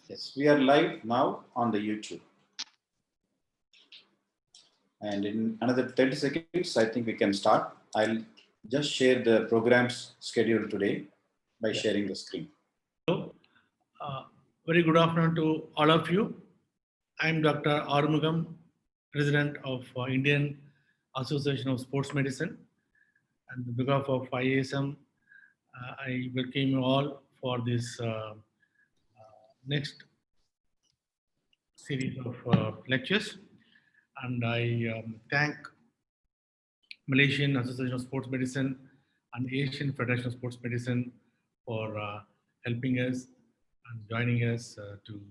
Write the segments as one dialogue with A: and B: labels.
A: Yes, we are live now on the YouTube. And in another 30 seconds, I think we can start. I'll just share the program's schedule today by sharing the screen.
B: Hello. Very good afternoon to all of you. I'm Dr. Arumugam, President of Indian Association of Sports Medicine. And on behalf of IASM, I welcome you all for this next series of lectures. And I thank Malaysian Association of Sports Medicine and Asian Federation of Sports Medicine for helping us and joining us to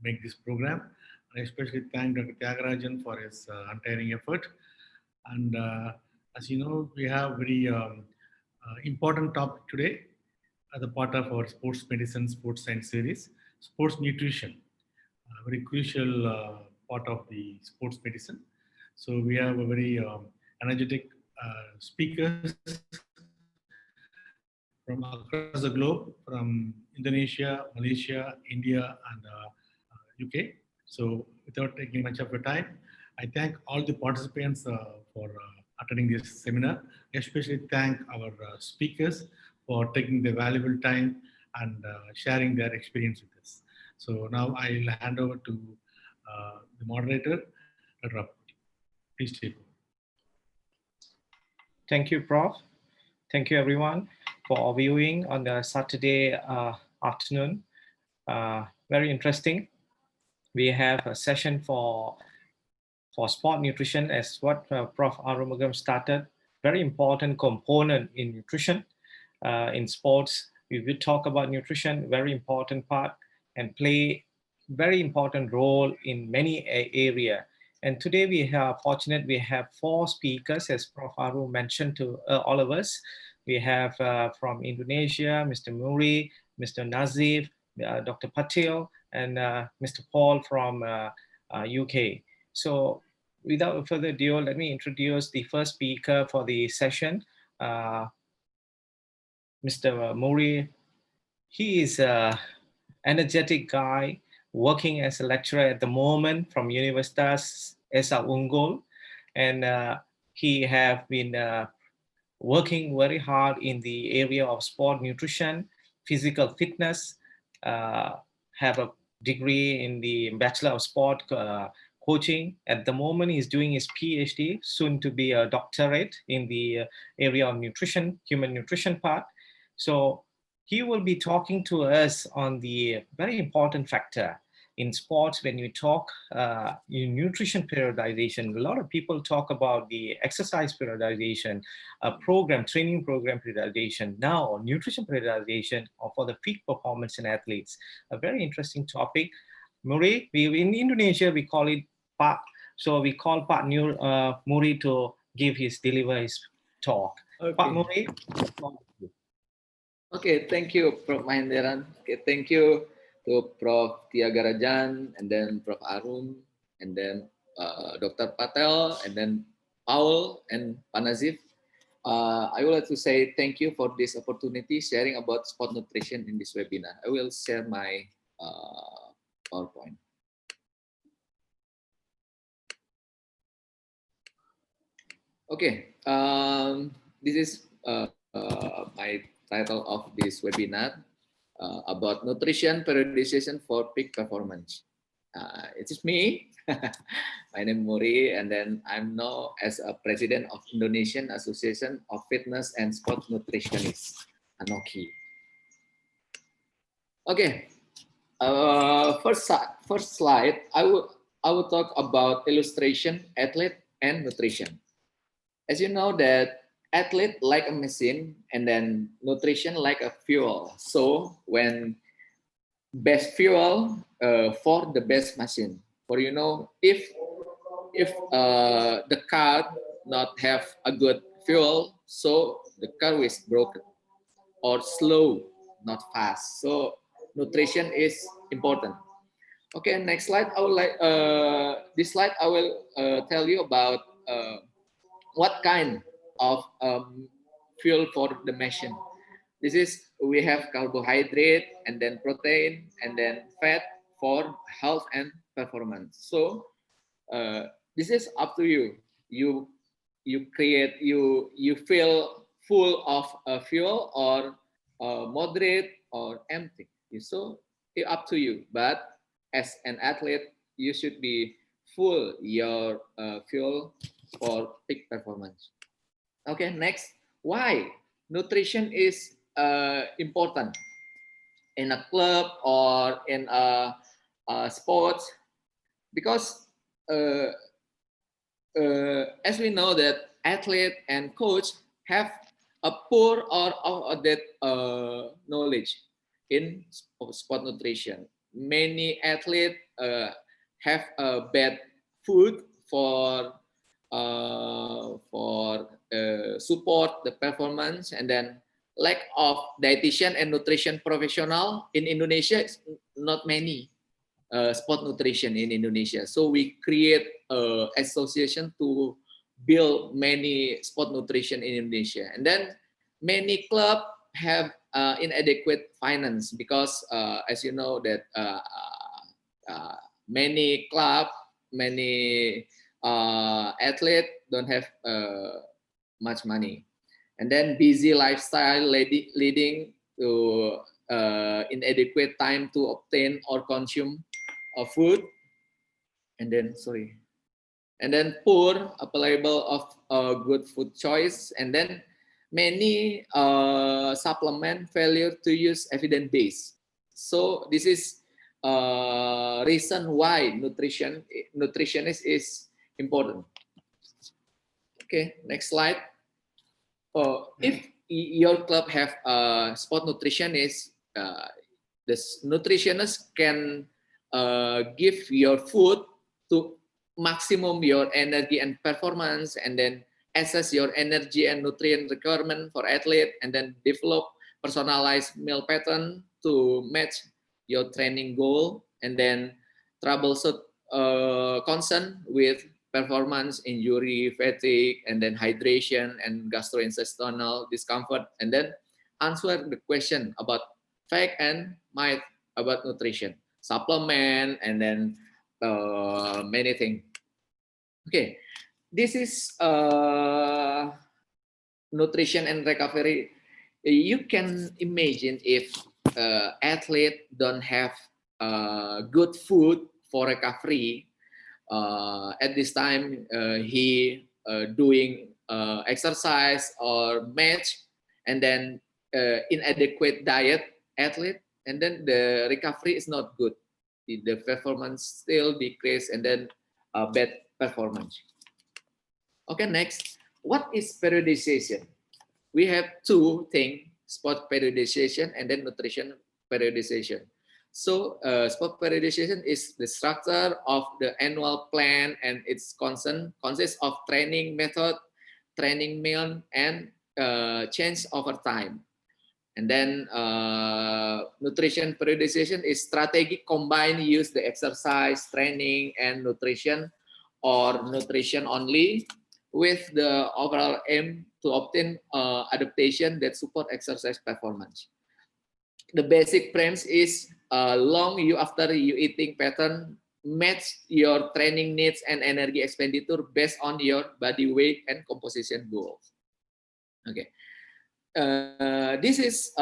B: make this program. I especially thank Dr. Thiagarajan for his untiring effort. And as you know, we have very important topic today as a part of our sports medicine, sports science series, sports nutrition, a very crucial part of the sports medicine. So we have a very energetic speakers from across the globe, from Indonesia, Malaysia, India, and UK. So without taking much of your time, I thank all the participants for attending this seminar. I especially thank our speakers for taking the valuable time and sharing their experience with us. So now I'll hand over to the moderator, Dr. Appukutty. Please take over.
C: Thank you, Prof. Thank you, everyone, for viewing on the Saturday afternoon. Very interesting. We have a session for sport nutrition as what Prof. Arumugam started. Very important component in nutrition. In sports, we will talk about nutrition, very important part, and play very important role in many area. And today we are fortunate, we have 4 speakers, as Prof. Aru mentioned to all of us. We have from Indonesia, Mr. Muri, Mr. Nazif, Dr. Patil, and Mr. Paul from UK. So without further ado, let me introduce the first speaker for the session, Mr. Muri. He is an energetic guy working as a lecturer at the moment from Universitas Esa Unggul, and he have been working very hard in the area of sport nutrition, physical fitness, have a degree in the Bachelor of Sport coaching. At the moment, he's doing his PhD, soon to be a doctorate in the area of nutrition, human nutrition part. So he will be talking to us on the very important factor in sports. When you talk in nutrition periodization, a lot of people talk about the exercise periodization, training program periodization. Now, nutrition periodization for the peak performance in athletes, a very interesting topic. Muri, in Indonesia, we call it Pak. So we call Pak Muri to deliver his talk. Okay. Pak Muri.
D: Okay, thank you, Prof. Mahenderan. Okay, thank you to Prof. Thiagarajan, and then Prof. Arum, and then Dr. Patel, and then Paul and Panazif. I would like to say thank you for this opportunity sharing about sport nutrition in this webinar. I will share my PowerPoint. Okay, this is my title of this webinar about nutrition periodization for peak performance. It is me. My name is Muri, and then I'm now as a president of Indonesian Association of Fitness and Sports Nutritionists, ANOKI. Okay, first slide. I will talk about illustration, athlete, and nutrition. As you know that athlete like a machine, and then nutrition like a fuel. So when best fuel for the best machine. For if the car not have a good fuel, so the car is broken or slow, not fast. So nutrition is important. Okay, next slide. I would like this slide. I will tell you about what kind of fuel for the machine. This is, we have carbohydrate and then protein and then fat for health and performance. So this is up to you. You feel full of fuel or moderate or empty. So it's up to you. But as an athlete, you should be full your fuel for peak performance. Okay, next, why nutrition is important in a club or in a sports? Because as we know that athlete and coach have a poor or outdated knowledge in sport nutrition. Many athletes have bad food for support the performance, and then lack of dietitian and nutrition professional in Indonesia is not many. Sport nutrition in Indonesia. So we create association to build many sport nutrition in Indonesia. And then many clubs have inadequate finance because as you know that many clubs, many athletes don't have much money. And then busy lifestyle leading to inadequate time to obtain or consume food, and then poor available of good food choice, and then many supplement failure to use evidence base. So this is reason why nutritionist is important. Okay, next slide. If your club have a sport nutritionist, the nutritionist can give your food to maximum your energy and performance, and then assess your energy and nutrient requirement for athlete, and then develop personalized meal pattern to match your training goal, and then troubleshoot concern with performance, injury, fatigue, and then hydration and gastrointestinal discomfort, and then answer the question about fact and myth about nutrition, supplement, and then many things. Okay, this is nutrition and recovery. You can imagine if athlete don't have good food for recovery. At this time, he doing exercise or match, and then inadequate diet athlete, and then the recovery is not good. The performance still decrease, and then bad performance. Okay, next, what is periodization? We have two things: sport periodization and then nutrition periodization. So sport periodization is the structure of the annual plan, and its consists of training method, training meal, and change over time. And then nutrition periodization is strategic combine use the exercise, training, and nutrition, or nutrition only, with the overall aim to obtain adaptation that support exercise performance. The basic premise is long you after you eating pattern match your training needs and energy expenditure based on your body weight and composition goals. Okay, this is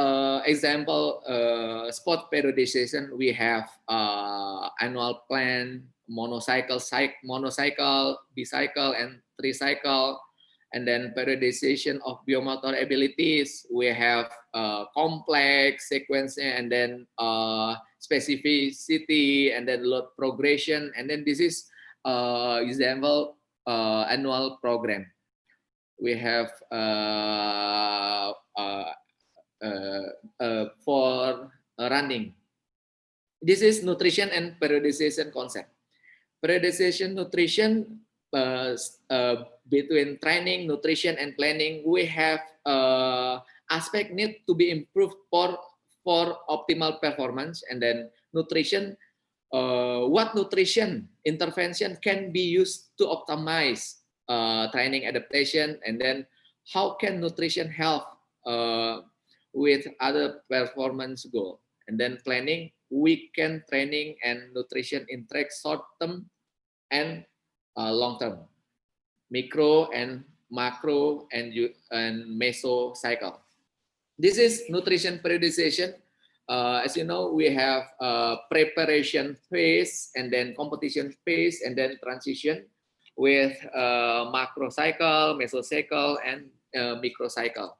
D: example sport periodization. We have annual plan, monocycle, bicycle, and tricycle. And then periodization of biomotor abilities. We have complex sequence, and then specificity, and then load progression. And then this is example annual program. We have for running. This is nutrition and periodization concept. Periodization nutrition, between training, nutrition, and planning, we have aspect need to be improved for optimal performance. And then nutrition, what nutrition intervention can be used to optimize training adaptation, and then how can nutrition help with other performance goal. And then planning, weekend training and nutrition in track short-term and long-term, micro and macro and meso cycle. This is nutrition periodization. As you know, we have preparation phase and then competition phase and then transition with macro cycle, meso cycle, and micro cycle.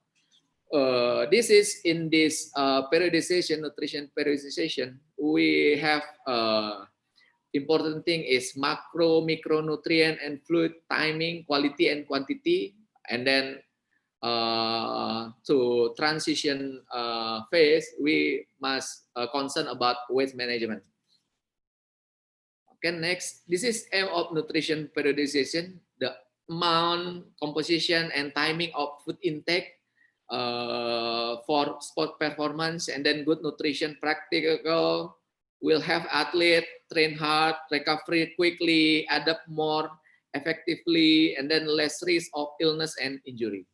D: This is in this periodization, nutrition periodization, we have important thing is macro, micronutrient and fluid timing, quality and quantity, and then to transition phase, we must concern about waste management. Okay, next, this is aim of nutrition periodization, the amount, composition, and timing of food intake for sport performance, and then good nutrition practical will have athlete train hard, recovery quickly, adapt more effectively, and then less risk of illness and injury.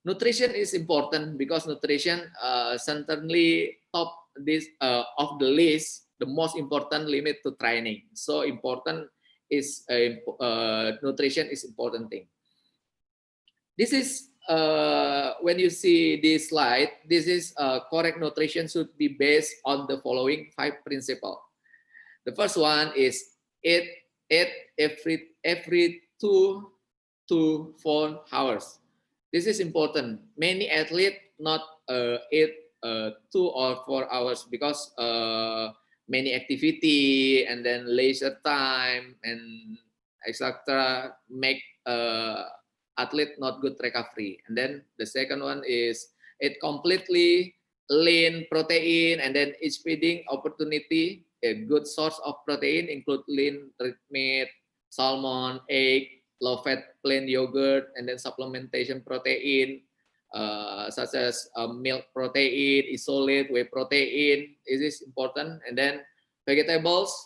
D: Nutrition is important because nutrition certainly top this of the list, the most important limit to training. So important is nutrition is important thing. This is when you see this slide, this is correct nutrition should be based on the following 5 principles. The first one is eat every 2 to 4 hours. This is important. Many athletes not eat 2 or 4 hours because many activity and then leisure time and etc. make athlete not good recovery. And then the second one is eat completely lean protein, and then each feeding opportunity, a good source of protein include lean red meat, salmon, egg, low-fat plain yogurt, and then supplementation protein such as milk protein, isolate, whey protein. It is important. And then vegetables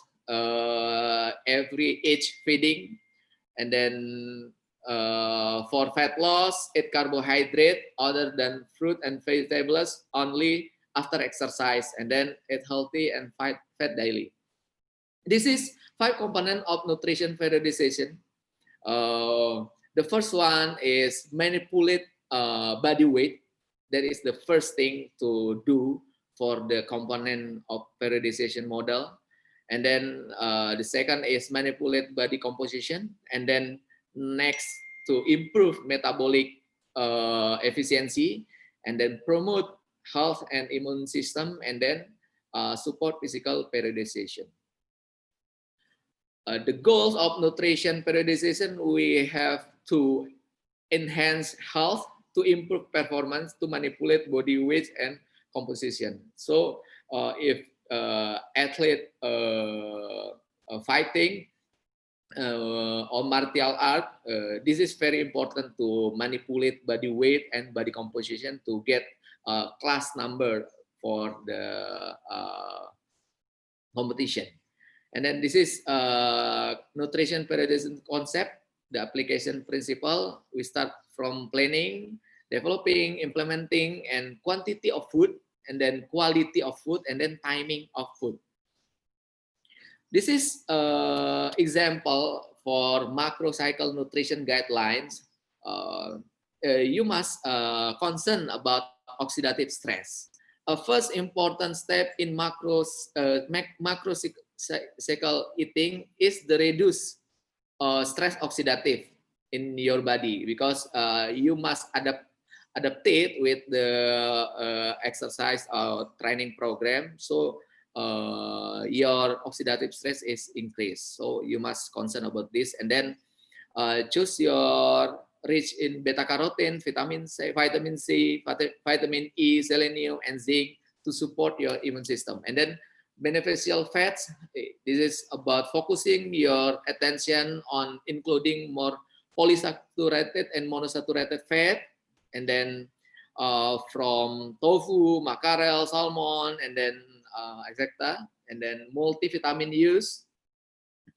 D: every each feeding, and then for fat loss, eat carbohydrate other than fruit and vegetables only after exercise, and then eat healthy and fight fat daily. This is 5 components of nutrition periodization. The first one is manipulate body weight. That is the first thing to do for the component of periodization model. And then the second is manipulate body composition. And then next, to improve metabolic efficiency, and then promote health and immune system, and then support physical periodization. The goals of nutrition periodization, we have to enhance health, to improve performance, to manipulate body weight and composition. So if athlete fighting or martial art, this is very important to manipulate body weight and body composition to get class number for the competition. And then this is nutrition periodization concept, the application principle. We start from planning, developing, implementing, and quantity of food, and then quality of food, and then timing of food. This is example for macro cycle nutrition guidelines. You must concern about oxidative stress. A first important step in macro cycle eating is the reduce stress oxidative in your body, because you must adapt it with the exercise or training program. So your oxidative stress is increased. So you must concern about this, and then choose your rich in beta carotene, vitamin C, vitamin E, selenium, and zinc to support your immune system. And then beneficial fats. This is about focusing your attention on including more polysaturated and monosaturated fat, and then from tofu, mackerel, salmon, and then etc. And then multivitamin use,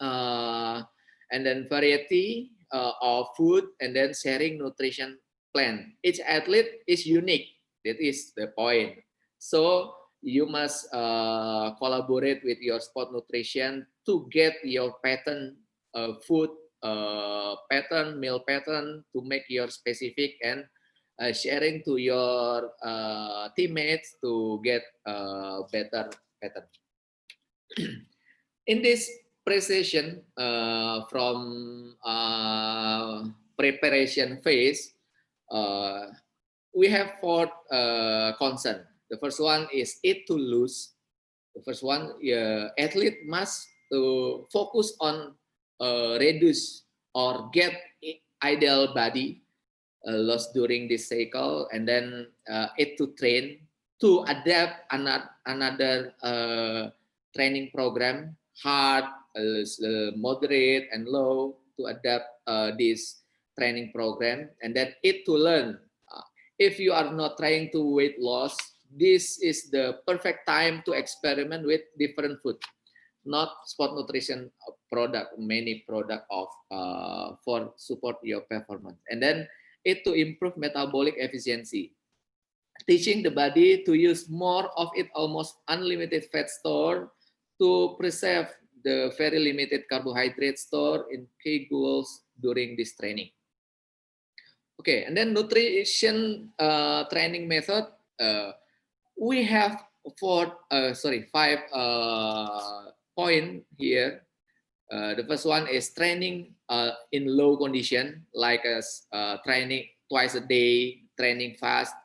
D: and then variety of food, and then sharing nutrition plan. Each athlete is unique. That is the point. So you must collaborate with your sport nutrition to get your pattern food pattern, meal pattern to make your specific, and sharing to your teammates to get better pattern. In this presentation from preparation phase, we have 4 concerns. The first one is eat to lose. The first one, athlete must to focus on reduce or get ideal body loss during this cycle, and then eat to train to adapt another training program, hard, moderate, and low, to adapt this training program, and then eat to learn. If you are not trying to weight loss, this is the perfect time to experiment with different food, not sport nutrition product, many product of for support your performance. And then it to improve metabolic efficiency, teaching the body to use more of its almost unlimited fat store to preserve the very limited carbohydrate store in key goals during this training. Okay, and then nutrition training method. We have 5 point here. The first one is training in low condition, like training twice a day, training fast,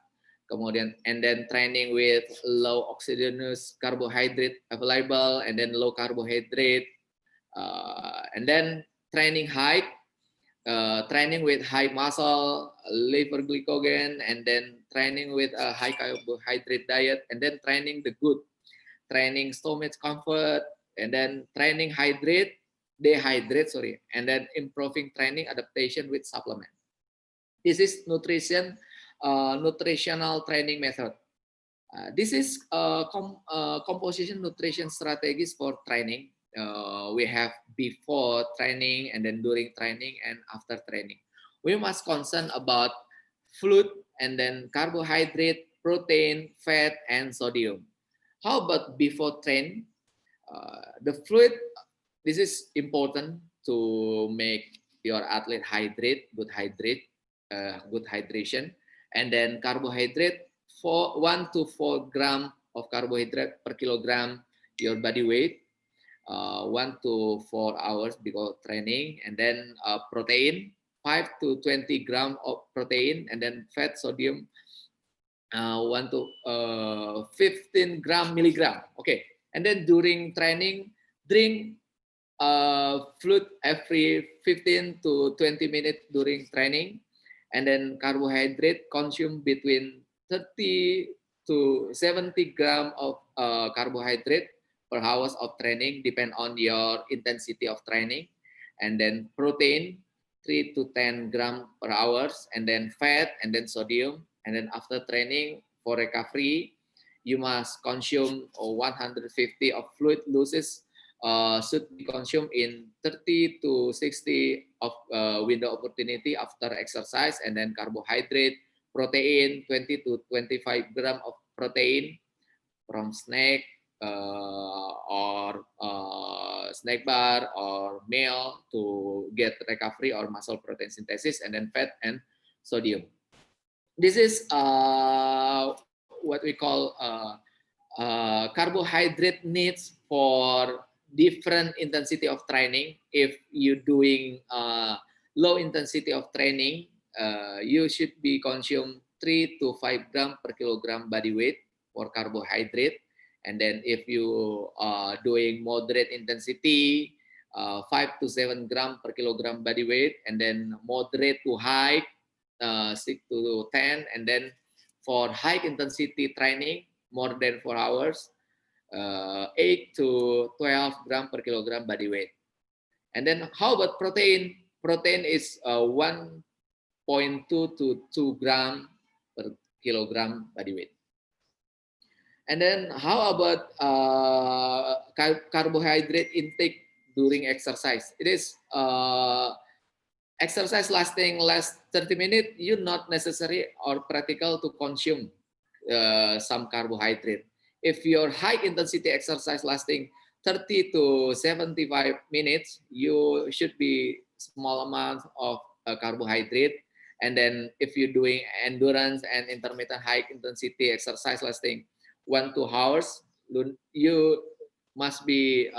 D: kemudian and then training with low oxidative carbohydrate available, and then low carbohydrate, and then training high, training with high muscle, liver glycogen, and then training with a high carbohydrate diet, and then training the good, training stomach comfort, and then training dehydrate, and then improving training adaptation with supplement. This is nutritional training method. This is composition nutrition strategies for training. We have before training, and then during training, and after training. We must concern about fluid, and then carbohydrate, protein, fat, and sodium. How about before train? The fluid, this is important to make your athlete good hydration, and then carbohydrate, 1 to 4 gram of carbohydrate per kilogram your body weight, 1 to 4 hours before training, and then protein, 5 to 20 gram of protein, and then fat, sodium, 1 to 15 milligram. Okay, and then during training, drink fluid every 15 to 20 minutes during training, and then carbohydrate consume between 30 to 70 gram of carbohydrate per hours of training, depend on your intensity of training, and then protein 3 to 10 gram per hours, and then fat, and then sodium, and then after training for recovery, you must consume 150 of fluid losses should be consumed in 30 to 60 of window opportunity after exercise, and then carbohydrate, protein 20 to 25 gram of protein from snack or snack bar or meal to get recovery or muscle protein synthesis, and then fat and sodium. This is what we call carbohydrate needs for different intensity of training. If you're doing low intensity of training, you should be consume 3 to 5 gram per kilogram body weight for carbohydrate. And then if you are doing moderate intensity, 5 to 7 gram per kilogram body weight, and then moderate to high, 6 to 10, and then for high intensity training, more than 4 hours, 8 to 12 gram per kilogram body weight. And then how about protein? Protein is 1.2 to 2 gram per kilogram body weight. And then how about carbohydrate intake during exercise? It is exercise lasting less 30 minutes, you not necessary or practical to consume some carbohydrate. If your high intensity exercise lasting 30 to 75 minutes, you should be small amount of carbohydrate. And then if you're doing endurance and intermittent high intensity exercise lasting 1-2 hours, you must be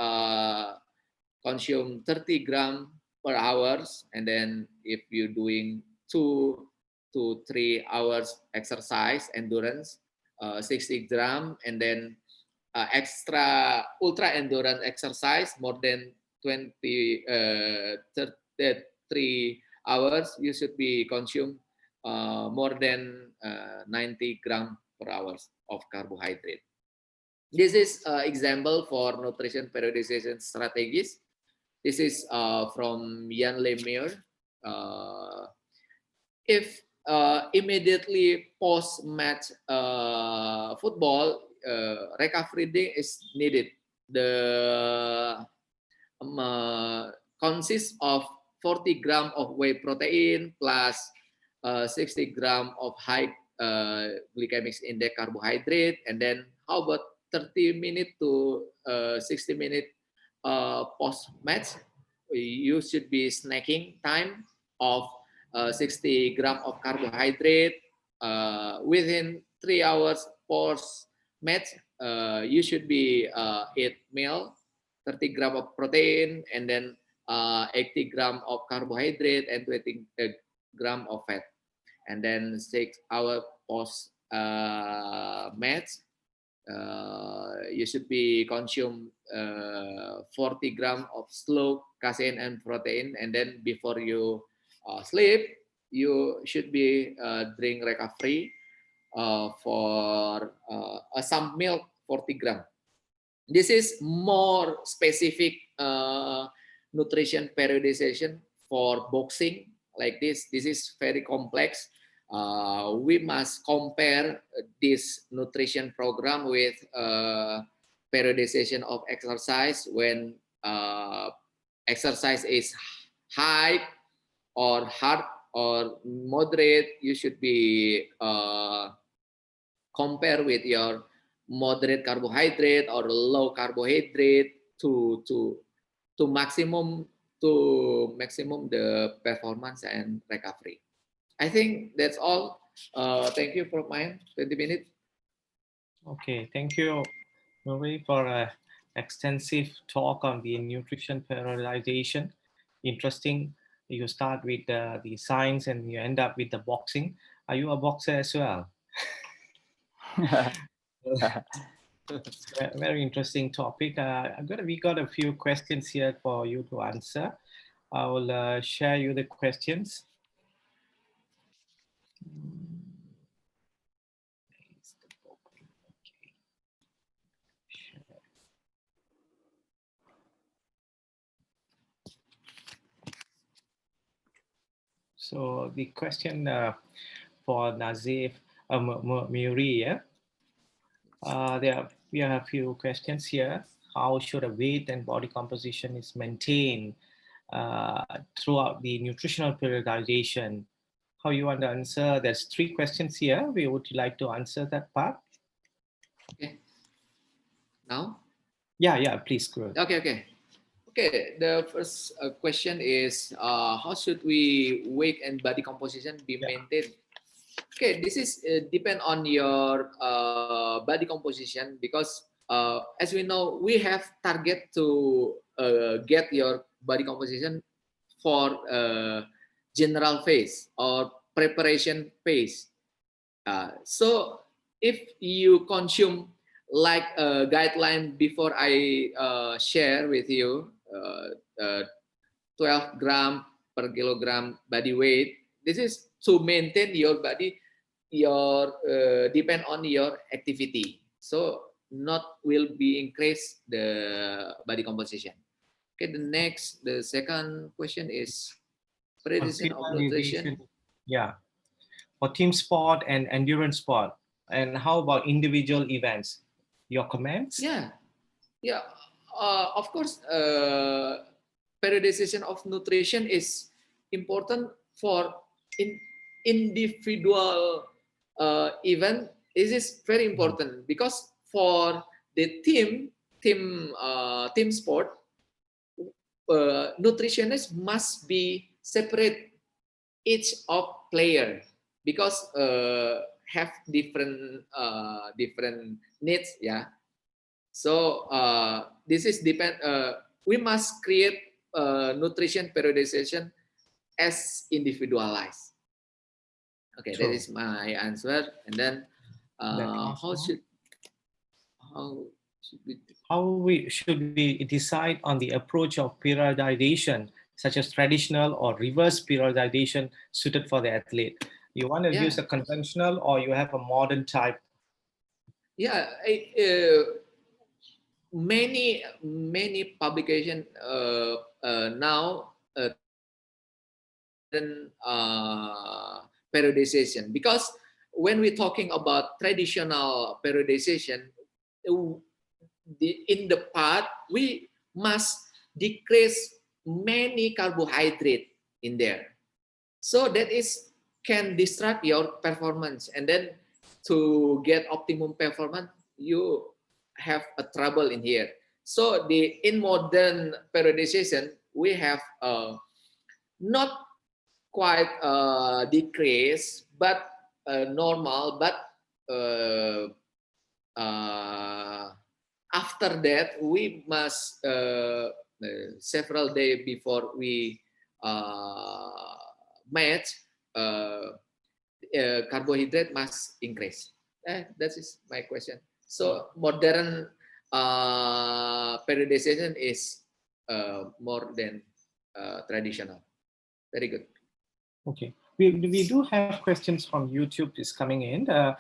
D: consume 30 gram per hours. And then if you're doing 2 to 3 hours exercise endurance, 60 gram. And then extra ultra endurance exercise more than 33 hours, you should be consume more than 90 gram per hour of carbohydrate. This is example for nutrition periodization strategies. This is from Jan Lemaire. If immediately post-match football, recovery day is needed. The consists of 40 gram of whey protein plus 60 gram of high glycemic index carbohydrate. And then how about 30 minute to 60 minute post-match? You should be snacking time of 60 gram of carbohydrate. Within 3 hours post-match, you should be eat meal, 30 gram of protein, and then 80 gram of carbohydrate and 20 gram of fat. And then 6 hours post-match, you should be consume 40 gram of slow casein and protein. And then before you sleep, you should be drink recovery for some milk 40 gram. This is more specific nutrition periodization for boxing like this. This is very complex. We must compare this nutrition program with periodization of exercise. When exercise is high or hard or moderate, you should be compare with your moderate carbohydrate or low carbohydrate to maximum the performance and recovery. I think that's all. Thank you for my 20 minutes.
C: Okay, thank you, Marie, for an extensive talk on the nutrition periodization. Interesting. You start with the science and you end up with the boxing. Are you a boxer as well? Very interesting topic. We got a few questions here for you to answer. I will share you the questions. So the question for Nazif Muri, yeah? We have a few questions here. How should a weight and body composition is maintained throughout the nutritional periodization? How you want to answer? There's 3 questions here. We would like to answer that part.
D: Okay. Now?
C: Yeah, please go ahead.
D: Okay, the first question is how should we weight and body composition be maintained? Okay, this is depend on your body composition, because as we know, we have target to get your body composition for general phase or preparation phase. So if you consume like a guideline before I share with you, 12 gram per kilogram body weight, this is to maintain your body, depend on your activity. So not will be increase the body composition. Okay, the second question is periodization of nutrition.
C: Yeah, for team sport and endurance sport. And how about individual events? Your comments?
D: Yeah. Of course, periodization of nutrition is important for individual event It is very important because for the team sport, nutritionists must be separate each of player because have different needs. Yeah. So this is depend. We must create nutrition periodization as individualized. Okay,
C: True.
D: that is my answer. And then how should
C: we decide on the approach of periodization, such as traditional or reverse periodization suited for the athlete? You want to use a conventional or you have a modern type?
D: Yeah, many publication now periodization, because when we're talking about traditional periodization, in the part we must decrease many carbohydrate in there, so that is can distract your performance, and then to get optimum performance you have a trouble in here. So in modern periodization we have not quite decrease but normal, but after that we must several days before we match, carbohydrate must increase. That is my question. So modern periodization is more than traditional. Very good.
C: Okay, we do have questions from YouTube is coming in. I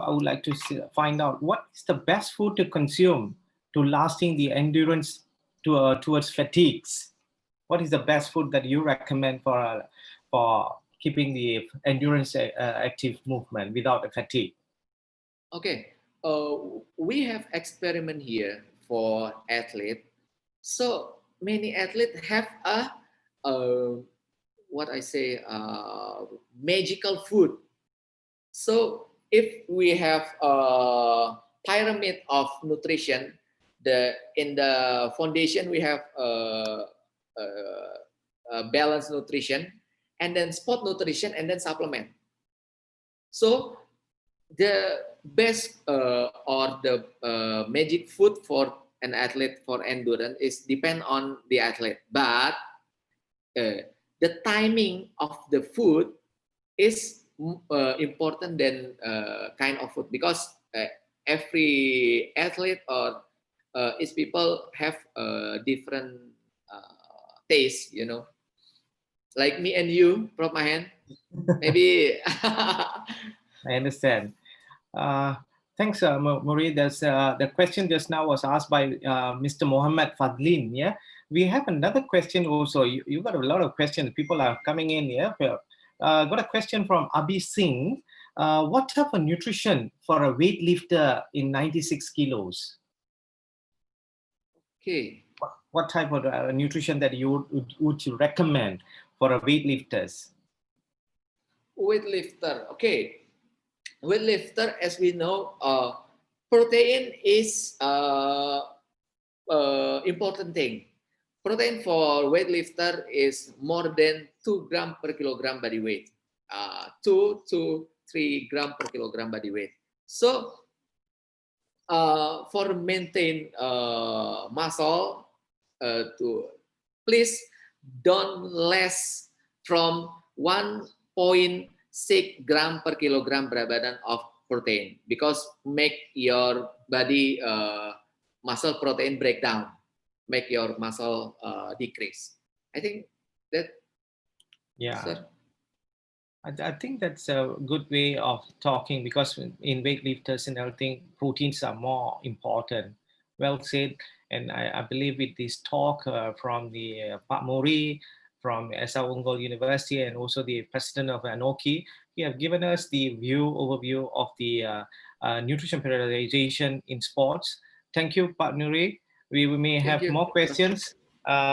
C: would like to find out what is the best food to consume to lasting the endurance towards fatigues. What is the best food that you recommend for keeping the endurance active movement without a fatigue?
D: Okay, we have experiment here for athletes. So many athletes have a what I say magical food. So if we have a pyramid of nutrition, in the foundation we have balanced nutrition, and then sport nutrition, and then supplement. So the best or the magic food for an athlete for endurance is depend on the athlete, but the timing of the food is important than kind of food, because every athlete or each people have different taste, you know, like me and you, Prof. Mahen, maybe.
C: I understand. Thanks, Marie. There's the question just now was asked by Mr. Mohammed Fadlin. Yeah, we have another question also. You got a lot of questions. People are coming in here. Got a question from Abi Singh. What type of nutrition for a weightlifter in 96 kilos?
D: Okay.
C: What type of nutrition that you would you recommend for a weightlifters?
D: Weightlifter. Okay. Weightlifter, as we know, protein is important thing. Protein for weightlifter is more than 2 grams per kilogram body weight. 2 to 3 grams per kilogram body weight. So for maintain muscle, please don't less from 1.6 gram per kilogram berat badan of protein, because make your body muscle protein breakdown, make your muscle decrease. I think that.
C: Yeah.
D: Sir?
C: I think that's a good way of talking, because in weightlifters and everything, proteins are more important. Well said. And I believe with this talk from the Pak Mori, from SR Unggul University, and also the president of ANOKI, he have given us the overview of the nutrition periodization in sports. Thank you, Pak Nuri. We may have more questions.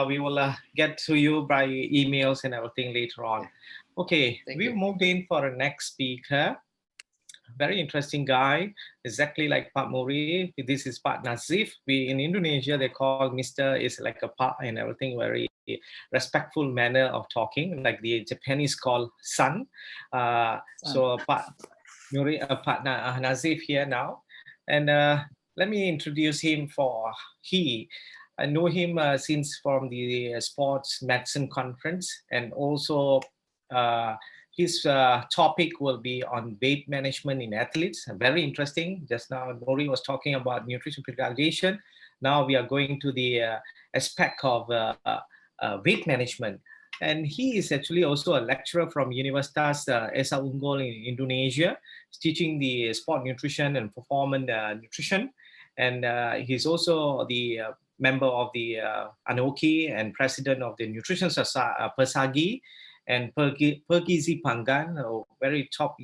C: We will get to you by emails and everything later on. Okay, we moved in for the next speaker. very interesting guy, exactly like Pak Muri. This is Pak Nazif. We in Indonesia they call Mr. is like a Pak and everything, very respectful manner of talking, like the Japanese call san. So Pak Muri, Nazif here now, and let me introduce him for he. I know him since from the sports medicine conference, and also his topic will be on weight management in athletes. Very interesting. Just now, Mori was talking about nutrition periodization. Now we are going to the aspect of weight management. And he is actually also a lecturer from Universitas Esa Unggul in Indonesia, teaching the sport nutrition and performance nutrition. And he's also the member of the ANOKI and president of the Nutrition Persagi and Pergizi Pangan, a very top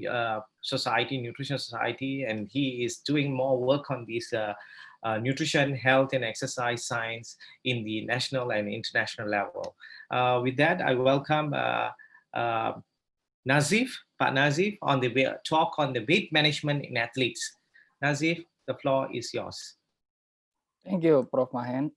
C: society, nutrition society, and he is doing more work on this nutrition, health, and exercise science in the national and international level. With that, I welcome Nazif, Pak Nazif, on the talk on the weight management in athletes. Nazif, the floor is yours.
E: Thank you, Prof. Mahen.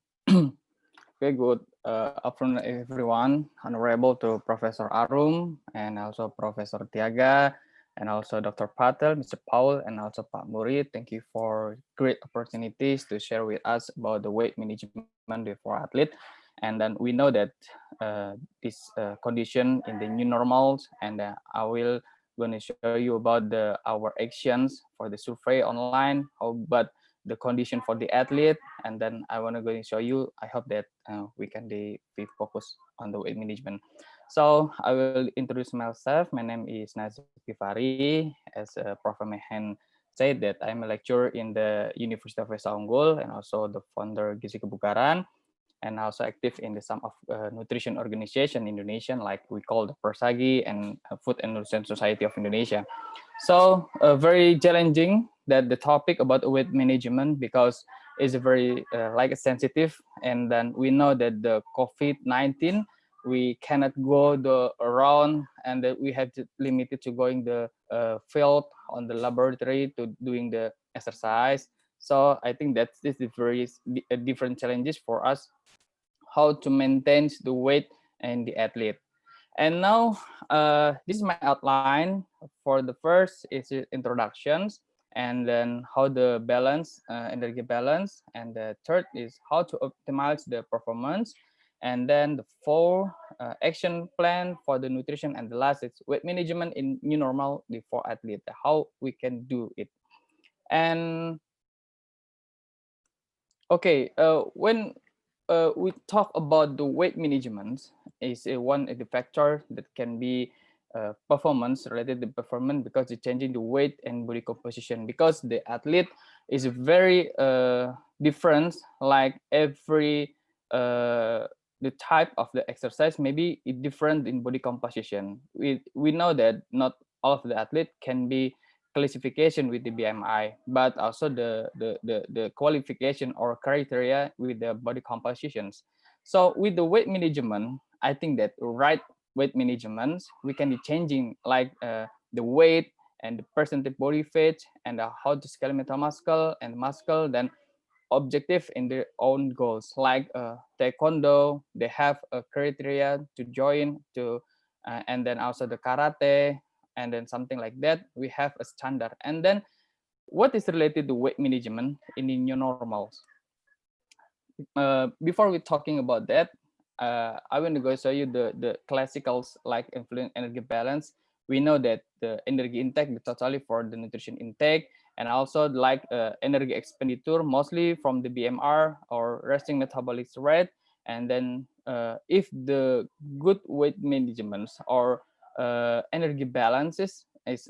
E: Very good afternoon, everyone. Honorable to Professor Arum and also Professor Thiaga and also Dr. Patel, Mr. Paul, and also Pak Muri. Thank you for great opportunities to share with us about the weight management for athletes. And then we know that this condition in the new normals, and I will going to show you about our actions for the survey online, but the condition for the athlete, and then I want to go and show you. I hope that we can be focused on the weight management. So I will introduce myself. My name is Nazif Givari. As Prof. Mahen said, that I'm a lecturer in the University of Esa Unggul and also the founder Gizi Kebugaran, and also active in the some of nutrition organization in Indonesia, like we call the Persagi and Food and Nutrition Society of Indonesia. So very challenging that the topic about weight management, because it's very like sensitive, and then we know that the COVID-19 we cannot go around, and that we have to limited to going the field on the laboratory to doing the exercise. So I think that this is very different challenges for us, how to maintain the weight and the athlete. And now this is my outline. For the first is introductions, and then how the balance, energy balance, and the third is how to optimize the performance, and then the four action plan for the nutrition, and the last is weight management in new normal for athlete, how we can do it. And okay, when we talk about the weight management, is one of the factor that can be performance related to performance, because it's changing the weight and body composition, because the athlete is very different, like every the type of the exercise maybe it different in body composition. We know that not all of the athlete can be classification with the BMI, but also the qualification or criteria with the body compositions. So with the weight management, I think that right weight management, we can be changing like the weight and the percentage body fat, and how to skeletal muscle and muscle, then objective in their own goals. Like taekwondo, they have a criteria to join to, and then also the karate, and then something like that, we have a standard. And then what is related to weight management in the new normals? Before we talking about that, I want to go show you the classicals like influence energy balance. We know that the energy intake, the totally for the nutrition intake, and also like energy expenditure, mostly from the BMR or resting metabolic rate. And then if the good weight management or energy balances is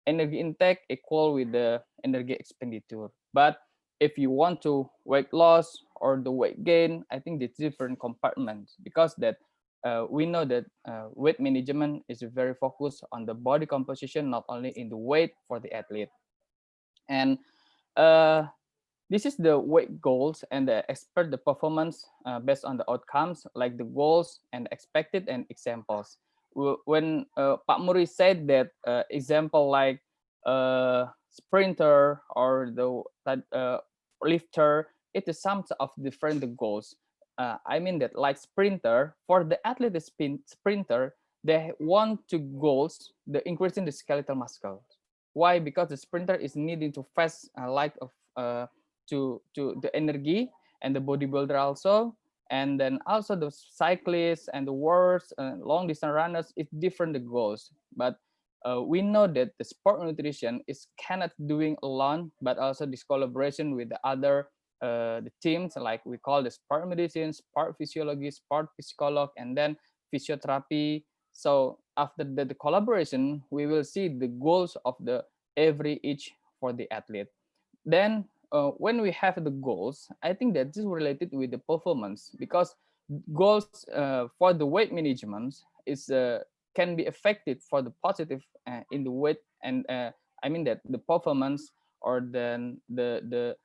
E: energy intake equal with the energy expenditure. But if you want to weight loss or the weight gain, I think it's different compartments, because that we know that weight management is very focused on the body composition, not only in the weight for the athlete. And this is the weight goals and the expert the performance based on the outcomes, like the goals and expected and examples. When Pak Muri said that example like sprinter or the lifter, it is some of different goals. I mean that like sprinter, for the athlete sprinter, they want to goals the increasing the skeletal muscle. Why? Because the sprinter is needing to fast like of to the energy, and the bodybuilder also, and then also the cyclists and the warriors, long distance runners, it's different the goals. But we know that the sport nutrition is cannot doing alone, but also this collaboration with the other the teams, like we call the sport medicine, sport physiology, sport psycholog, and then physiotherapy. So after the collaboration, we will see the goals of the every each for the athlete. Then when we have the goals, I think that this is related with the performance, because goals for the weight management is can be affected for the positive in the weight, and I mean that the performance, or then the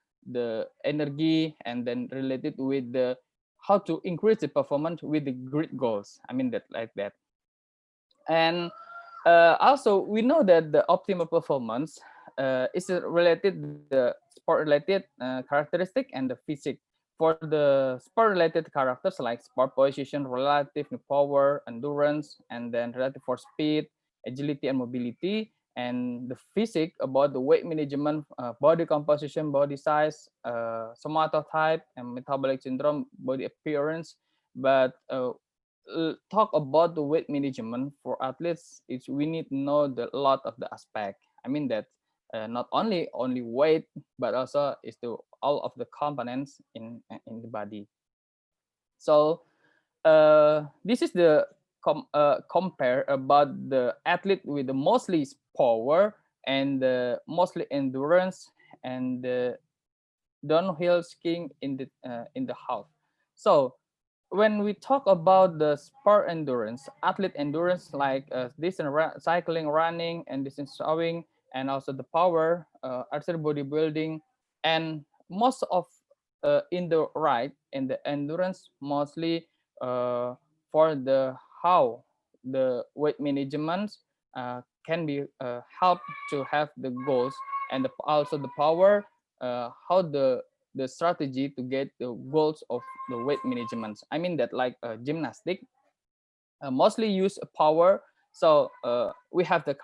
E: energy, and then related with the how to increase the performance with the great goals. I mean that like that. And also we know that the optimal performance is related the sport related characteristic and the physique. For the sport related characters like sport position, relative power, endurance, and then relative for speed, agility, and mobility. And the physique about the weight management, body composition, body size, somatotype, and metabolic syndrome, body appearance. But talk about the weight management for athletes, is we need to know the lot of the aspect. I mean that not only weight, but also is the all of the components in the body. So this is the compare about the athlete with the mostly power and the mostly endurance and the downhill skiing in the half. So when we talk about the sport endurance, athlete endurance, like distance cycling, running, and distance rowing, and also the power, archery, bodybuilding, and most of in the right and the endurance mostly for the how the weight management can be help to have the goals, and also the power, how the strategy to get the goals of the weight management. I mean that like gymnastic mostly use power. So we have the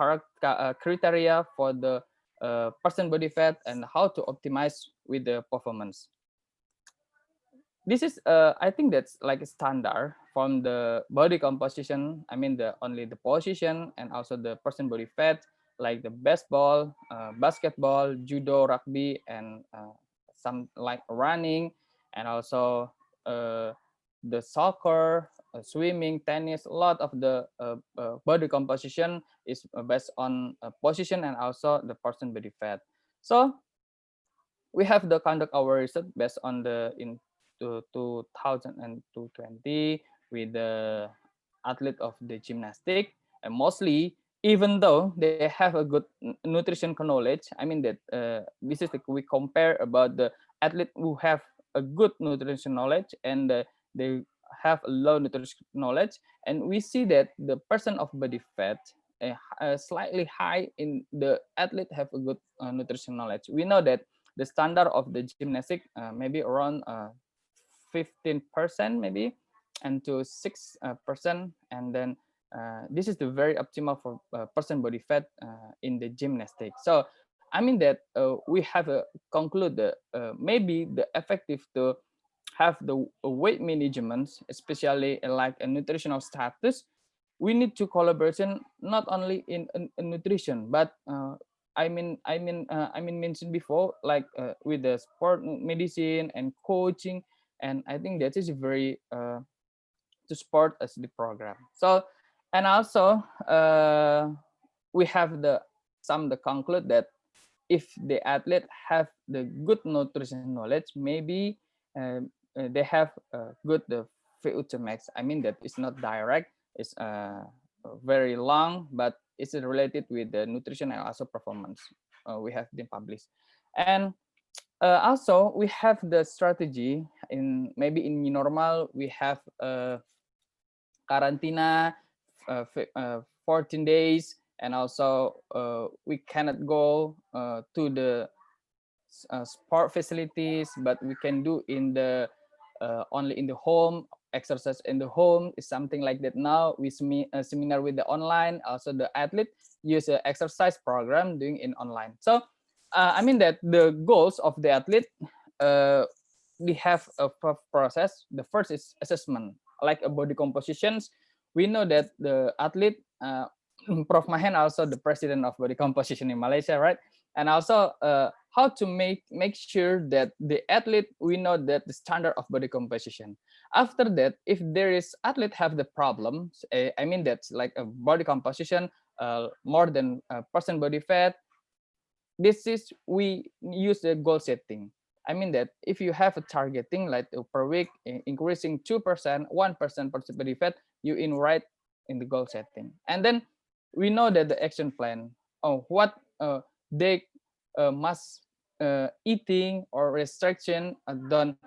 E: criteria for the percent body fat and how to optimize with the performance. This is I think that's like a standard from the body composition. I mean the only the position and also the percent body fat, like the baseball, basketball, judo, rugby, and some like running, and also the soccer, swimming, tennis. A lot of the body composition is based on position and also the percent body fat. So we have the conduct our research based on the in 2020 with the athlete of the gymnastic, and mostly even though they have a good nutrition knowledge, I mean that this is we compare about the athlete who have a good nutrition knowledge and they have a low nutrition knowledge, and we see that the person of body fat slightly high in the athlete have a good nutrition knowledge. We know that the standard of the gymnastic maybe around 15% maybe, and to 6%, and then this is the very optimal for percent body fat in the gymnastic. So I mean that we have conclude that maybe the effective to have the weight management, especially like a nutritional status, we need to collaboration not only in nutrition, but I mean mentioned before, like with the sport medicine and coaching, and I think that is very to support as the program. So, and also we have the conclude that if the athlete have the good nutrition knowledge, maybe they have good the VO2 max. I mean that it's not direct, it's very long, but it's related with the nutrition and also performance. We have been published, and also we have the strategy in maybe in new normal we have quarantine 14 days, and also we cannot go to the sport facilities, but we can do in the only in the home. Exercise in the home is something like that. Now we seminar with the online. Also the athlete use a exercise program doing in online. So I mean that the goals of the athlete, we have a process. The first is assessment, like a body compositions. We know that the athlete, Prof Mahen also the president of body composition in Malaysia, right? And also how to make sure that the athlete, we know that the standard of body composition. After that, if there is athlete have the problems, I mean that's like a body composition, more than percent body fat. This is we use the goal setting. I mean that if you have a targeting like per week increasing 2%, 1% body fat, you write in the goal setting. And then we know that the action plan, what they must eating or restriction done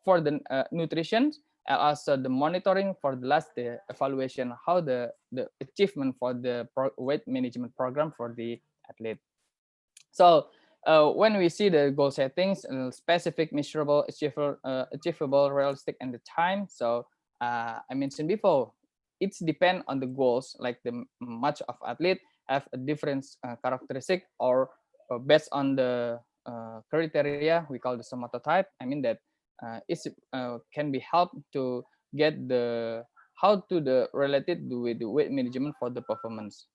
E: for the nutrition, and also the monitoring for the last the evaluation, how the achievement for the weight management program for the athlete. So when we see the goal settings, specific, measurable, achievable, realistic, and the time. So I mentioned before, it's depend on the goals. Like the much of athlete have a different characteristic, or based on the criteria we call the somatotype. I mean that it can be helped to get the how to the related with the weight management for the performance.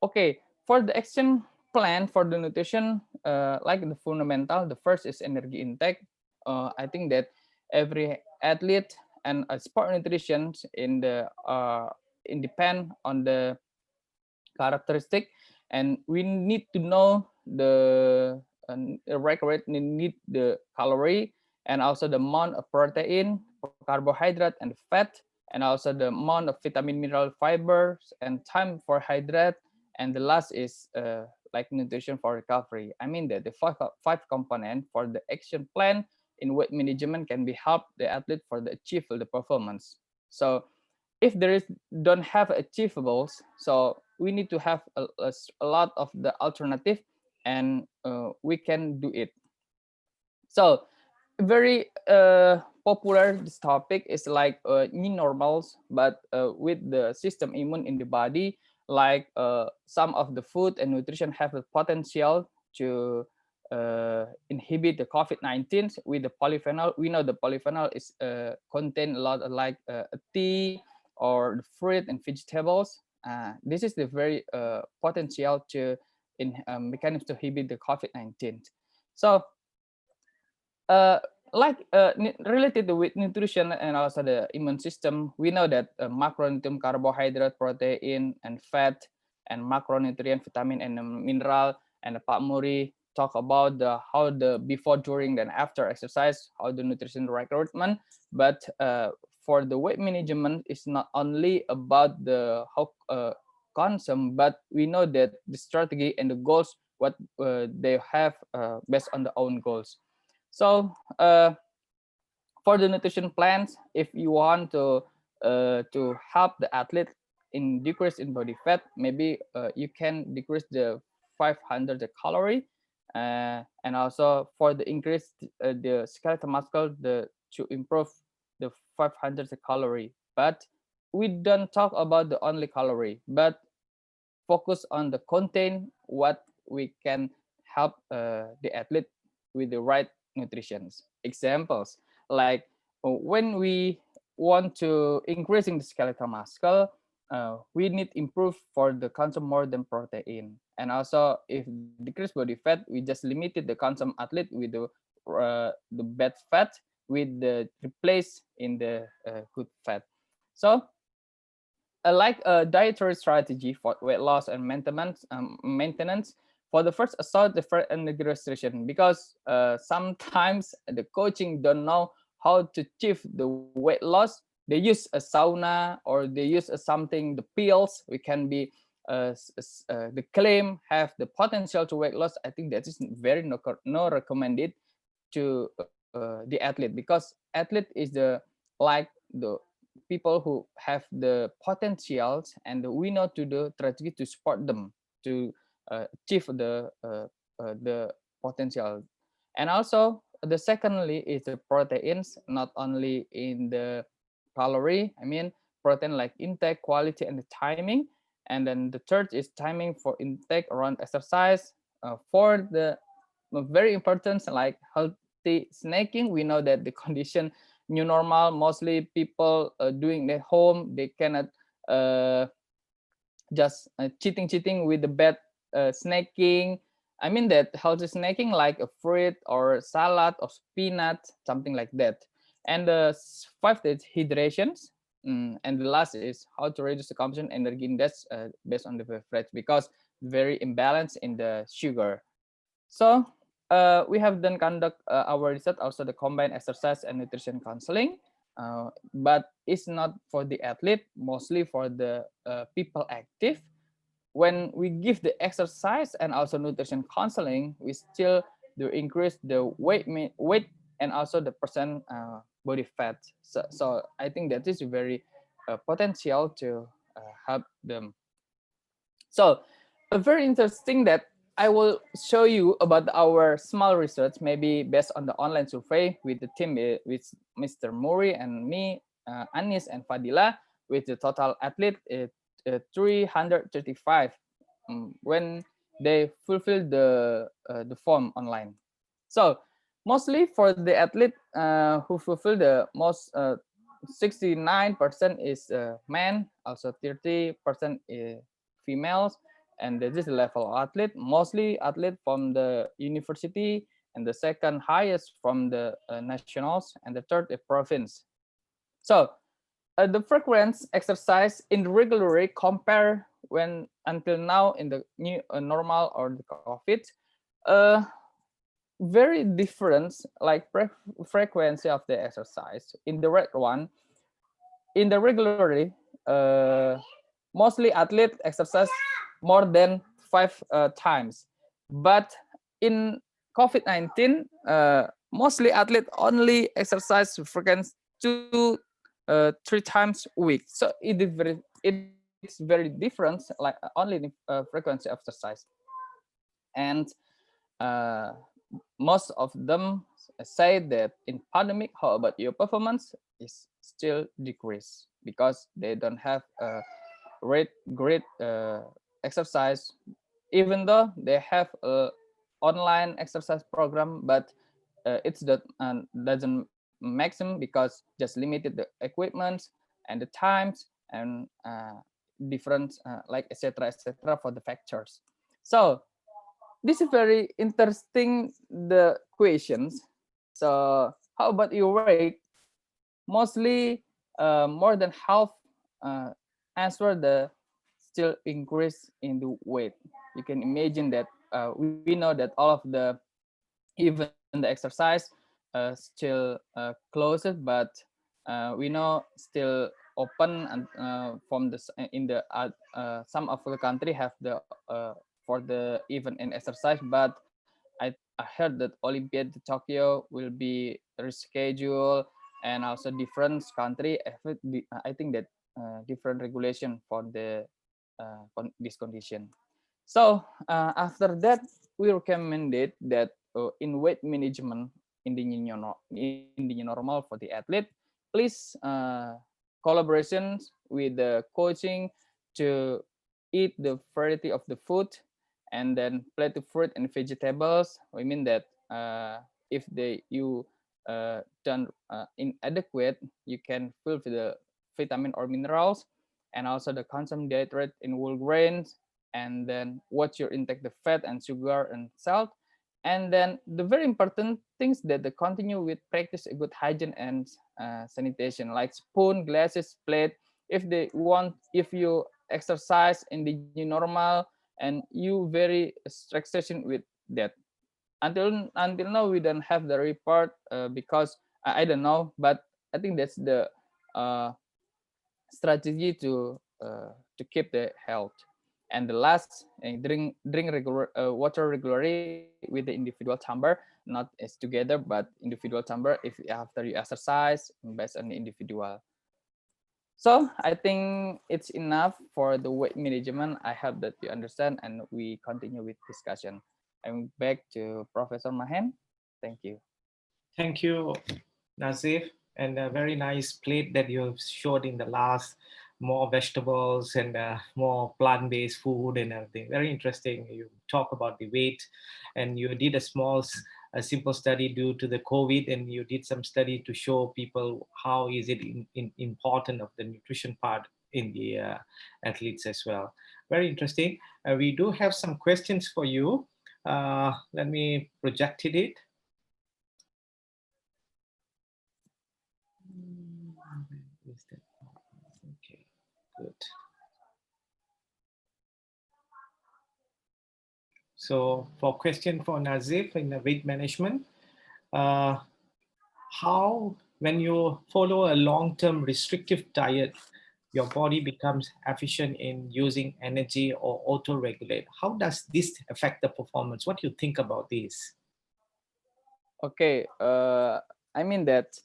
E: Okay, for the action plan for the nutrition, like the fundamental, the first is energy intake. I think that every athlete and a sport nutrition in the depend on the characteristic, and we need to know the record need the calorie, and also the amount of protein, carbohydrate, and fat, and also the amount of vitamin, mineral, fibers, and time for hydrate. And the last is like nutrition for recovery. I mean that the five component for the action plan in weight management can be help the athlete for the achieve the performance. So if there is don't have achievables, so we need to have a lot of the alternative, and we can do it. So very popular this topic is like new normals, but with the system immune in the body, like some of the food and nutrition have the potential to inhibit the COVID-19 with the polyphenol. We know the polyphenol is contain a lot of like tea or the fruit and vegetables. This is the very potential to in mechanism to inhibit the COVID-19. So related with nutrition and also the immune system, we know that macronutrient, carbohydrate, protein, and fat, and macronutrient, vitamin, and mineral, and Pak Muri talk about the how the before, during, and after exercise, how the nutrition recruitment. But for the weight management, it's not only about the how consume, but we know that the strategy and the goals what they have based on the own goals. So for the nutrition plans, if you want to help the athlete in decrease in body fat, maybe you can decrease the 500 calorie, and also for the increase the skeletal muscle to improve the 500 calorie. But we don't talk about the only calorie, but focus on the content, what we can help the athlete with the right nutrition. Examples like when we want to increasing the skeletal muscle, we need improve for the consume more than protein, and also if decrease body fat, we just limited the consume athlete with the bad fat with the replace in the good fat. So like a dietary strategy for weight loss and maintenance, for the first assault, the first and the restriction, because sometimes the coaching don't know how to achieve the weight loss. They use a sauna, or they use something, the pills. We can be the claim have the potential to weight loss. I think that is very no recommended to the athlete, because athlete is the like the people who have the potentials, and we know to do strategy to support them to achieve the potential. And also the secondly is the proteins, not only in the calorie, I mean protein like intake, quality, and the timing. And then the third is timing for intake around exercise. For the very important like healthy snacking, we know that the condition new normal, mostly people doing at home, they cannot just cheating with the bad snacking. I mean that healthy snacking like a fruit or salad or peanut, something like that. And the fifth is hydrations. And the last is how to reduce the consumption energy index based on the beverage, because very imbalance in the sugar. So we have then conduct our research also the combined exercise and nutrition counseling, but it's not for the athlete, mostly for the people active. When we give the exercise and also nutrition counseling, we still do increase the weight and also the percent body fat. So I think that is very potential to help them. So very interesting that I will show you about our small research, maybe based on the online survey with the team with Mr. Murray and me, Anis and Fadila, with the total athlete 335 when they fulfill the form online. So mostly for the athlete who fulfill the most 69% is men, also 30% is females, and this is the level of athlete, mostly athlete from the university, and the second highest from the nationals, and the third is province. So the frequent exercise in regularly compare when until now in the new normal or the COVID, very different like frequency of the exercise. In the red one, in the regularly, mostly athlete exercise more than 5 times, but in COVID-19, mostly athlete only exercise frequency 2-3 times a week. So it's very different, like only the frequency of exercise. And most of them say that in pandemic, how about your performance is still decrease because they don't have a great exercise, even though they have a online exercise program, but it's that doesn't maximum because just limited the equipment and the times and different like etc for the factors. So this is very interesting, the questions. So how about your weight? Mostly more than half answer the still increase in the weight. You can imagine that we know that all of the even the exercise still closed, but we know still open, and from the in the some of the country have the for the even in exercise, but I heard that Olympiad Tokyo will be rescheduled, and also different country. I think that different regulation for the this condition. So after that, we recommended that in weight management in the new normal for the athlete, please collaborations with the coaching to eat the variety of the food, and then plenty of fruit and vegetables. We mean that if you done inadequate, you can fill the vitamin or minerals, and also the consume dietary in whole grains, and then watch your intake the fat and sugar and salt. And then the very important things that they continue with practice a good hygiene and sanitation, like spoon, glasses, plate. If you exercise in the new normal and you very restriction with that. Until now, we don't have the report because I don't know, but I think that's the strategy to keep the health. And the last, drink water regularly with the individual chamber, not as together, but individual chamber if after you exercise based on the individual. So I think it's enough for the weight management. I hope that you understand, and we continue with discussion. I'm back to Professor Mahen. Thank you.
C: Thank you, Nazif, and a very nice plate that you showed in the last. More vegetables and more plant-based food and everything. Very interesting. You talk about the weight, and you did a simple study due to the COVID, and you did some study to show people how is it important of the nutrition part in the athletes as well. Very interesting. We do have some questions for you. Let me project it. Okay, good. So for question for Nazif in the weight management, how when you follow a long-term restrictive diet, your body becomes efficient in using energy or auto-regulate. How does this affect the performance? What do you think about this?
E: Okay, I mean that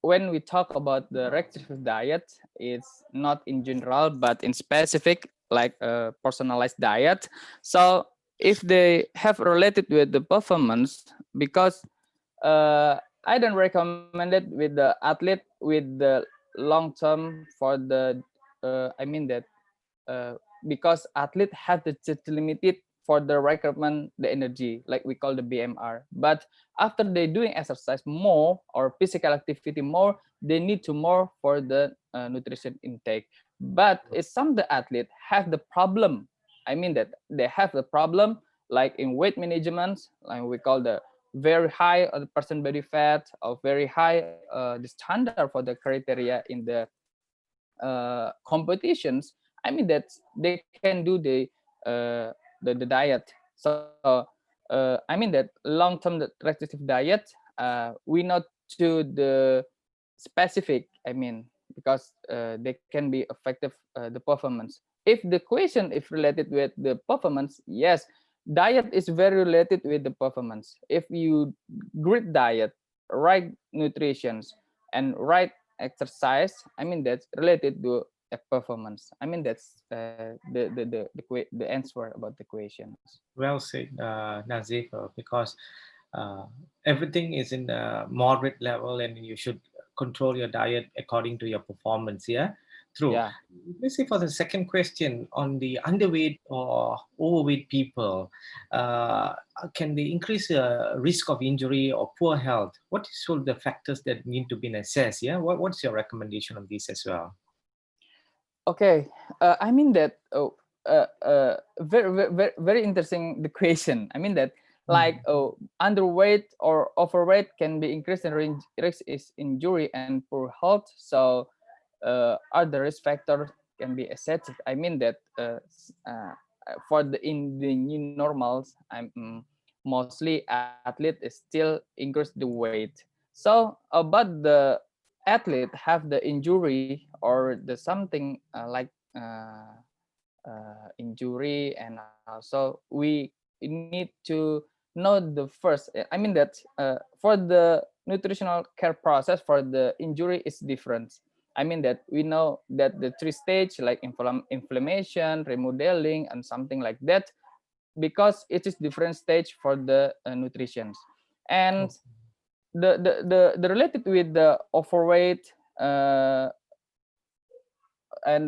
E: when we talk about the restrictive diet, it's not in general, but in specific, like a personalized diet. So if they have related with the performance, because I don't recommend it with the athlete with the long term for the, I mean that because athlete have the limited for the requirement the energy like we call the BMR, but after they doing exercise more or physical activity more, they need to more for the nutrition intake. But it's some the athlete have the problem, I mean that they have the problem like in weight management, like we call the very high percent body fat or very high the standard for the criteria in the competitions. I mean that they can do the diet. So I mean that long-term restrictive diet, we not to the specific. I mean because they can be effective the performance. If the question is related with the performance, yes, diet is very related with the performance. If you great diet, right nutritions, and right exercise, I mean that's related to a performance. I mean that's the answer about the questions.
C: Well said, Nazif, because everything is in a moderate level and you should control your diet according to your performance. Yeah, true.
E: Yeah.
C: Let's say for the second question on the underweight or overweight people, can they increase the risk of injury or poor health? What is all the factors that need to be assessed? Yeah, what's your recommendation on this as well?
E: Okay, I mean that very interesting the question. I mean that like underweight or overweight can be increased in risk is injury and poor health. So other risk factors can be assessed. I mean that for the in the new normals, mostly athlete is still increase the weight. So but the athlete have the injury or the something like injury, and also we need to know the first. I mean that for the nutritional care process for the injury is different. I mean that we know that the three stage like inflammation, remodeling, and something like that, because it is different stage for the nutrition. And the related with the overweight and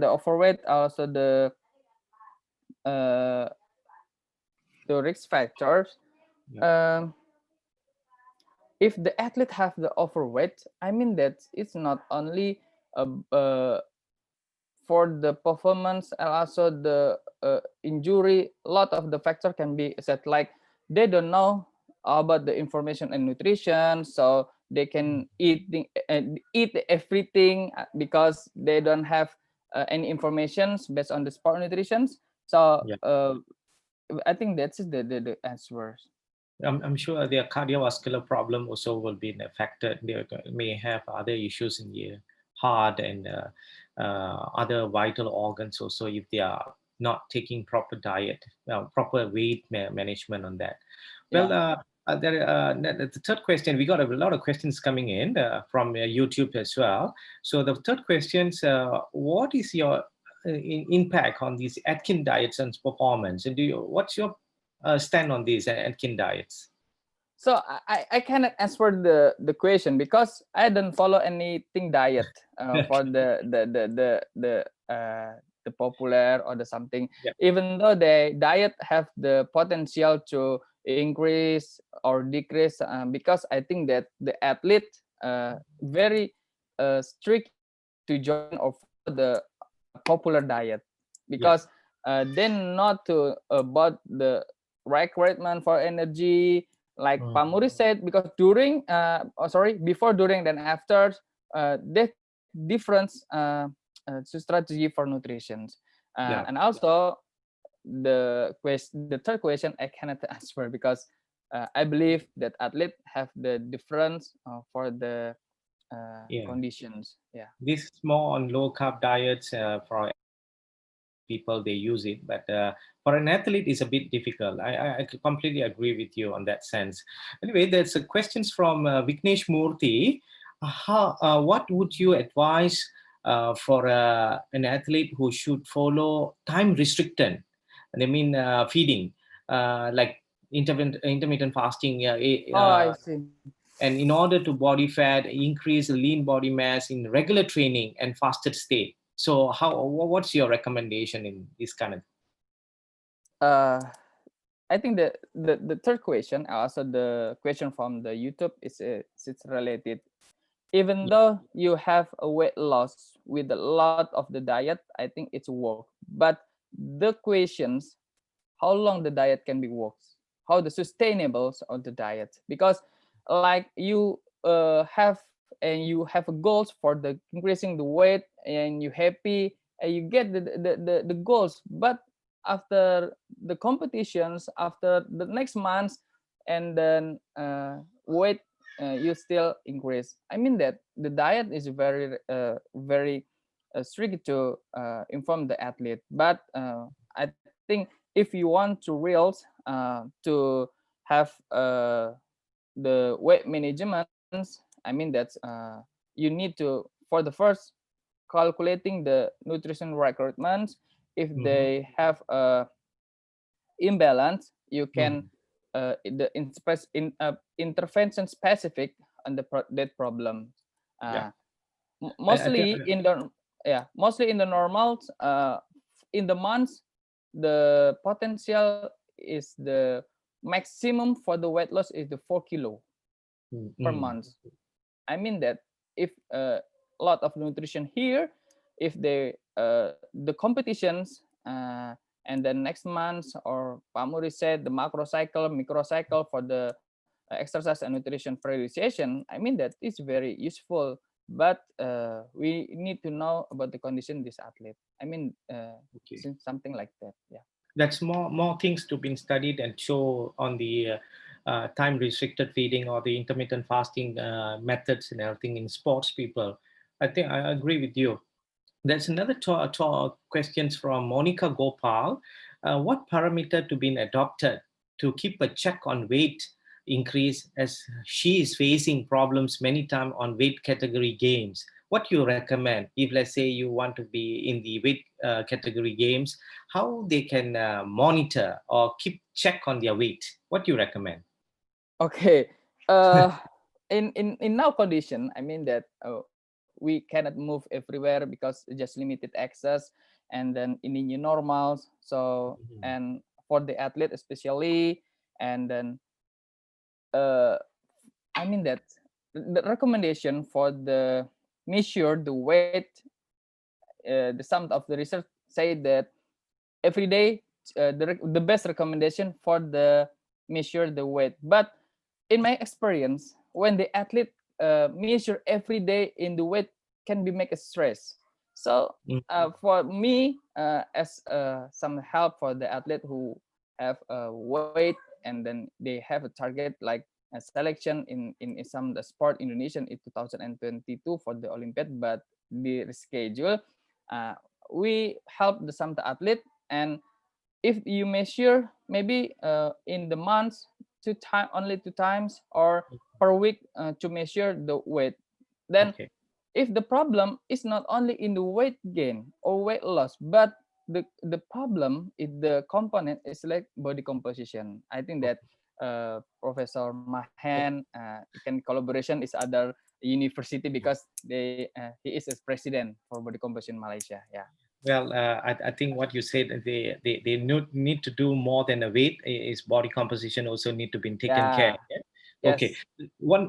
E: the overweight also the risk factors. If the athlete have the overweight, I mean that it's not only for the performance and also the injury. A lot of the factor can be set, like they don't know about the information and nutrition, so they can eat everything because they don't have any information based on the sport nutrition. So I think that's the answers.
C: I'm sure their cardiovascular problem also will be affected. They may have other issues in the heart and other vital organs also if they are not taking proper diet, proper weight management on that. Well, The third question, we got a lot of questions coming in from YouTube as well. So the third question is, what is your impact on these Atkins diets and performance? And what's your stand on these Atkins diets?
E: So I cannot answer the question because I don't follow anything diet for the popular or the something.
C: Yeah.
E: Even though the diet have the potential to increase or decrease, because I think that the athlete very strict to join or follow the popular diet because they not to about the requirement for energy. Like Pamuri said, because during, before, during, then after, they different strategy for nutrition. And also the third question I cannot answer because I believe that athletes have the difference for the conditions. Yeah.
C: This more on low carb diets for people, they use it, but for an athlete it's a bit difficult. I completely agree with you on that sense. Anyway, there's a questions from Vignesh Murthy. What would you advise for an athlete who should follow time restricted, and I mean feeding, like intermittent fasting,
E: I see.
C: and in order to body fat, increase lean body mass in regular training and fasted state? So what's your recommendation in this kind of?
E: I think the third question, also the question from the YouTube, is it's related. Even though you have a weight loss with a lot of the diet, I think it's work. But the questions, how long the diet can be worked, how the sustainable of the diet, because like you have goals for the increasing the weight and you happy and you get the goals, but after the competitions, after the next month, and then weight you still increase. I mean that the diet is very strict to inform the athlete, but I think if you want to reels to have the weight management, I mean that you need to, for the first, calculating the nutrition requirements. If they have a imbalance, you can intervention specific on that problem. Mostly in the normals, in the months, the potential is the maximum for the weight loss is the 4 kilo per month. I mean that if a lot of nutrition here, if they the competitions and then next month, or Pamuri said the macro cycle, micro cycle for the exercise and nutrition periodization, I mean that is very useful. But we need to know about the condition this athlete. I mean, something like that. Yeah.
C: That's more things to be studied and show on the time restricted feeding or the intermittent fasting methods and everything in sports people. I think I agree with you. There's another questions from Monica Gopal. What parameter to be adopted to keep a check on weight increase, as she is facing problems many times on weight category games? What you recommend if, let's say, you want to be in the weight category games, how they can monitor or keep check on their weight? What you recommend?
E: Okay. In now condition, I mean that we cannot move everywhere because just limited access, and then in the new normals. So and for the athlete especially, and then I mean that the recommendation for the measure the weight, the sum of the research say that every day the best recommendation for the measure the weight. But in my experience, when the athlete measure every day in the weight, can be make a stress. So for me, as some help for the athlete who have weight, and then they have a target like a selection in some the sport Indonesian in 2022 for the Olympiad, but the reschedule. We help some athlete, and if you measure maybe in the months only 2 times, or per week to measure the weight. Then
C: Okay.
E: if the problem is not only in the weight gain or weight loss, but the problem is the component is like body composition. I think that Professor Mahen can collaboration is other university because he is as president for body composition Malaysia. Yeah.
C: Well, I think what you said, they need to do more than a weight. Is body composition also need to be taken care. Yeah?
E: Yes.
C: Okay.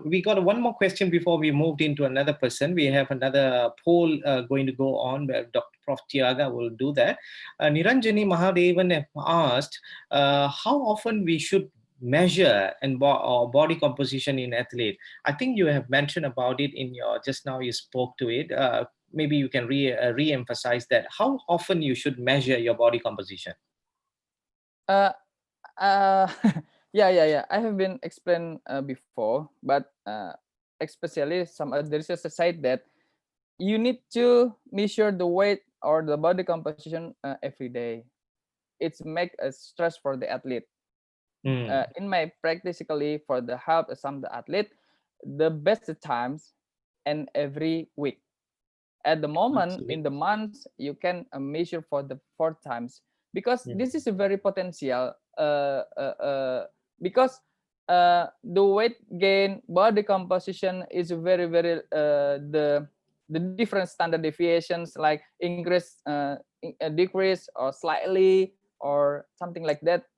C: We got one more question before we moved into another person. We have another poll going to go on where Dr. Prof. Thiaga will do that. Niranjani Mahadevan have asked how often we should measure and body composition in athlete. I think you have mentioned about it in your, just now you spoke to it. Maybe you can re-emphasize that. How often you should measure your body composition?
E: Yeah. I have been explained before, but especially there is a side that you need to measure the weight or the body composition every day. It's make a stress for the athlete. In my practically for the help some the athlete, the best times and every week. At the moment, in the months, you can measure for the 4 times because this is a very potential. Because the weight gain, body composition is very the different standard deviations like increase, decrease, or slightly, or something like that.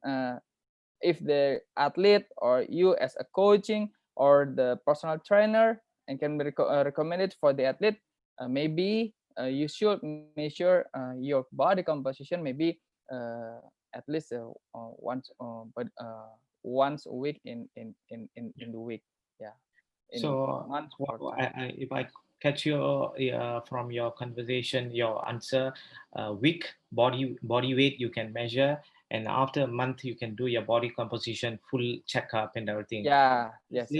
E: If the athlete or you as a coaching or the personal trainer and can be recommended for the athlete, maybe you should measure your body composition maybe at least once a week in the week. Yeah.
C: So if I catch you from your conversation, your answer, week body weight you can measure, and after a month you can do your body composition full checkup and everything.
E: Yeah. Yes.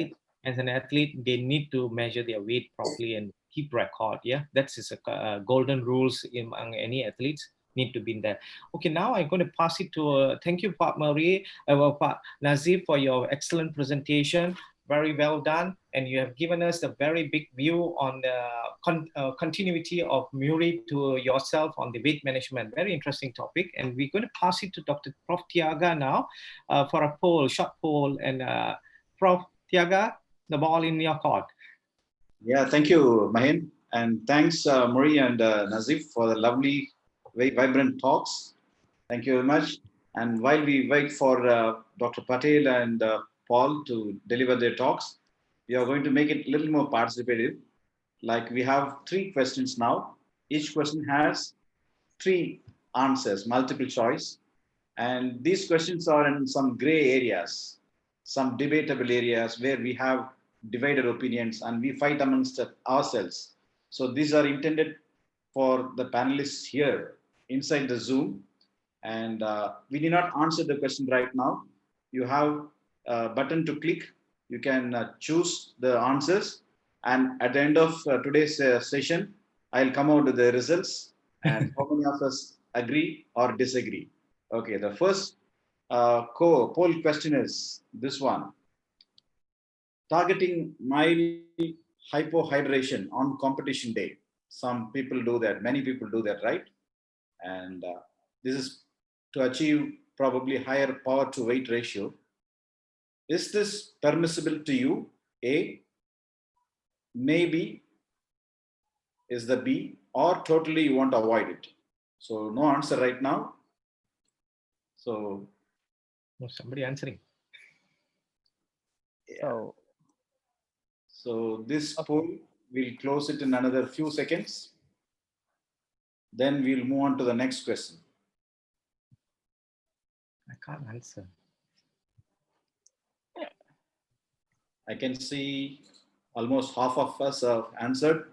C: As an athlete, they need to measure their weight properly and keep record. Yeah, that's a golden rules among any athletes need to be in there. Okay, now I'm going to pass it to thank you, Pak Marie, Pak Nazif, for your excellent presentation. Very well done, and you have given us a very big view on the continuity of Muri to yourself on the weight management. Very interesting topic, and we're going to pass it to Dr. Prof. Thiaga now for a poll, short poll, and Prof. Thiaga, the ball in your court.
A: Yeah, thank you, Mahen, and thanks, Muri and Nazif, for the lovely, very vibrant talks. Thank you very much. And while we wait for Dr. Patel and Paul to deliver their talks, we are going to make it a little more participative. Like we have 3 questions now. Each question has 3 answers, multiple choice. And these questions are in some gray areas, some debatable areas where we have divided opinions and we fight amongst ourselves. So these are intended for the panelists here inside the Zoom. And we did not answer the question right now. You have a button to click. You can choose the answers. And at the end of today's session, I'll come out with the results and how many of us agree or disagree. Okay, the first poll question is this one. Targeting mild hypohydration on competition day. Some people do that. Many people do that, right? And this is to achieve probably higher power to weight ratio. Is this permissible to you? A, maybe is the B, or totally you want to avoid it. So no answer right now. So
C: somebody answering.
A: Yeah. So this poll, we'll close it in another few seconds. Then we'll move on to the next question.
C: I can't answer.
A: I can see almost half of us have answered.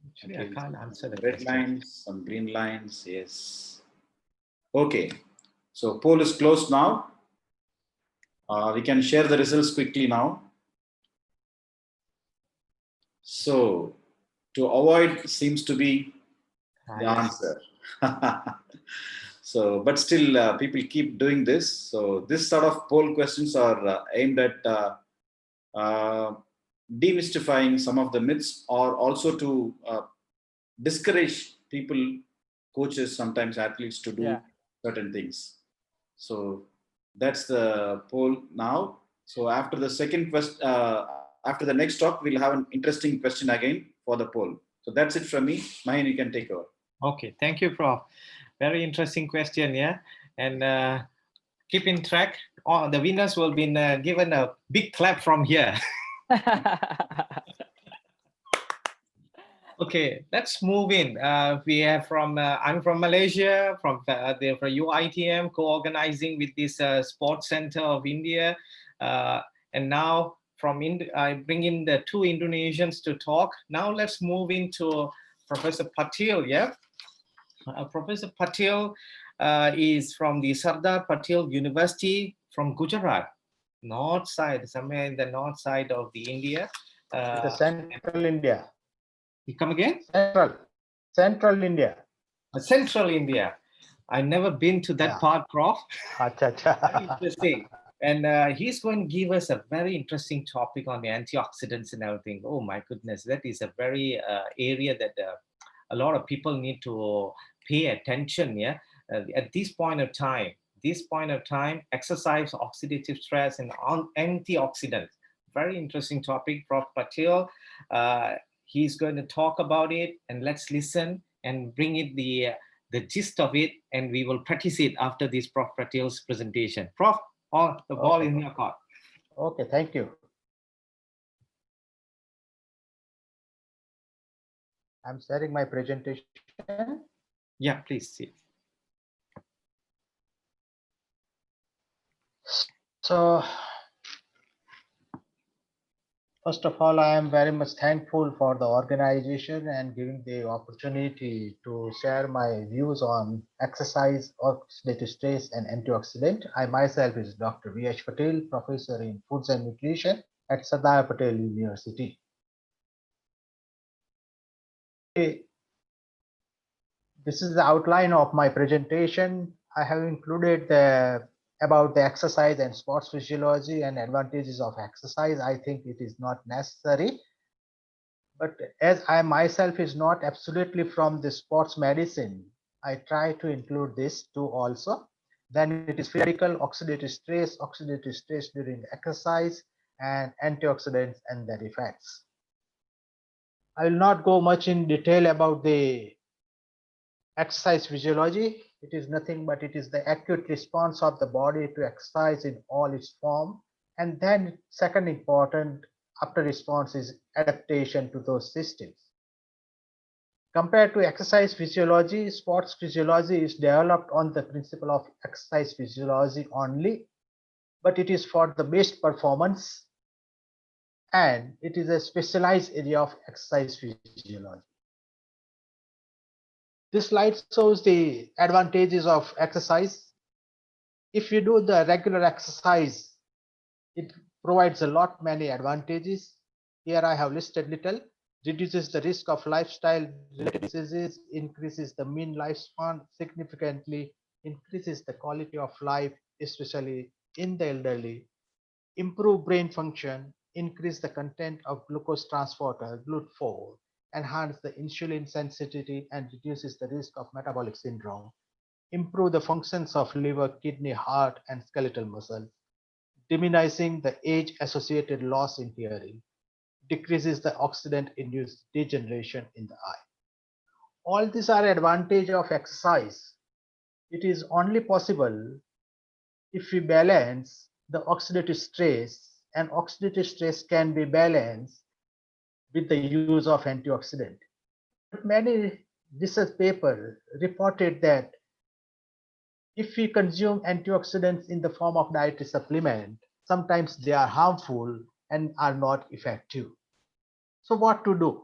C: Actually, I can't answer the
A: red
C: question.
A: lines, some green lines, yes. Okay, so poll is closed now. We can share the results quickly now. So to avoid seems to be the answer. So, but still people keep doing this. So this sort of poll questions are aimed at demystifying some of the myths, or also to discourage people, coaches, sometimes athletes, to do certain things. So that's the poll now. So after the second question, after the next talk, we'll have an interesting question again for the poll. So that's it from me. Mahen, you can take over.
C: Okay, thank you, Prof. Very interesting question, yeah. And keep in track. Oh, the winners will be given a big clap from here. Okay, let's move in. We have I'm from Malaysia, from UiTM, co-organizing with this Sports Center of India. And now I bring in the two Indonesians to talk. Now let's move into Professor Patil, yeah? Professor Patil is from the Sardar Patil University from Gujarat, north side, somewhere in the north side of the India.
F: The central India.
C: You come again?
F: Central India.
C: Central India. I've never been to that part, Prof. Very interesting. And he's going to give us a very interesting topic on the antioxidants and everything. Oh my goodness, that is a very area that a lot of people need to pay attention. Yeah, at this point of time, exercise, oxidative stress, and antioxidants. Very interesting topic, Prof. Patil. He's going to talk about it, and let's listen and bring it the gist of it, and we will practice it after this Prof. Patil's presentation. Prof, the ball in your court.
F: Okay, thank you. I'm sharing my presentation.
C: Yeah, please see.
F: So, first of all, I am very much thankful for the organization and giving the opportunity to share my views on exercise, oxidative stress, and antioxidant. I myself is Dr. V.H. Patil, Professor in Foods and Nutrition at Sardar Patel University. This is the outline of my presentation. I have included about the exercise and sports physiology and advantages of exercise. I think it is not necessary, but as I myself is not absolutely from the sports medicine, I try to include this too also. Then it is physical, oxidative stress during exercise, and antioxidants and their effects. I will not go much in detail about the exercise physiology. It is nothing but it is the acute response of the body to exercise in all its form. And then second important after response is adaptation to those systems. Compared to exercise physiology, sports physiology is developed on the principle of exercise physiology only, but it is for the best performance, and it is a specialized area of exercise physiology. This slide shows the advantages of exercise. If you do the regular exercise, it provides a lot many advantages. Here I have listed little. Reduces the risk of lifestyle related diseases, increases the mean lifespan significantly, increases the quality of life, especially in the elderly, improve brain function, increase the content of glucose transporter, GLUT4, enhance the insulin sensitivity and reduces the risk of metabolic syndrome, improve the functions of liver, kidney, heart, and skeletal muscle, diminishing the age-associated loss in hearing, decreases the oxidant-induced degeneration in the eye. All these are advantages of exercise. It is only possible if we balance the oxidative stress, and oxidative stress can be balanced with the use of antioxidant. Many research papers reported that if we consume antioxidants in the form of dietary supplement, sometimes they are harmful and are not effective. So what to do?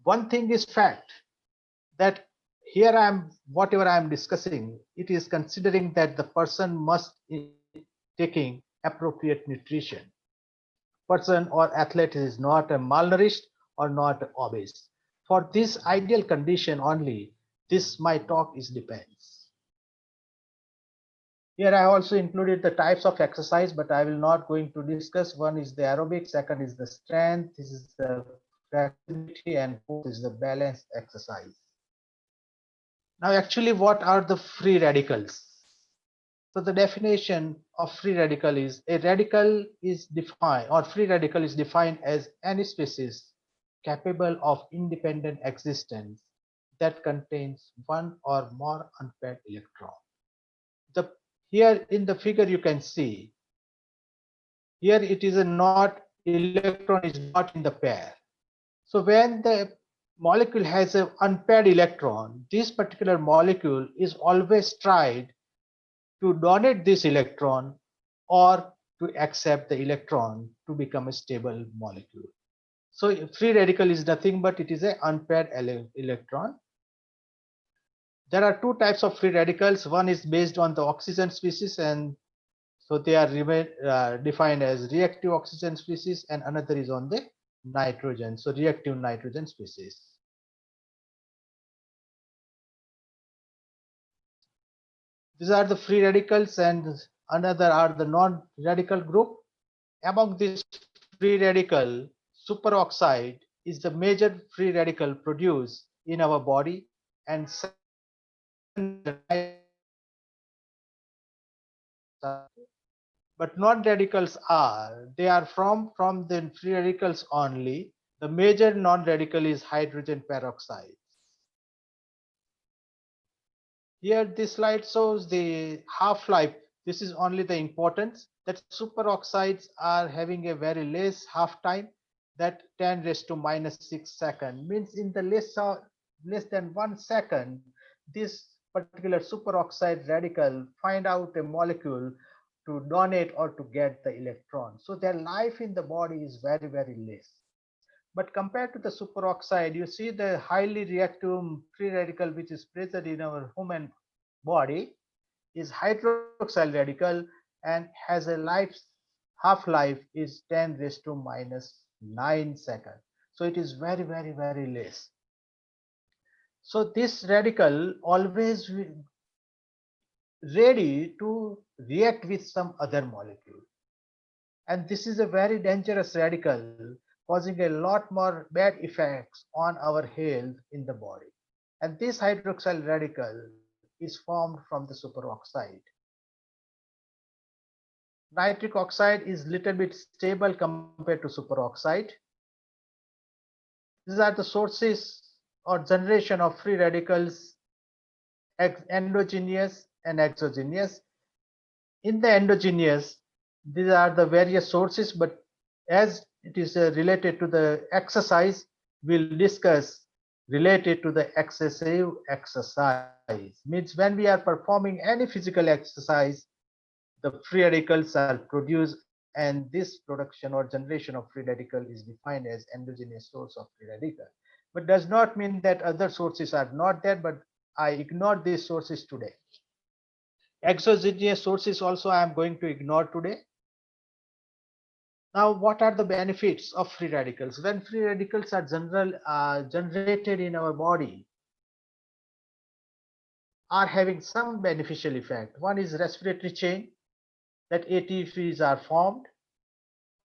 F: One thing is fact that here whatever I am discussing, it is considering that the person must be taking appropriate nutrition. Person or athlete is not malnourished, or not obese. For this ideal condition only, this my talk is depends. Here I also included the types of exercise, but I will not going to discuss. One is the aerobic, second is the strength, this is the flexibility, and fourth is the balanced exercise. Now, actually, what are the free radicals? So the definition of free radical is a radical is defined, or free radical is defined as any species capable of independent existence that contains one or more unpaired electron. Here in the figure you can see, here it is a not electron is not in the pair. So when the molecule has an unpaired electron, this particular molecule is always tried to donate this electron or to accept the electron to become a stable molecule. So free radical is nothing but it is an unpaired electron. There are two types of free radicals. One is based on the oxygen species, and so they are defined as reactive oxygen species, and another is on the nitrogen, so reactive nitrogen species. These are the free radicals, and another are the non-radical group. Among these free radical, superoxide is the major free radical produced in our body, and but non-radicals they are from the free radicals only. The major non-radical is hydrogen peroxide. Here this slide shows the half-life. This is only the importance that superoxides are having a very less half time, that 10⁻⁻⁶ second, means in the less than 1 second this particular superoxide radical find out a molecule to donate or to get the electron. So their life in the body is very, very less. But compared to the superoxide, you see the highly reactive free radical which is present in our human body is hydroxyl radical and has a half-life is 10⁻⁹ second. So it is very, very, very less. So this radical always ready to react with some other molecule. And this is a very dangerous radical, causing a lot more bad effects on our health in the body. And this hydroxyl radical is formed from the superoxide. Nitric oxide is little bit stable compared to superoxide. These are the sources or generation of free radicals, endogenous and exogenous. In the endogenous, these are the various sources, but as it is related to the exercise, we'll discuss related to the excessive exercise. Means when we are performing any physical exercise, the free radicals are produced, and this production or generation of free radical is defined as endogenous source of free radical. But does not mean that other sources are not there, but I ignore these sources today. Exogenous sources also I am going to ignore today. Now, what are the benefits of free radicals? When free radicals are generated in our body, are having some beneficial effect. One is respiratory chain, that ATPs are formed.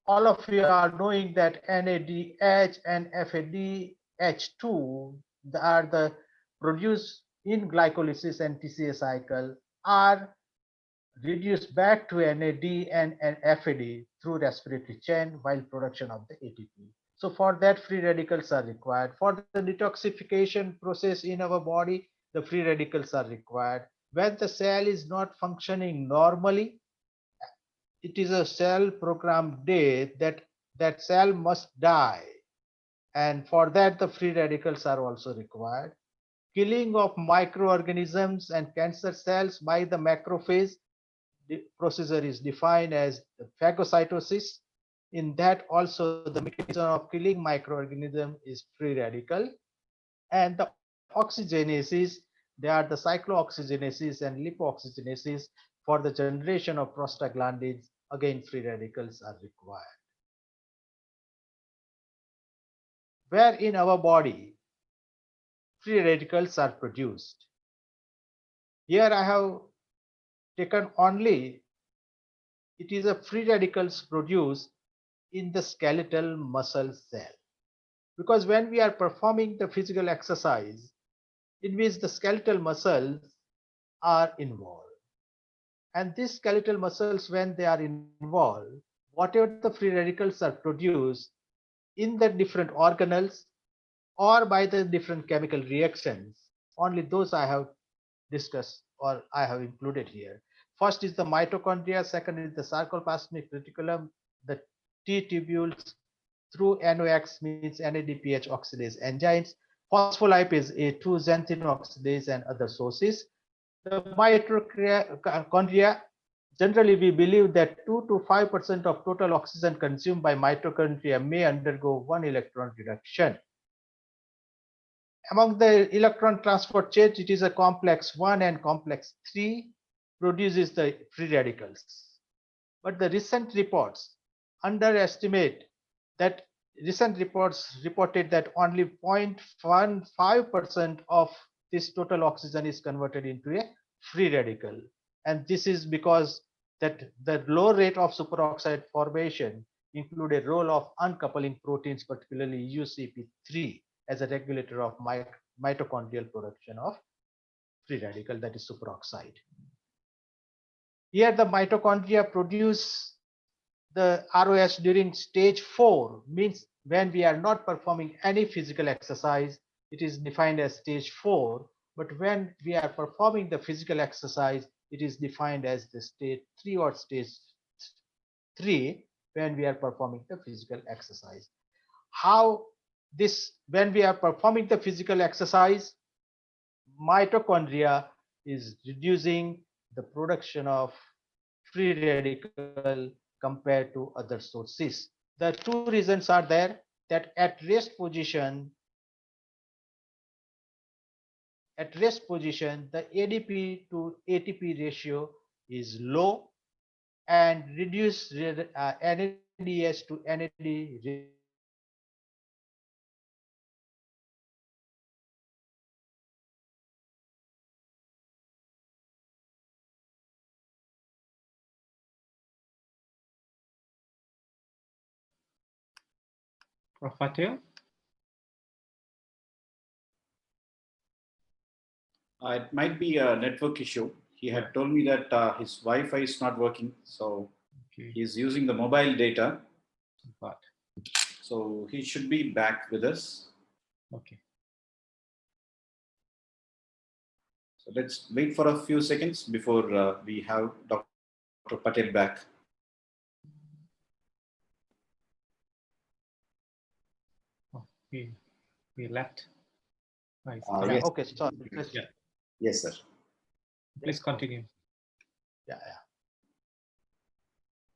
F: All of you are knowing that NADH and FADH2 are the produced in glycolysis and TCA cycle are reduced back to NAD and FAD through respiratory chain while production of the ATP. So for that, free radicals are required. For the detoxification process in our body, the free radicals are required. When the cell is not functioning normally, it is a cell programmed death, that cell must die. And for that, the free radicals are also required. Killing of microorganisms and cancer cells by the macrophage, the procedure is defined as the phagocytosis. In that also the mechanism of killing microorganism is free radical. And the oxygenases, they are the cyclooxygenases and lipoxygenases. For the generation of prostaglandins, again free radicals are required. where in our body free radicals are produced. Here I have taken only, it is a free radicals produced in the skeletal muscle cell. Because when we are performing the physical exercise, in which the skeletal muscles are involved. And these skeletal muscles, when they are involved, whatever the free radicals are produced in the different organelles or by the different chemical reactions, only those I have discussed or I have included here. First is the mitochondria, second is the sarcoplasmic reticulum, the T tubules through NOx means NADPH oxidase enzymes, phospholipase A2, xanthine oxidase and other sources. The mitochondria, generally we believe that 2 to 5% of total oxygen consumed by mitochondria may undergo one electron reduction. Among the electron transport chain, it is a complex 1 and complex 3 produces the free radicals. But the recent reports underestimate that. Recent reports reported that only 0.15% of this total oxygen is converted into a free radical. And this is because that the low rate of superoxide formation include a role of uncoupling proteins, particularly UCP3 as a regulator of mitochondrial production of free radical, that is superoxide. Here the mitochondria produce the ROS during stage 4, means when we are not performing any physical exercise, it is defined as stage 4. But when we are performing the physical exercise, it is defined as the stage 3 or stage 3 when we are performing the physical exercise. How this, when we are performing the physical exercise, mitochondria is reducing the production of free radical compared to other sources. The two reasons are there, that at rest position, the ADP to ATP ratio is low and reduced NADH to NAD
C: Prof. Patel?
A: It might be a network issue. He had told me that his Wi-Fi is not working, so he's using the mobile data.
C: But
A: So he should be back with us.
C: okay.
A: So let's wait for a few seconds before we have Dr. Patel back.
C: We left. Nice.
A: Yes.
F: Okay, sorry.
C: Yeah.
A: Yes, sir.
C: Please continue.
F: Yeah.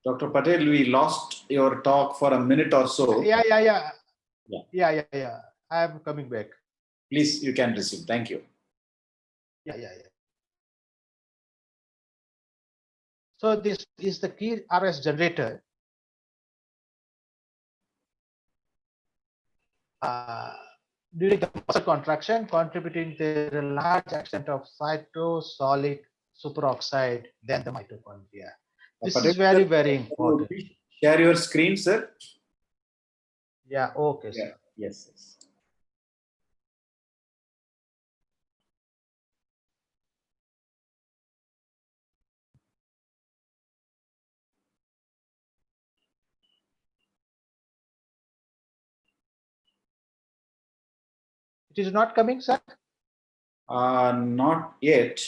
A: Dr. Patel, we lost your talk for a minute or so.
F: Yeah. I am coming back.
A: Please, you can resume. Thank you.
F: Yeah. So this is the key RS generator. During the muscle contraction, contributing to a large extent of cytosolic superoxide than the mitochondria. This is very, very important.
A: Share your screen, sir.
F: Yeah, okay.
A: Yeah. Yes.
F: It is not coming, sir?
A: Not yet.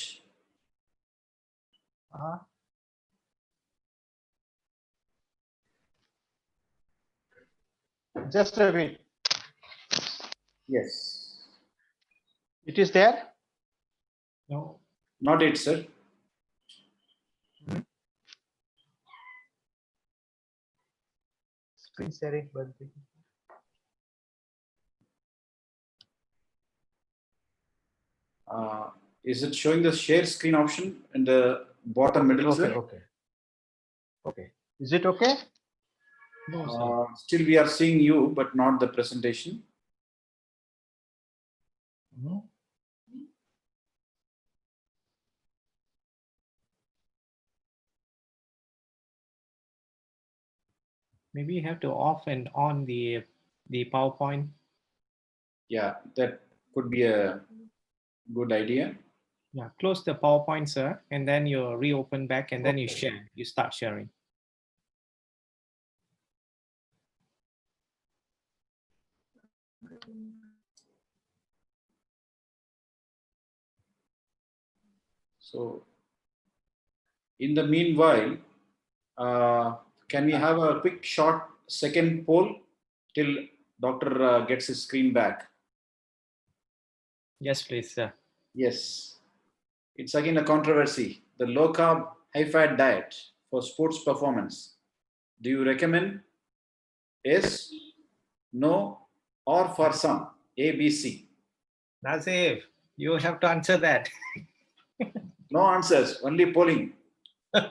F: Just a minute.
A: Yes.
F: It is there?
C: No.
A: Not yet, sir.
F: Screen sharing, but
A: Is it showing the share screen option in the bottom middle, sir?
F: Okay. Is it okay?
C: No, sir.
A: Still we are seeing you, but not the presentation.
C: Maybe you have to off and on the PowerPoint.
A: Yeah, that could be a good idea.
C: Yeah, close the PowerPoint, sir, and then you reopen back, and then you share. You start sharing.
A: So, in the meanwhile, can we have a quick short second poll till Doctor gets his screen back?
C: Yes, please, sir.
A: Yes. It's again a controversy. The low carb, high fat diet for sports performance. Do you recommend? Yes, no, or for some? A, B, C.
C: Nazif, you have to answer that.
A: No answers, only polling. 10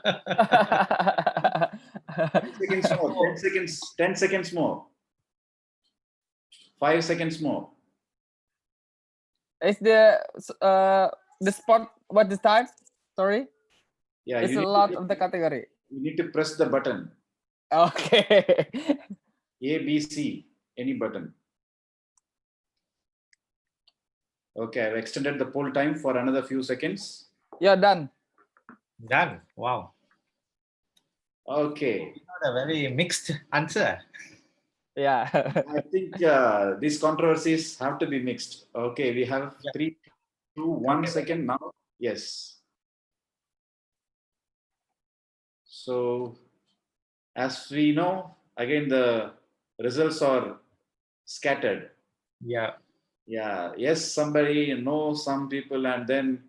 A: seconds more, 10 seconds, 10 seconds more. 5 seconds more.
E: Is the spot what the start? Sorry.
A: Yeah,
E: It's a lot of the category.
A: You need to press the button.
E: Okay.
A: A, B, C, any button. Okay, I've extended the poll time for another few seconds.
E: Yeah, done.
C: Done. Wow.
A: Okay.
C: Not a very mixed answer.
E: Yeah.
A: I think these controversies have to be mixed. Okay, we have 3, 2, 1 second now. Yes. So, as we know, again, the results are scattered.
C: Yeah.
A: Yeah, yes, somebody, no, some people, and then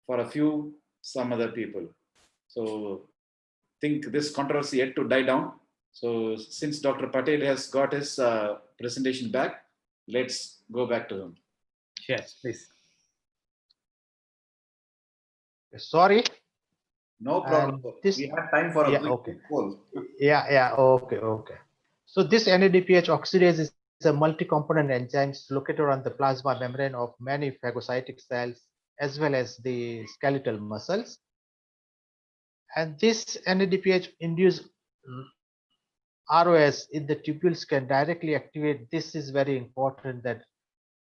A: for a few, some other people. So, think this controversy yet to die down. So, since Dr. Patel has got his presentation back, let's go back to him.
C: Yes, please.
F: Sorry.
A: No problem. We have time for a quick poll.
F: Okay. So this NADPH oxidase is a multi-component enzyme located on the plasma membrane of many phagocytic cells as well as the skeletal muscles. And this NADPH induced ROS in the tubules can directly activate. This is very important, that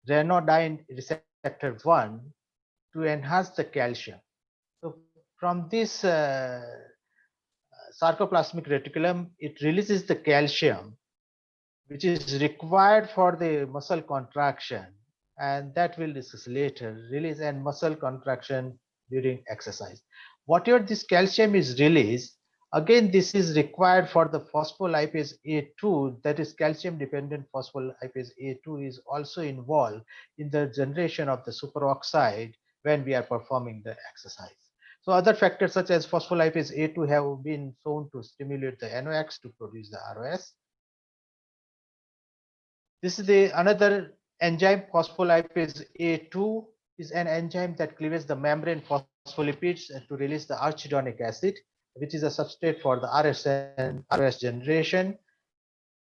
F: ryanodine receptor 1 to enhance the calcium. So from this sarcoplasmic reticulum, it releases the calcium, which is required for the muscle contraction, and that we'll discuss later. Release and muscle contraction during exercise. Whatever this calcium is released, again, this is required for the phospholipase A2, that is calcium dependent phospholipase A2 is also involved in the generation of the superoxide when we are performing the exercise. So other factors such as phospholipase A2 have been shown to stimulate the NOx to produce the ROS. This is another enzyme, phospholipase A2 is an enzyme that cleaves the membrane phospholipids to release the arachidonic acid, which is a substrate for the ROS generation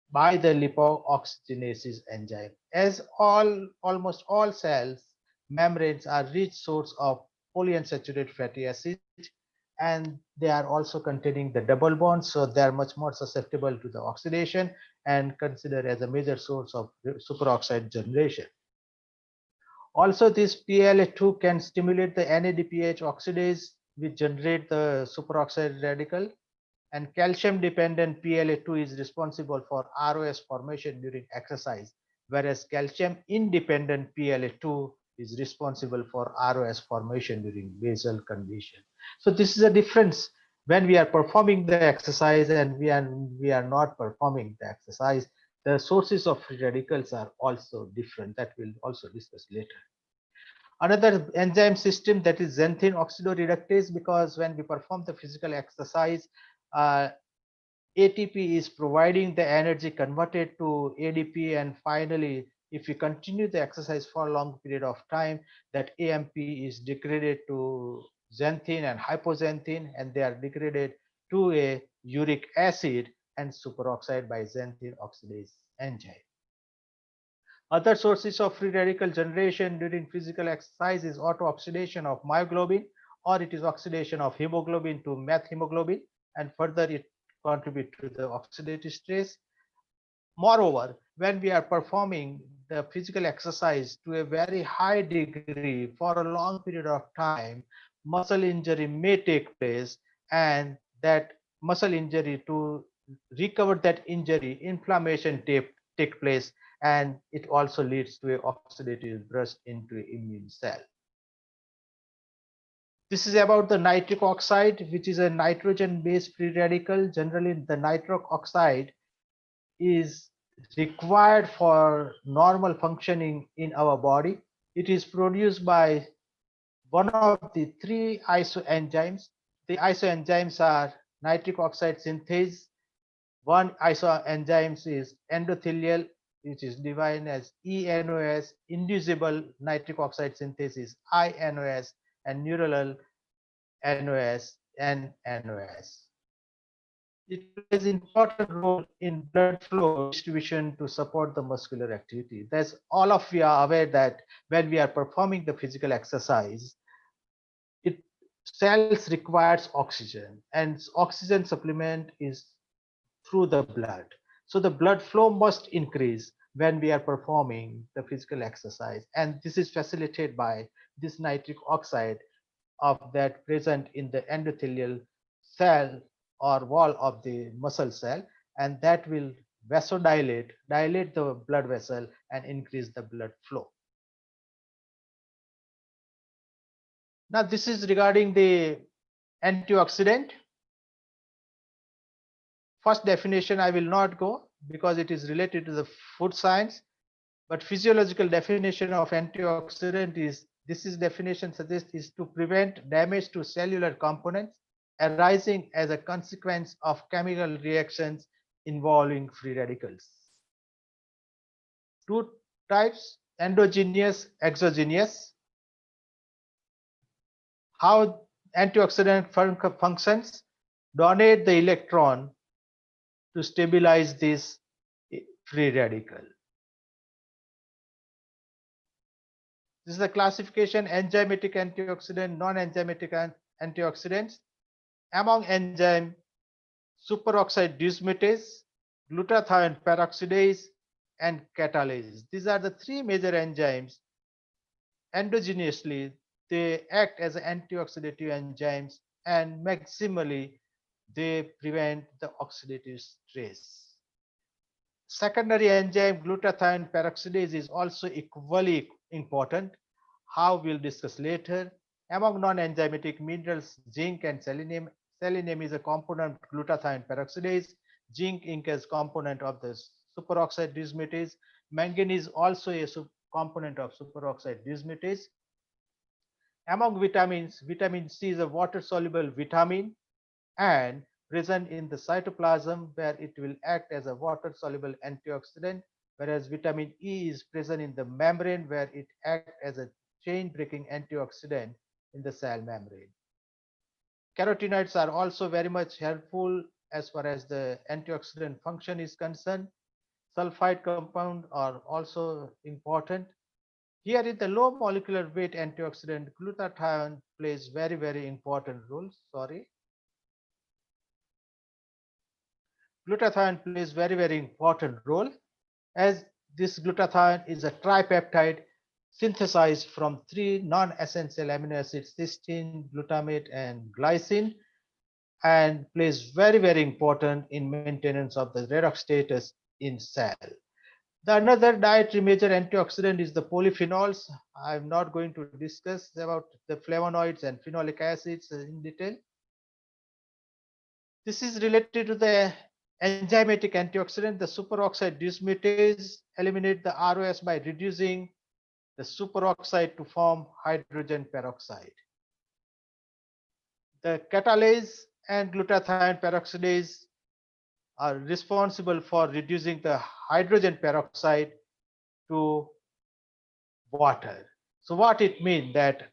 F: by the lipooxygenases enzyme. As almost all cells, membranes are rich source of polyunsaturated fatty acids, and they are also containing the double bonds, so they are much more susceptible to the oxidation and considered as a major source of superoxide generation. Also, this PLA2 can stimulate the NADPH oxidase, which generate the superoxide radical, and calcium dependent PLA2 is responsible for ROS formation during exercise, whereas calcium independent PLA2 is responsible for ROS formation during basal condition. So this is a difference when we are performing the exercise and we are not performing the exercise. The sources of free radicals are also different, that we'll also discuss later. Another enzyme system, that is xanthine oxidoreductase, because when we perform the physical exercise, ATP is providing the energy converted to ADP, and finally, if we continue the exercise for a long period of time, that AMP is degraded to xanthine and hypoxanthine, and they are degraded to a uric acid and superoxide by xanthine oxidase enzyme. Other sources of free radical generation during physical exercise is auto-oxidation of myoglobin, or it is oxidation of hemoglobin to methemoglobin, and further it contributes to the oxidative stress. Moreover, when we are performing the physical exercise to a very high degree for a long period of time, muscle injury may take place, and that muscle injury, to recover that injury, inflammation take place, and it also leads to an oxidative burst into an immune cell. This is about the nitric oxide, which is a nitrogen-based free radical. Generally, the nitric oxide is required for normal functioning in our body. It is produced by one of the three isoenzymes. The isoenzymes are nitric oxide synthase. One isoenzyme is endothelial, which is defined as ENOS, inducible nitric oxide synthase is INOS, and neuronal NOS and NOS. It plays an important role in blood flow distribution to support the muscular activity. That's all of you are aware that when we are performing the physical exercise, it cells requires oxygen, and oxygen supplement is through the blood. So the blood flow must increase when we are performing the physical exercise, and this is facilitated by this nitric oxide of that present in the endothelial cell or wall of the muscle cell, and that will dilate the blood vessel and increase the blood flow. Now this is regarding the antioxidant. First definition I will not go because it is related to the food science, but physiological definition of antioxidant is, this is definition suggests, is to prevent damage to cellular components arising as a consequence of chemical reactions involving free radicals. Two types, endogenous, exogenous. How antioxidant functions: donate the electron to stabilize this free radical. This is the classification: enzymatic antioxidant, non-enzymatic antioxidants. Among enzyme, superoxide dismutase, glutathione peroxidase, and catalase. These are the three major enzymes. Endogenously, they act as antioxidative enzymes, and maximally, they prevent the oxidative stress. Secondary enzyme glutathione peroxidase is also equally important. How we'll discuss later. Among non-enzymatic minerals, zinc and selenium. Selenium is a component of glutathione peroxidase. Zinc is component of the superoxide dismutase. Manganese also a component of superoxide dismutase. Among vitamins, vitamin C is a water-soluble vitamin and present in the cytoplasm, where it will act as a water-soluble antioxidant, whereas vitamin E is present in the membrane, where it acts as a chain-breaking antioxidant in the cell membrane. Carotenoids are also very much helpful as far as the antioxidant function is concerned. Sulfide compounds are also important. Here in the low molecular weight antioxidant, glutathione plays very, very important role. Glutathione plays very, very important role, as this glutathione is a tripeptide synthesized from three non-essential amino acids, cysteine, glutamate, and glycine, and plays very, very important in maintenance of the redox status in cell. The another dietary major antioxidant is the polyphenols. I'm not going to discuss about the flavonoids and phenolic acids in detail. This is related to the enzymatic antioxidant. The superoxide dismutase eliminate the ROS by reducing the superoxide to form hydrogen peroxide. The catalase and glutathione peroxidase are responsible for reducing the hydrogen peroxide to water. So what it means that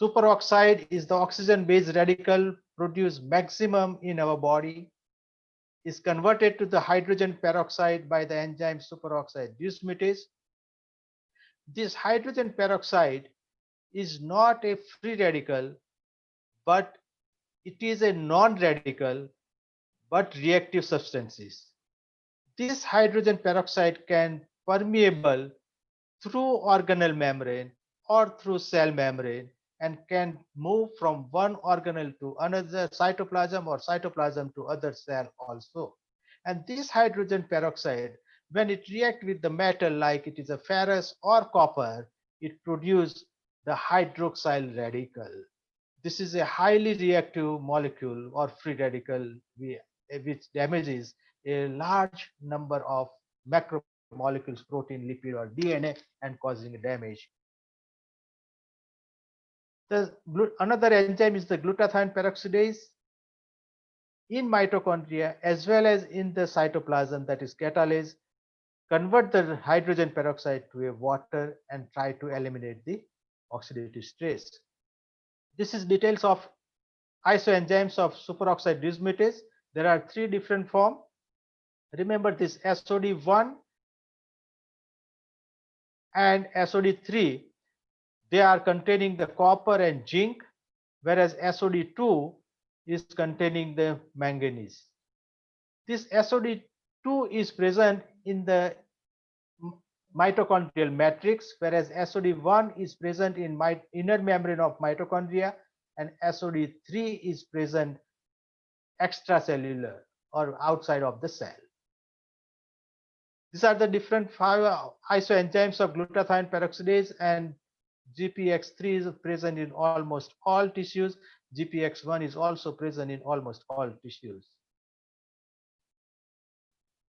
F: superoxide is the oxygen-based radical produced maximum in our body, is converted to the hydrogen peroxide by the enzyme superoxide dismutase. This hydrogen peroxide is not a free radical, but it is a non-radical but reactive substances. This hydrogen peroxide can permeable through organelle membrane or through cell membrane and can move from one organelle to another cytoplasm or cytoplasm to other cell also. And this hydrogen peroxide, when it reacts with the metal like it is a ferrous or copper, it produces the hydroxyl radical. This is a highly reactive molecule or free radical which damages a large number of macromolecules, protein, lipid, or DNA, and causing damage. Another enzyme is the glutathione peroxidase in mitochondria as well as in the cytoplasm, that is catalase, convert the hydrogen peroxide to a water and try to eliminate the oxidative stress. This is details of isoenzymes of superoxide dismutase. There are three different forms. Remember this SOD1 and SOD3, they are containing the copper and zinc, whereas SOD2 is containing the manganese. This SOD2 is present in the mitochondrial matrix, whereas SOD1 is present in inner membrane of mitochondria, and SOD3 is present extracellular or outside of the cell. These are the different 5 isoenzymes of glutathione peroxidase, and GPX3 is present in almost all tissues. GPX1 is also present in almost all tissues.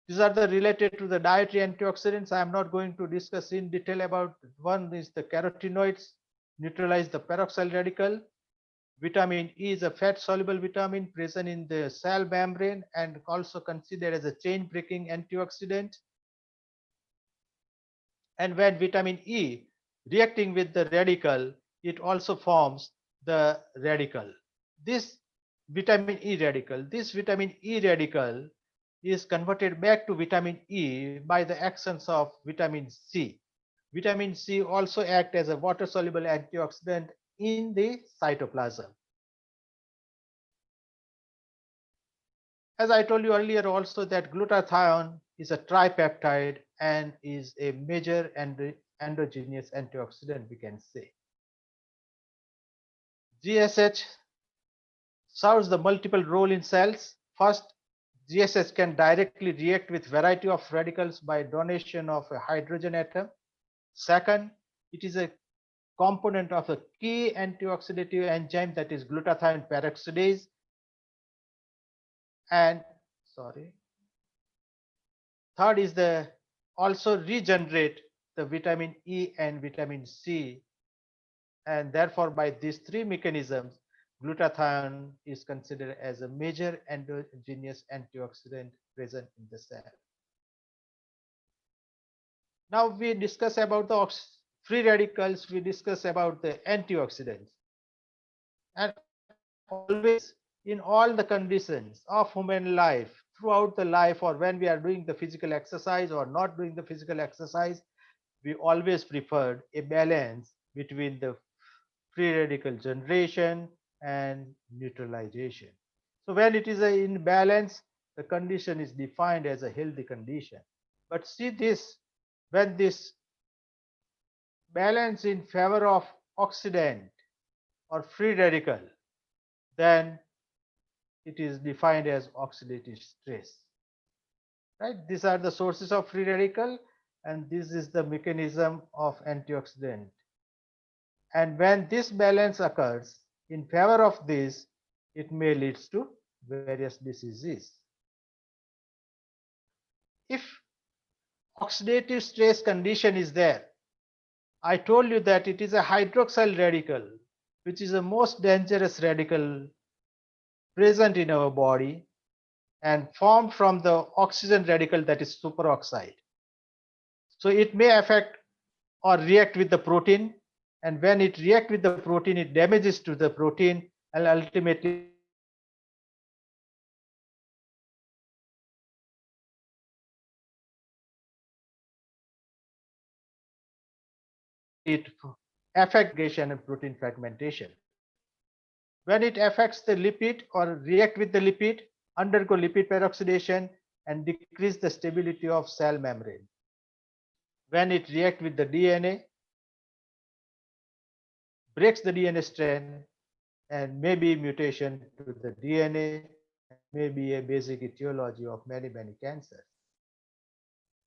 F: These are the related to the dietary antioxidants. I am not going to discuss in detail about. One is the carotenoids, neutralize the peroxyl radical. Vitamin E is a fat soluble vitamin present in the cell membrane and also considered as a chain breaking antioxidant. And when vitamin E reacting with the radical, it also forms the radical. This vitamin E radical is converted back to vitamin E by the actions of vitamin C. Vitamin C also acts as a water soluble antioxidant in the cytoplasm. As I told you earlier also that glutathione is a tripeptide and is a major endogenous antioxidant, we can say. GSH serves the multiple role in cells. First, GSH can directly react with variety of radicals by donation of a hydrogen atom. Second, it is a component of a key antioxidative enzyme, that is glutathione peroxidase. And third is the also regenerate the vitamin E and vitamin C, and therefore by these three mechanisms glutathione is considered as a major endogenous antioxidant present in the cell. Now we discuss about the free radicals, we discuss about the antioxidants. And always in all the conditions of human life, throughout the life, or when we are doing the physical exercise or not doing the physical exercise, we always preferred a balance between the free radical generation and neutralization. So when it is in balance, the condition is defined as a healthy condition. But see this, when this balance in favor of oxidant or free radical, then it is defined as oxidative stress. Right? These are the sources of free radical, and this is the mechanism of antioxidant. And when this balance occurs in favor of this, it may lead to various diseases. If oxidative stress condition is there, I told you that it is a hydroxyl radical, which is the most dangerous radical present in our body and formed from the oxygen radical, that is superoxide. So it may affect or react with the protein, and when it reacts with the protein, it damages to the protein and ultimately it affects and protein fragmentation. When it affects the lipid or react with the lipid, undergo lipid peroxidation and decrease the stability of cell membrane. When it react with the DNA, breaks the DNA strand and maybe mutation to the DNA, maybe a basic etiology of many cancers.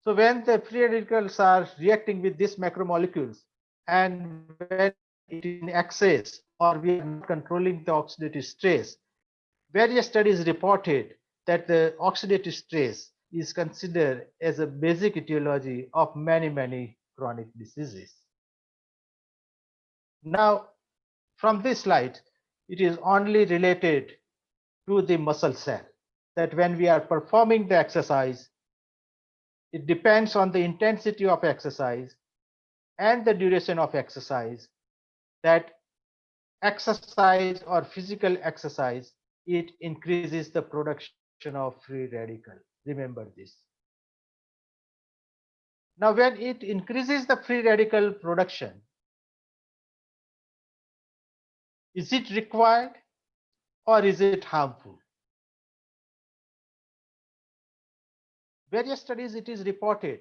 F: So when the free radicals are reacting with these macromolecules and when it is in excess or we are not controlling the oxidative stress, various studies reported that the oxidative stress is considered as a basic etiology of many chronic diseases. Now, from this slide, it is only related to the muscle cell, that when we are performing the exercise, it depends on the intensity of exercise and the duration of exercise, that exercise or physical exercise, it increases the production of free radical. Remember this. Now, when it increases the free radical production, is it required or is it harmful? Various studies it is reported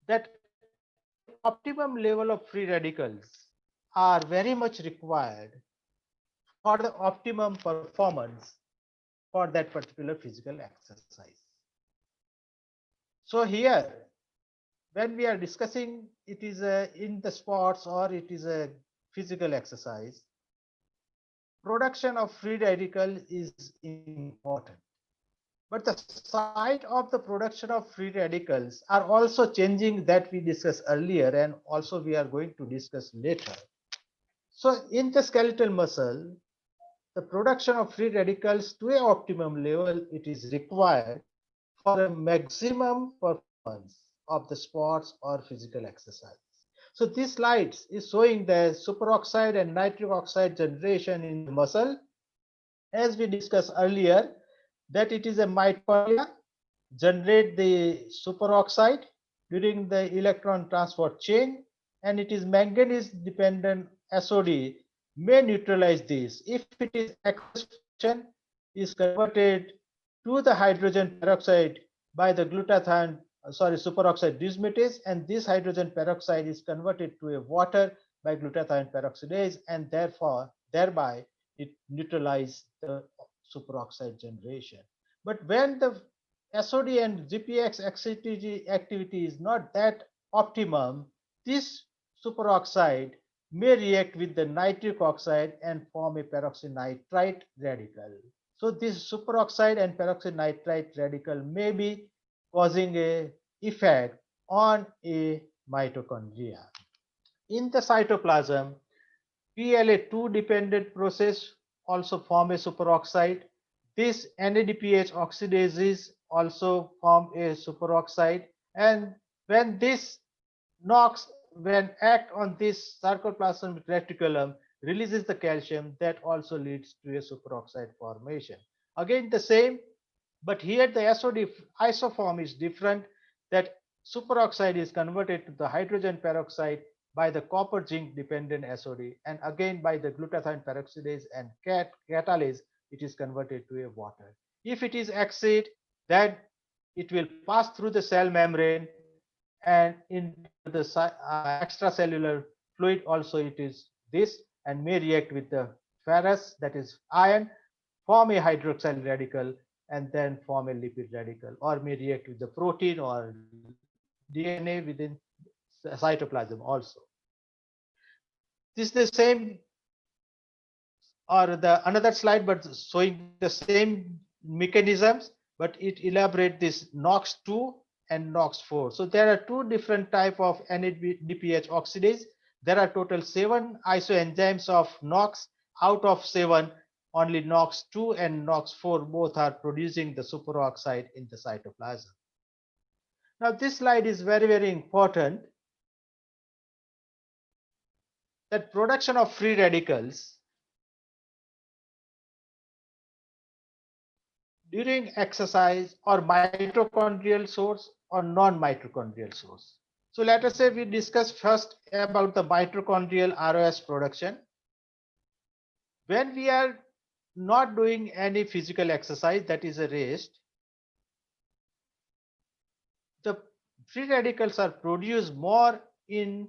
F: that optimum level of free radicals are very much required for the optimum performance for that particular physical exercise. So here, when we are discussing it is in the sports or it is a physical exercise, production of free radical is important. But the site of the production of free radicals are also changing, that we discussed earlier and also we are going to discuss later. So in the skeletal muscle, the production of free radicals to an optimum level, it is required for a maximum performance of the sports or physical exercise. So this slide is showing the superoxide and nitric oxide generation in the muscle. As we discussed earlier, that it is a mitochondria generate the superoxide during the electron transport chain, and it is manganese dependent SOD may neutralize this. If it is aqueous function, is converted to the hydrogen peroxide by the superoxide dismutase, and this hydrogen peroxide is converted to a water by glutathione peroxidase, and thereby it neutralizes the superoxide generation. But when the SOD and GPX activity is not that optimum, this superoxide may react with the nitric oxide and form a peroxynitrite radical. So this superoxide and peroxynitrite radical may be causing a effect on a mitochondria. In the cytoplasm, PLA2 dependent process also form a superoxide. This NADPH oxidases also form a superoxide, and when this NOx, when act on this sarcoplasmic reticulum, releases the calcium, that also leads to a superoxide formation. Again the same, but here the SOD isoform is different, that superoxide is converted to the hydrogen peroxide by the copper zinc dependent SOD, and again by the glutathione peroxidase and catalase, it is converted to a water. If it is acid, then it will pass through the cell membrane and into the extracellular fluid also it is this, and may react with the ferrous, that is iron, form a hydroxyl radical and then form a lipid radical, or may react with the protein or DNA within the cytoplasm also. This is the same or the another slide, but showing the same mechanisms, but it elaborate this NOx2 and NOx4. So there are two different type of NADPH oxidase. There are total 7 isoenzymes of NOx. Out of 7, only NOx2 and NOx4 both are producing the superoxide in the cytoplasm. Now this slide is very important, that production of free radicals during exercise or mitochondrial source or non-mitochondrial source. So let us say we discuss first about the mitochondrial ROS production. When we are not doing any physical exercise, that is a rest, the free radicals are produced more in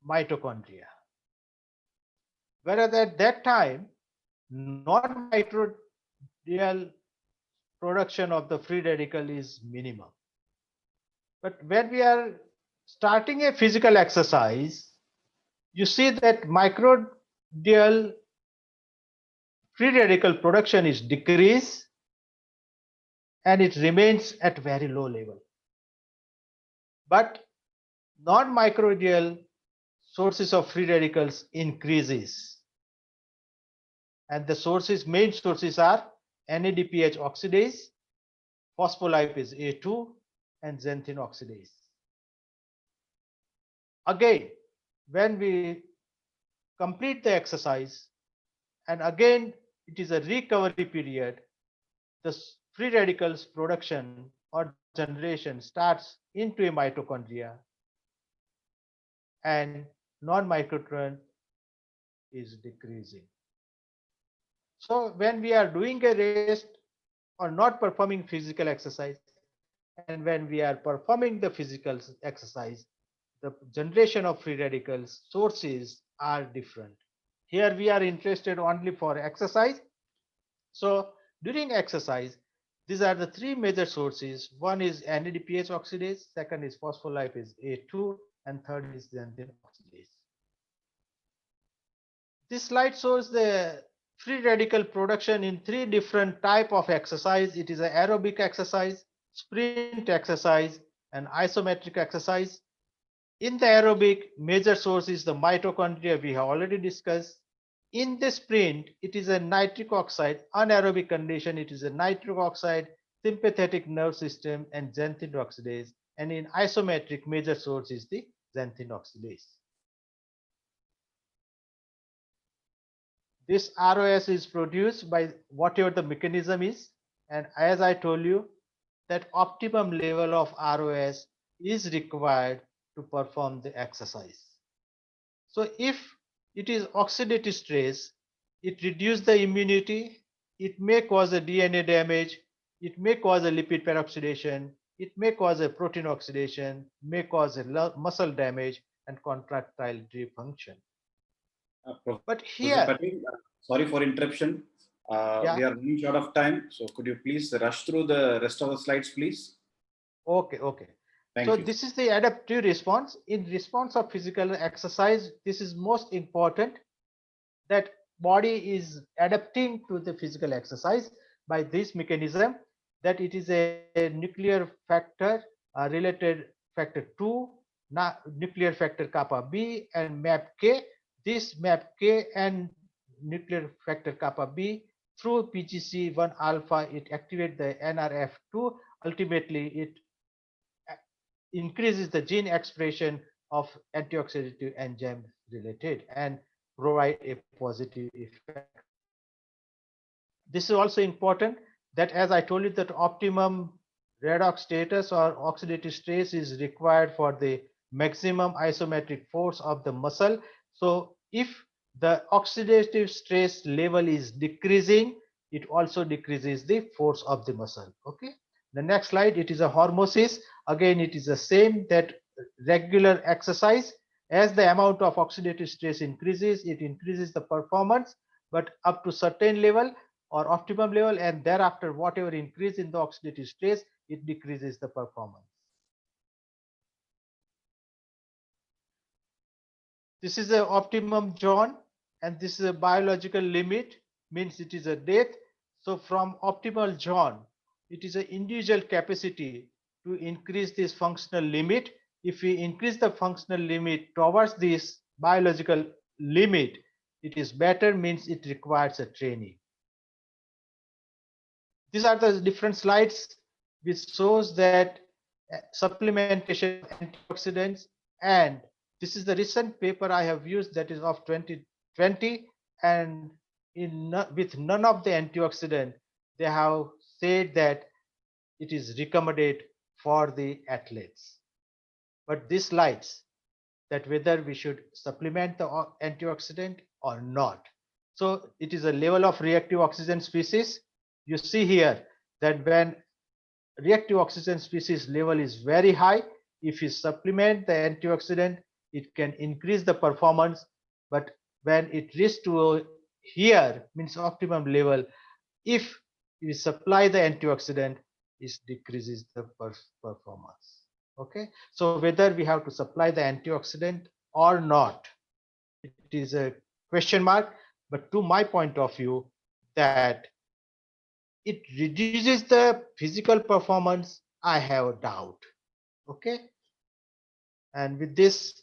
F: mitochondria. Whereas at that time, non-mitochondrial production of the free radical is minimum. But when we are starting a physical exercise, you see that microglial free radical production is decreased and it remains at very low level. But non-microglial sources of free radicals increases. And the main sources are NADPH oxidase, phospholipase A2, and xanthine oxidase. Again, when we complete the exercise, and again it is a recovery period, the free radicals production or generation starts into a mitochondria, and non-mitochondrial is decreasing. So when we are doing a rest or not performing physical exercise, and when we are performing the physical exercise, the generation of free radicals sources are different. Here we are interested only for exercise. So during exercise, these are the three major sources. One is NADPH oxidase, second is phospholipase A2, and third is xanthine oxidase. This slide shows the free radical production in three different type of exercise. It is an aerobic exercise, sprint exercise, and isometric exercise. In the aerobic, major source is the mitochondria we have already discussed. In the sprint, it is a nitric oxide, anaerobic condition, it is a nitric oxide, sympathetic nerve system, and xanthine oxidase. And in isometric, major source is the xanthine oxidase. This ROS is produced by whatever the mechanism is. And as I told you, that optimum level of ROS is required to perform the exercise. So if it is oxidative stress, it reduces the immunity, it may cause a DNA damage, it may cause a lipid peroxidation, it may cause a protein oxidation, may cause a muscle damage and contractile dysfunction. But here,
A: Patel, sorry for interruption. We are running short of time. So could you please rush through the rest of the slides, please?
F: Okay.
A: Thank you.
F: This is the adaptive response. In response of physical exercise, this is most important, that body is adapting to the physical exercise by this mechanism, that it is a nuclear factor related factor 2, nuclear factor kappa B, and MAPK. This MAPK and nuclear factor kappa B through PGC1 alpha, it activates the NRF2. Ultimately, it increases the gene expression of antioxidative enzyme related and provide a positive effect. This is also important that, as I told you, that optimum redox status or oxidative stress is required for the maximum isometric force of the muscle. So if the oxidative stress level is decreasing, it also decreases the force of the muscle. Okay. The next slide, it is a hormesis. Again, it is the same, that regular exercise, as the amount of oxidative stress increases, it increases the performance, but up to certain level or optimum level, and thereafter whatever increase in the oxidative stress, it decreases the performance. This is the optimum zone, and this is a biological limit, means it is a death. So from optimal zone, it is an individual capacity to increase this functional limit. If we increase the functional limit towards this biological limit, it is better, means it requires a training. These are the different slides which shows that supplementation of antioxidants, and this is the recent paper I have used, that is of 2020, and with none of the antioxidant, they have said that it is recommended for the athletes. but this slides that whether we should supplement the antioxidant or not. So it is a level of reactive oxygen species. You see here that when reactive oxygen species level is very high, if you supplement the antioxidant, it can increase the performance. But when it reaches to here, means optimum level, if you supply the antioxidant, it decreases the performance. Okay, so whether we have to supply the antioxidant or not, it is a question mark. But to my point of view, that it reduces the physical performance, I have a doubt. Okay, and with this,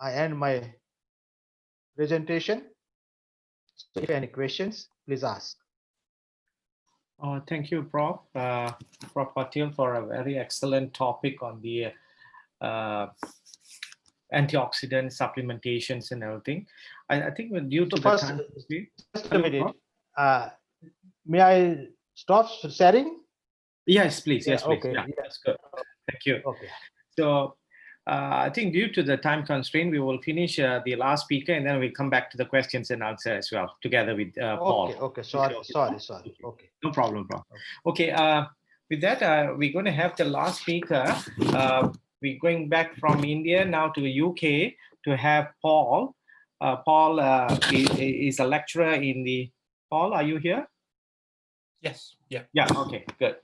F: I end my presentation. So if any questions, please ask.
C: Thank you, Prof. Prof. Patil, for a very excellent topic on the antioxidant supplementations and everything. I think we're due to the
F: first,
C: time.
F: Just a minute. May I stop sharing?
C: Yes, please. Yes, please.
F: Okay.
C: Yeah, that's good. Thank you.
F: Okay.
C: So I think due to the time constraint, we will finish the last speaker, and then we'll come back to the questions and answer as well, together with Paul.
F: Okay. Sorry. Okay.
C: No problem, Prof. Okay. With that, we're going to have the last speaker. We're going back from India now to the UK to have Paul. Paul is a lecturer in the. Paul, are you here?
G: Yes. Yeah.
C: Yeah. Okay. Good.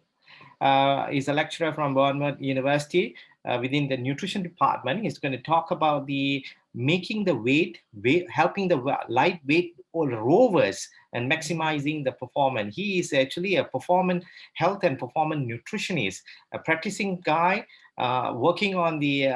C: He's a lecturer from Bournemouth University within the nutrition department. He's going to talk about the making the weight helping the lightweight or rovers and maximizing the performance. He is actually a performance health and performance nutritionist, a practicing guy working on the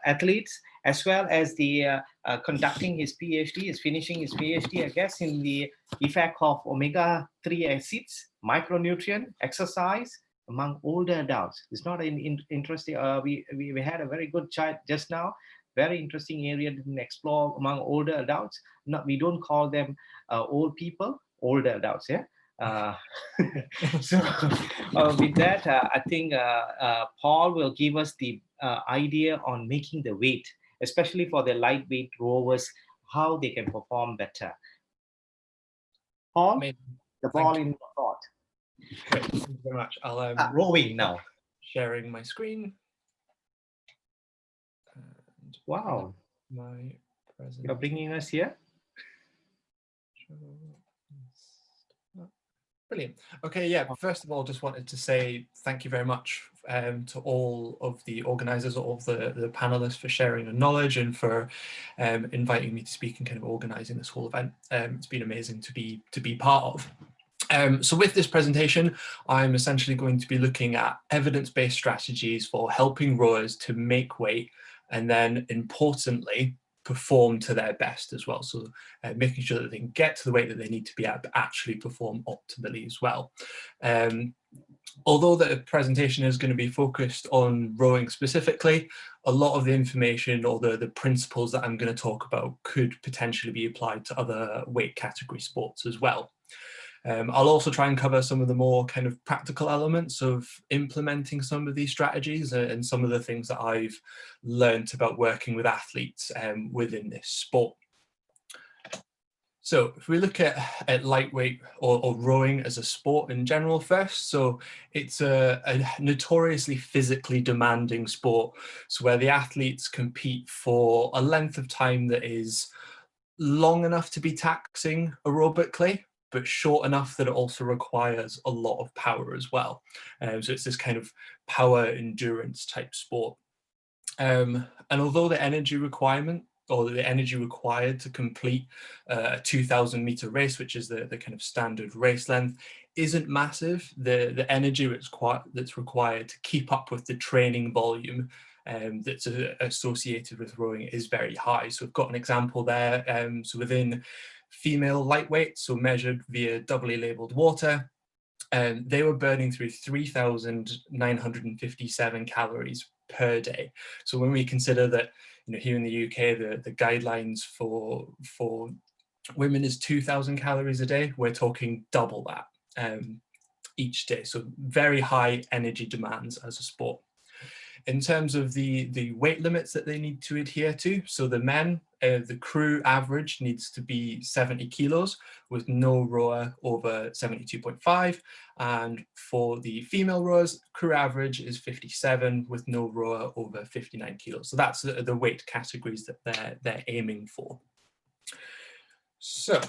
C: athletes, as well as the conducting his PhD, is finishing his PhD, I guess, in the effect of omega-3 acids, micronutrient, exercise among older adults. It's not an interesting, we had a very good chat just now, very interesting area to explore among older adults. We don't call them old people, older adults, yeah? So with that, I think Paul will give us the idea on making the weight, especially for the lightweight rovers, how they can perform better. Paul, the ball in your court.
G: Great, thank you very much. I'll
C: rowing now.
G: Sharing my screen. And
C: wow.
G: My presentation.
C: You're bringing us here?
G: Brilliant. Okay, yeah, first of all, just wanted to say thank you very much to all of the organisers, all of the panelists for sharing their knowledge and for inviting me to speak and kind of organising this whole event. It's been amazing to be part of. So with this presentation, I'm essentially going to be looking at evidence-based strategies for helping rowers to make weight and then, importantly, perform to their best as well. So making sure that they can get to the weight that they need to be at, but actually perform optimally as well. Although the presentation is going to be focused on rowing specifically, a lot of the information or the principles that I'm going to talk about could potentially be applied to other weight category sports as well. I'll also try and cover some of the more kind of practical elements of implementing some of these strategies and some of the things that I've learned about working with athletes within this sport. So if we look at lightweight or rowing as a sport in general first, so it's a notoriously physically demanding sport, so where the athletes compete for a length of time that is long enough to be taxing aerobically, but short enough that it also requires a lot of power as well. So it's this kind of power endurance type sport. And although the energy requirement or the energy required to complete a 2,000 meter race, which is the kind of standard race length, isn't massive, the energy that's required to keep up with the training volume that's associated with rowing is very high. So we've got an example there. So within female lightweight, so measured via doubly labeled water, they were burning through 3,957 calories per day. So when we consider that, you know, here in the UK, the guidelines for women is 2,000 calories a day, we're talking double that each day. So very high energy demands as a sport. In terms of the weight limits that they need to adhere to, so the men, the crew average needs to be 70 kilos with no rower over 72.5. And for the female rowers, crew average is 57 with no rower over 59 kilos. So that's the weight categories that they're aiming for. So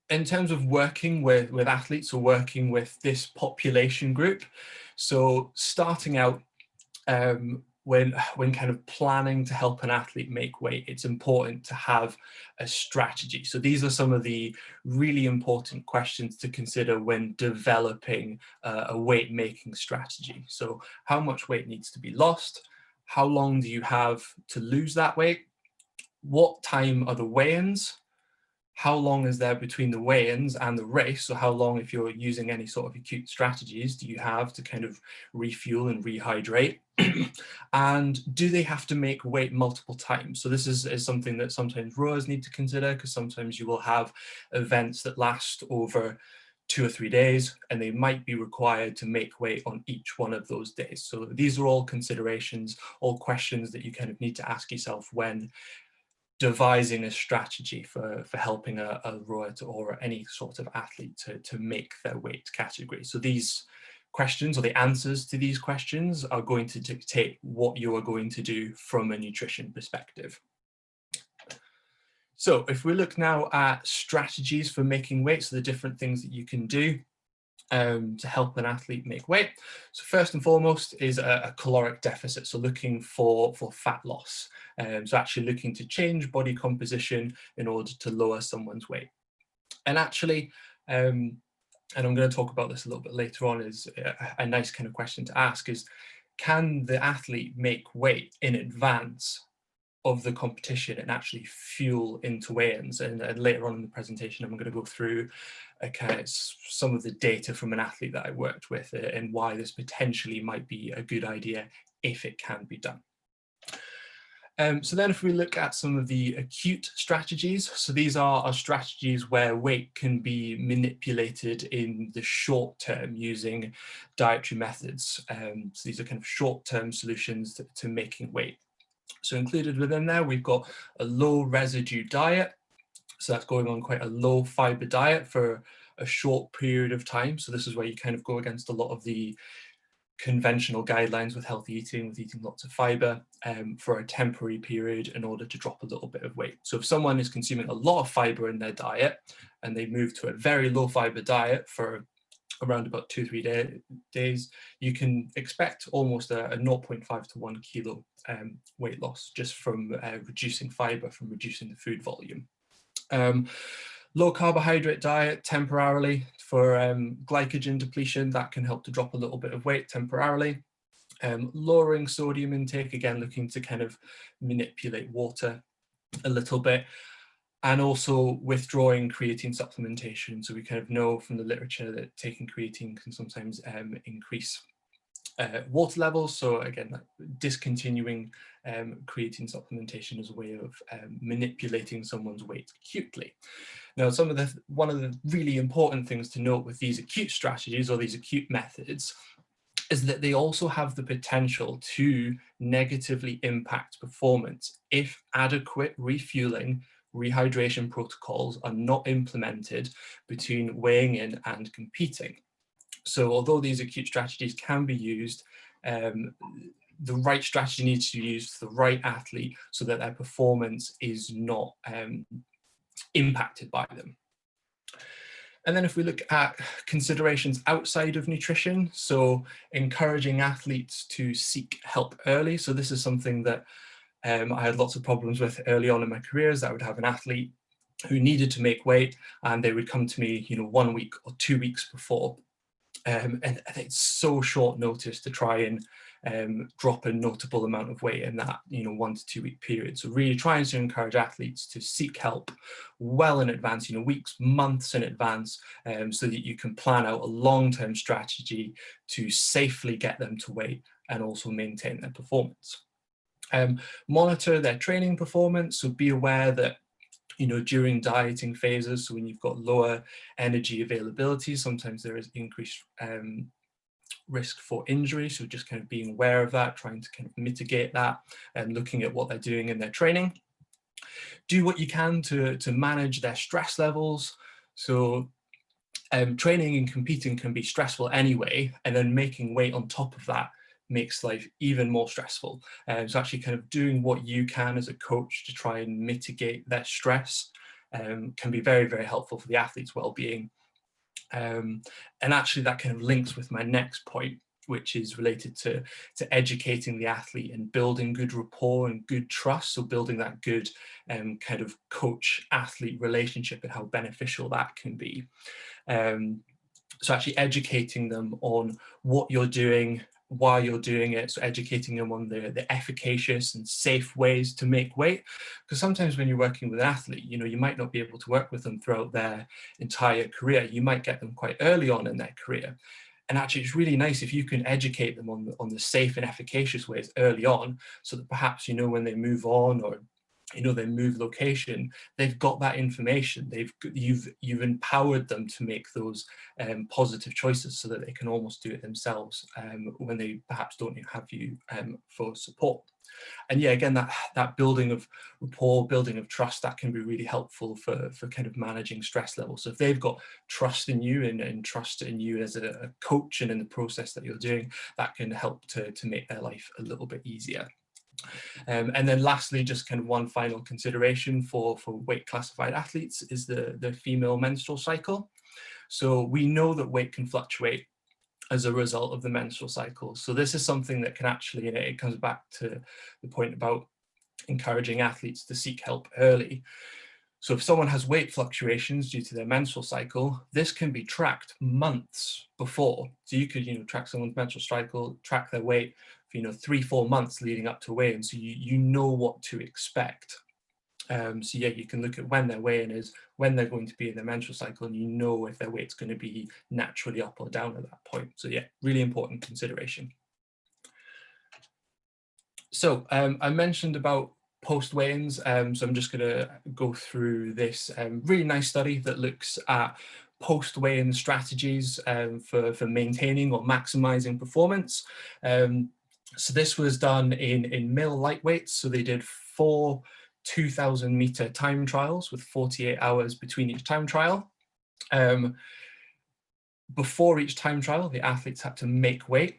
G: in terms of working with athletes or working with this population group, so starting out when kind of planning to help an athlete make weight, it's important to have a strategy. So these are some of the really important questions to consider when developing a weight making strategy. So how much weight needs to be lost? How long do you have to lose that weight? What time are the weigh-ins? How long is there between the weigh-ins and the race? So how long, if you're using any sort of acute strategies, do you have to kind of refuel and rehydrate? And do they have to make weight multiple times? So this is something that sometimes rowers need to consider, because sometimes you will have events that last over 2 or 3 days, and they might be required to make weight on each one of those days. So these are all considerations, all questions that you kind of need to ask yourself when devising a strategy for helping a rower or any sort of athlete to make their weight category. So these questions, or the answers to these questions, are going to dictate what you are going to do from a nutrition perspective. So if we look now at strategies for making weight, so the different things that you can do to help an athlete make weight. So first and foremost is a caloric deficit, so looking for fat loss. So actually looking to change body composition in order to lower someone's weight. And actually, and I'm going to talk about this a little bit later on, is a nice kind of question to ask is, can the athlete make weight in advance of the competition and actually fuel into weigh-ins? And later on in the presentation, I'm going to go through some of the data from an athlete that I worked with and why this potentially might be a good idea if it can be done. So then if we look at some of the acute strategies, so these are strategies where weight can be manipulated in the short term using dietary methods. So these are kind of short-term solutions to making weight. So included within there, we've got a low residue diet. So that's going on quite a low fiber diet for a short period of time. So this is where you kind of go against a lot of the conventional guidelines with healthy eating, with eating lots of fiber for a temporary period in order to drop a little bit of weight. So if someone is consuming a lot of fiber in their diet and they move to a very low fiber diet for around about 2 or 3 days, you can expect almost a 0.5 to 1 kilo weight loss just from reducing fiber, from reducing the food volume. Low carbohydrate diet temporarily for glycogen depletion, that can help to drop a little bit of weight temporarily. Lowering sodium intake, again looking to kind of manipulate water a little bit, and also withdrawing creatine supplementation. So we kind of know from the literature that taking creatine can sometimes increase water levels. So again, discontinuing creatine supplementation as a way of manipulating someone's weight acutely. Now, one of the really important things to note with these acute strategies or these acute methods is that they also have the potential to negatively impact performance if adequate refueling, rehydration protocols are not implemented between weighing in and competing. So although these acute strategies can be used, the right strategy needs to be used for the right athlete so that their performance is not impacted by them. And then if we look at considerations outside of nutrition, so encouraging athletes to seek help early. So this is something that I had lots of problems with early on in my career, is that I would have an athlete who needed to make weight and they would come to me, 1 week or 2 weeks before. And it's so short notice to try and drop a notable amount of weight in that 1 to 2 week period. So really trying to encourage athletes to seek help well in advance, weeks, months in advance, so that you can plan out a long-term strategy to safely get them to weight and also maintain their performance. Monitor their training performance, so be aware that during dieting phases, so when you've got lower energy availability, sometimes there is increased risk for injury. So just kind of being aware of that, trying to kind of mitigate that and looking at what they're doing in their training. Do what you can to manage their stress levels. So training and competing can be stressful anyway, and then making weight on top of that makes life even more stressful. So actually kind of doing what you can as a coach to try and mitigate their stress can be very, very helpful for the athlete's well-being. And actually that kind of links with my next point, which is related to educating the athlete and building good rapport and good trust. So building that good kind of coach-athlete relationship and how beneficial that can be. So actually educating them on what you're doing, why you're doing it, so educating them on the efficacious and safe ways to make weight. Because sometimes when you're working with an athlete, you know, you might not be able to work with them throughout their entire career. You might get them quite early on in their career. And actually it's really nice if you can educate them on the safe and efficacious ways early on, so that perhaps, you know, when they move on or, you know, they move location, they've got that information. You've empowered them to make those positive choices so that they can almost do it themselves when they perhaps don't have you for support. And yeah, again, that building of rapport, building of trust, that can be really helpful for kind of managing stress levels. So if they've got trust in you and trust in you as a coach and in the process that you're doing, that can help to make their life a little bit easier. And then lastly, just kind of one final consideration for weight classified athletes is the female menstrual cycle. So we know that weight can fluctuate as a result of the menstrual cycle. So this is something that can actually, and it comes back to the point about encouraging athletes to seek help early. So if someone has weight fluctuations due to their menstrual cycle, this can be tracked months before. So you could, you know, track someone's menstrual cycle, track their weight for, you know, 3-4 months leading up to weigh-in, so you know what to expect. So yeah, you can look at when their weigh-in is, when they're going to be in their menstrual cycle, and you know if their weight's going to be naturally up or down at that point. So yeah, really important consideration. So I mentioned about post weigh-ins, so I'm just going to go through this really nice study that looks at post weigh-in strategies for maintaining or maximizing performance. So this was done in male lightweights. So they did 4 2,000 meter time trials with 48 hours between each time trial. Before each time trial, the athletes had to make weight.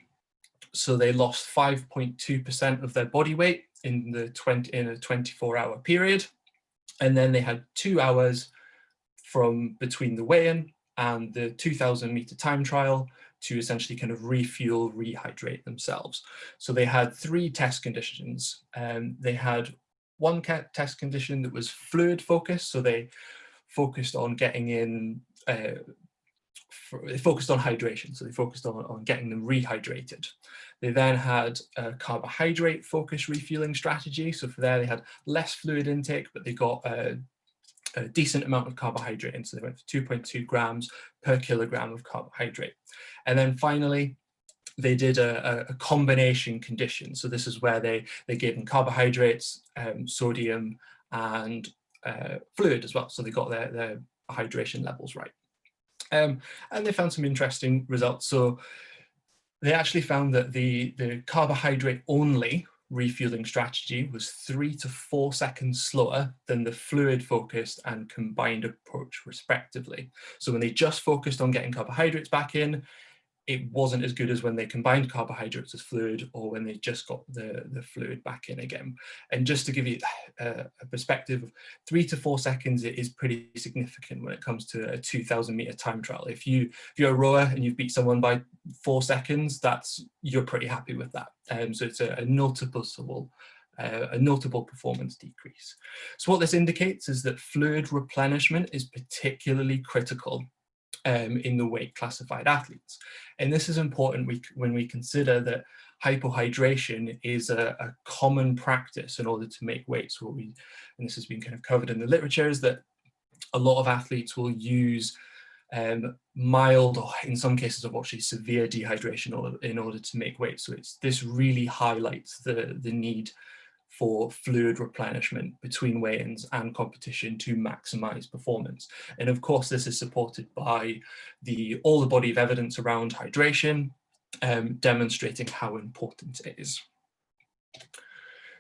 G: So they lost 5.2% of their body weight in a 24-hour period. And then they had 2 hours from between the weigh-in and the 2,000 meter time trial to essentially kind of refuel, rehydrate themselves. So they had 3 test conditions. They had one test condition that was fluid focused. So they focused on getting in, they focused on hydration. So they focused on getting them rehydrated. They then had a carbohydrate focused refueling strategy. So for there, they had less fluid intake, but they got a decent amount of carbohydrate in. So they went for 2.2 grams per kilogram of carbohydrate. And then finally, they did a combination condition. So this is where they gave them carbohydrates, sodium, and fluid as well. So they got their hydration levels right. And they found some interesting results. So they actually found that the carbohydrate only refueling strategy was 3 to 4 seconds slower than the fluid focused and combined approach respectively. So when they just focused on getting carbohydrates back in, it wasn't as good as when they combined carbohydrates as fluid or when they just got the fluid back in again. And just to give you a perspective, 3 to 4 seconds is pretty significant when it comes to a 2,000 meter time trial. If you're a rower and you've beat someone by 4 seconds, you're pretty happy with that. So it's a notable performance decrease. So what this indicates is that fluid replenishment is particularly critical in the weight classified athletes. And this is important when we consider that hypohydration is a common practice in order to make weight. So and this has been kind of covered in the literature, is that a lot of athletes will use mild, or in some cases of actually severe dehydration in order to make weight. So this really highlights the need for fluid replenishment between weigh-ins and competition to maximize performance. And of course, this is supported by all the body of evidence around hydration, demonstrating how important it is.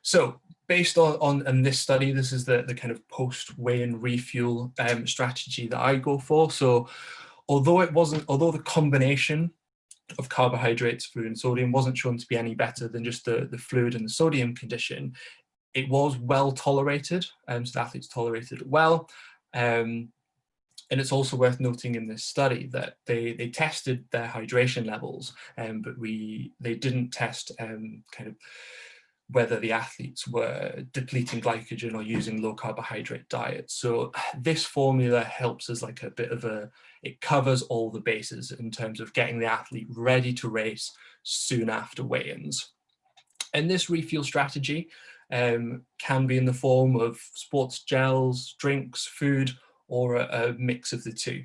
G: So based on this study, this is the kind of post-weigh-in refuel strategy that I go for. So although the combination of carbohydrates, fluid and sodium wasn't shown to be any better than just the fluid and the sodium condition, it was well tolerated, so the athletes tolerated it well. And it's also worth noting in this study that they tested their hydration levels, but they didn't test kind of whether the athletes were depleting glycogen or using low carbohydrate diets. So this formula helps as like a bit of it covers all the bases in terms of getting the athlete ready to race soon after weigh-ins. And this refuel strategy can be in the form of sports gels, drinks, food, or a mix of the two.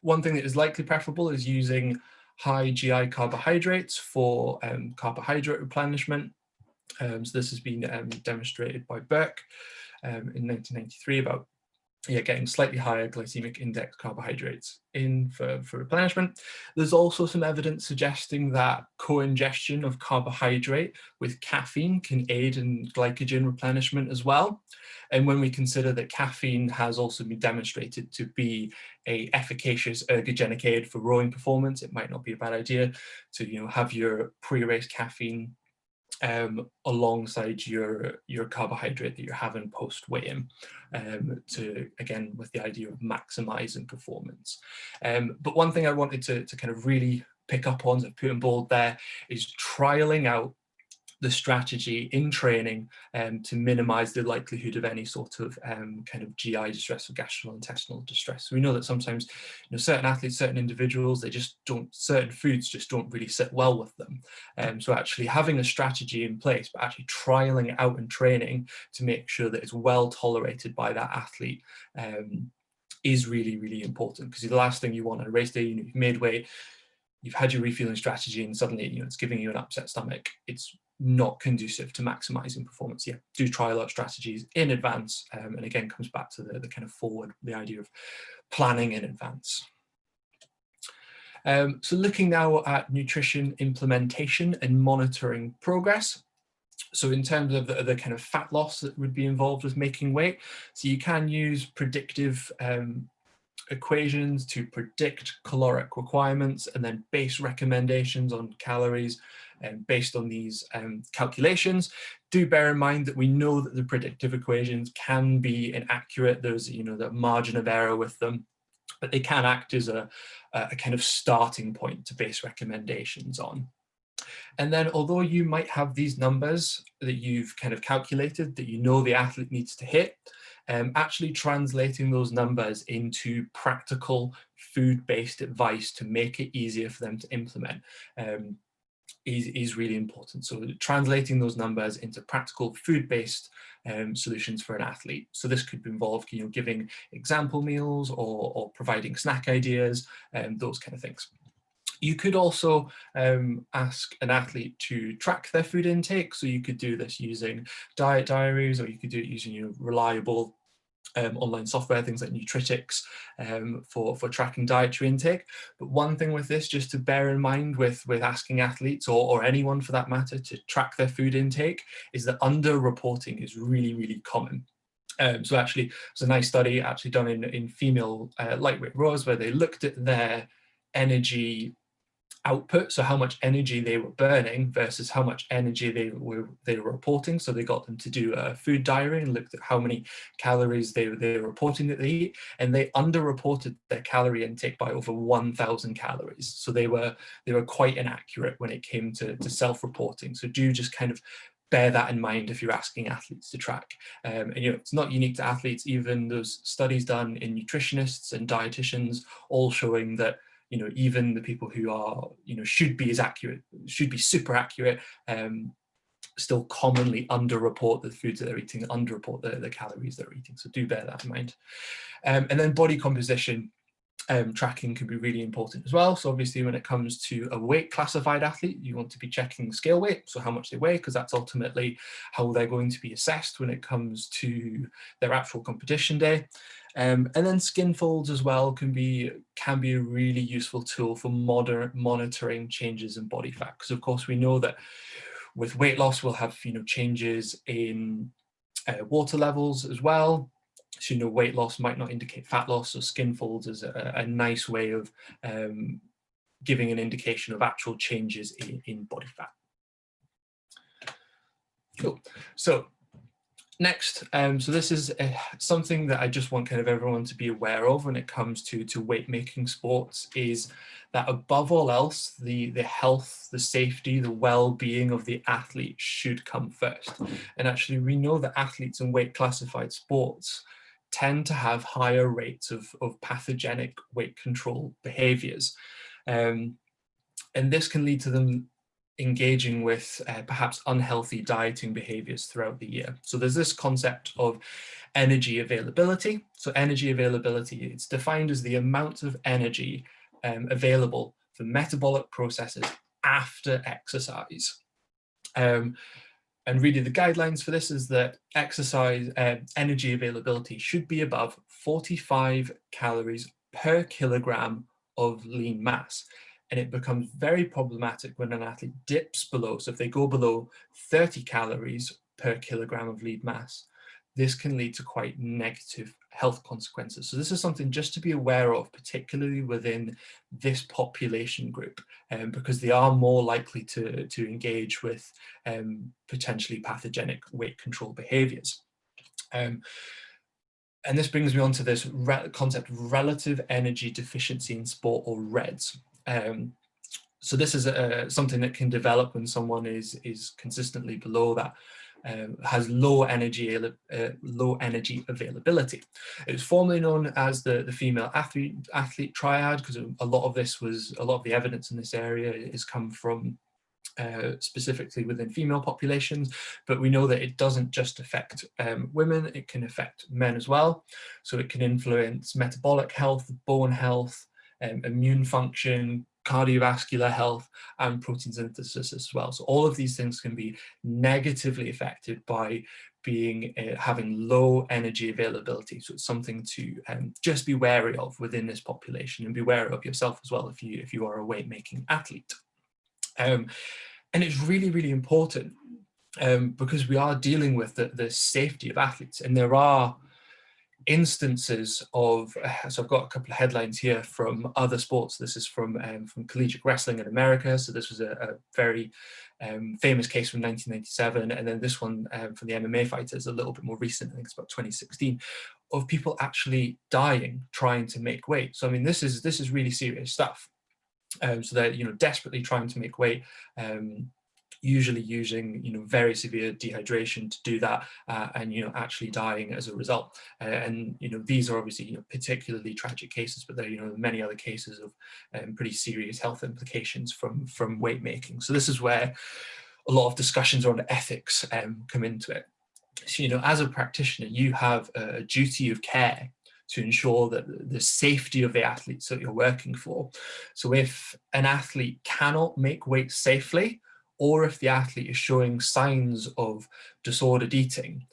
G: One thing that is likely preferable is using high GI carbohydrates for carbohydrate replenishment. So this has been demonstrated by Burke in 1993 about getting slightly higher glycemic index carbohydrates in for replenishment. There's also some evidence suggesting that co-ingestion of carbohydrate with caffeine can aid in glycogen replenishment as well. And when we consider that caffeine has also been demonstrated to be an efficacious ergogenic aid for rowing performance, it might not be a bad idea to have your pre-race caffeine alongside your carbohydrate that you're having post weigh-in, to, again, with the idea of maximizing performance. But one thing I wanted to kind of really pick up on, I've put in bold there, is trialing out the strategy in training to minimize the likelihood of any sort of kind of GI distress or gastrointestinal distress. So we know that sometimes certain athletes, certain individuals, certain foods just don't really sit well with them. So actually having a strategy in place, but actually trialing it out in training to make sure that it's well tolerated by that athlete is really, really important, because the last thing you want on a race day, you've made weight, you've had your refueling strategy, and suddenly it's giving you an upset stomach. It's not conducive to maximizing performance. Do trial out strategies in advance, and again comes back to the kind of the idea of planning in advance. So looking now at nutrition implementation and monitoring progress. So in terms of the kind of fat loss that would be involved with making weight, so you can use predictive equations to predict caloric requirements and then base recommendations on calories based on these calculations. Do bear in mind that we know that the predictive equations can be inaccurate. There's the margin of error with them, but they can act as a kind of starting point to base recommendations on. And then although you might have these numbers that you've kind of calculated that the athlete needs to hit, actually translating those numbers into practical food-based advice to make it easier for them to implement is really important. So translating those numbers into practical food-based solutions for an athlete. So this could involve giving example meals or providing snack ideas, those kind of things. You could also ask an athlete to track their food intake. So you could do this using diet diaries, or you could do it using reliable online software, things like Nutritics, for tracking dietary intake. But one thing with this, just to bear in mind with asking athletes or anyone for that matter to track their food intake, is that under-reporting is really, really common. So actually, there's a nice study actually done in female lightweight rowers where they looked at their energy output, so how much energy they were burning versus how much energy they were reporting. So they got them to do a food diary and looked at how many calories they were reporting that they eat, and they underreported their calorie intake by over 1,000 calories. So they were quite inaccurate when it came to self-reporting. So do just kind of bear that in mind if you're asking athletes to track. And it's not unique to athletes. Even those studies done in nutritionists and dietitians, all showing that even the people who are, should be super accurate, still commonly underreport the foods that they're eating, underreport the calories they're eating. So do bear that in mind. And then body composition tracking can be really important as well. So obviously when it comes to a weight classified athlete, you want to be checking scale weight, so how much they weigh, because that's ultimately how they're going to be assessed when it comes to their actual competition day. And then skin folds as well can be a really useful tool for monitoring changes in body fat, because of course we know that with weight loss we'll have changes in water levels as well. So weight loss might not indicate fat loss, so skin folds is a nice way of giving an indication of actual changes in body fat. Cool. So next, so this is something that I just want kind of everyone to be aware of when it comes to weight making sports, is that above all else, the health, the safety, the well-being of the athlete should come first. And actually we know that athletes in weight classified sports tend to have higher rates of pathogenic weight control behaviors. And this can lead to them engaging with perhaps unhealthy dieting behaviors throughout the year. So there's this concept of energy availability. So energy availability, it's defined as the amount of energy available for metabolic processes after exercise. And really the guidelines for this is that exercise energy availability should be above 45 calories per kilogram of lean mass. And it becomes very problematic when an athlete dips below. So if they go below 30 calories per kilogram of lean mass, this can lead to quite negative health consequences. So this is something just to be aware of, particularly within this population group, because they are more likely to engage with potentially pathogenic weight control behaviors. And this brings me on to this concept of relative energy deficiency in sport, or REDS. So this is something that can develop when someone is consistently below that, has low energy availability. It was formerly known as the female athlete triad, because a lot of the evidence in this area is come from specifically within female populations, but we know that it doesn't just affect women, it can affect men as well. So it can influence metabolic health, bone health, immune function, cardiovascular health, and protein synthesis as well. So all of these things can be negatively affected by having low energy availability. So it's something to just be wary of within this population, and be wary of yourself as well if you are a weight making athlete. And it's really, really important because we are dealing with the safety of athletes, and there are instances of, so I've got a couple of headlines here from other sports. This is from collegiate wrestling in America. So this was a very famous case from 1997, and then this one from the MMA fighters, a little bit more recent, I think it's about 2016, of people actually dying trying to make weight. So I mean, this is really serious stuff. So they're desperately trying to make weight, usually using very severe dehydration to do that, and actually dying as a result. And these are obviously particularly tragic cases, but there are many other cases of pretty serious health implications from weight making. So this is where a lot of discussions around ethics come into it. So as a practitioner, you have a duty of care to ensure that the safety of the athletes that you're working for. So if an athlete cannot make weight safely, or if the athlete is showing signs of disordered eating,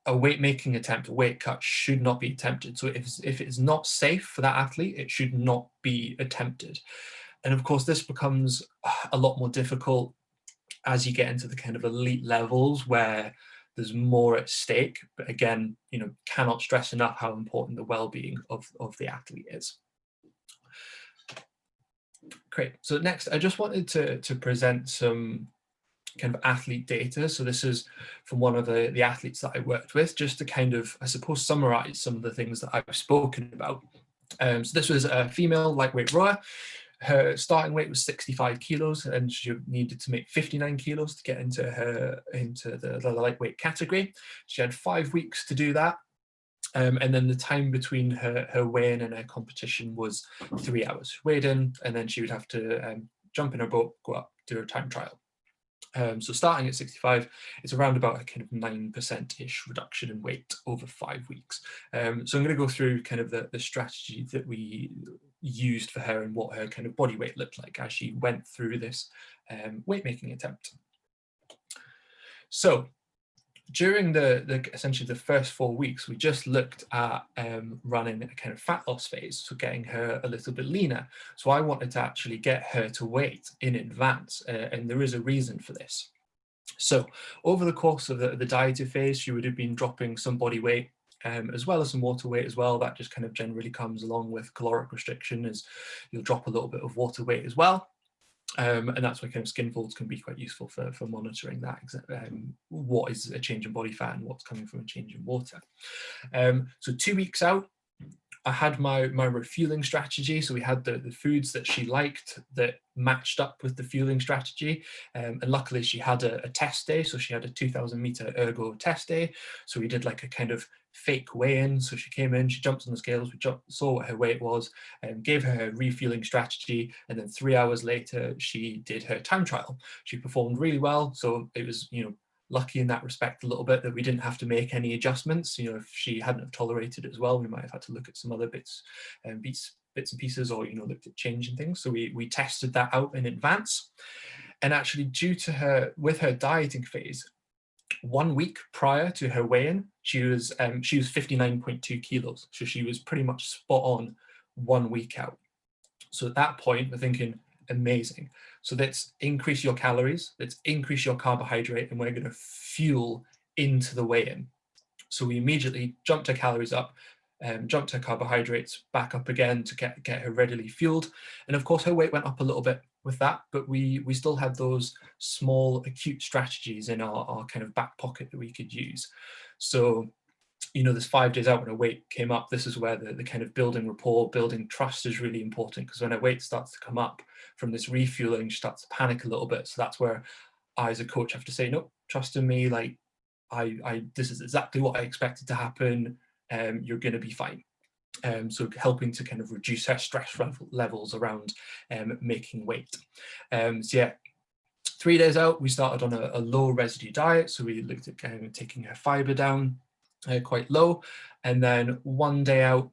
G: a weight making attempt, a weight cut, should not be attempted. So if it's not safe for that athlete, it should not be attempted. And of course, this becomes a lot more difficult as you get into the kind of elite levels where there's more at stake. But again, cannot stress enough how important the well-being of the athlete is. Great. So next, I just wanted to present some kind of athlete data. So this is from one of the athletes that I worked with, just to kind of, I suppose, summarize some of the things that I've spoken about. So this was a female lightweight rower. Her starting weight was 65 kilos, and she needed to make 59 kilos to get into the lightweight category. She had 5 weeks to do that. And then the time between her weigh-in and her competition was 3 hours. Weighed in, and then she would have to jump in her boat, go up, do her time trial. So starting at 65, it's around about a kind of 9%-ish reduction in weight over 5 weeks. So I'm going to go through kind of the strategy that we used for her and what her kind of body weight looked like as she went through this weight making attempt. So during essentially the first 4 weeks, we just looked at running a kind of fat loss phase, so getting her a little bit leaner. So I wanted to actually get her to weight in advance, and there is a reason for this. So over the course of the dietary phase, she would have been dropping some body weight, as well as some water weight as well. That just kind of generally comes along with caloric restriction, as you'll drop a little bit of water weight as well. And that's why kind of skin folds can be quite useful for monitoring that, what is a change in body fat and what's coming from a change in water. So 2 weeks out, I had my refueling strategy. So we had the foods that she liked that matched up with the fueling strategy. And luckily she had a test day. So she had a 2000 meter ergo test day. So we did like a kind of fake weigh-in. So she came in, she jumped on the scales, we saw what her weight was, gave her her refueling strategy. And then 3 hours later, she did her time trial. She performed really well. So it was, lucky in that respect a little bit that we didn't have to make any adjustments. If she hadn't have tolerated it as well, we might have had to look at some other bits and pieces, or looked at changing things. So we tested that out in advance. And actually, due to with her dieting phase, 1 week prior to her weigh-in, she was 59.2 kilos. So she was pretty much spot on 1 week out. So at that point, we're thinking, amazing. So let's increase your calories, let's increase your carbohydrate, and we're going to fuel into the weigh-in. So we immediately jumped her calories up, jumped her carbohydrates back up again to get her readily fueled. And of course, her weight went up a little bit with that, but we still had those small acute strategies in our kind of back pocket that we could use. So this 5 days out when her weight came up, this is where the kind of building rapport, building trust is really important, because when her weight starts to come up from this refueling, she starts to panic a little bit. So that's where I, as a coach, have to say, no, trust in me. Like, this is exactly what I expected to happen. You're going to be fine. So helping to kind of reduce her stress levels around making weight. So yeah, 3 days out, we started on a low residue diet. So we looked at kind of taking her fiber down quite low. And then 1 day out,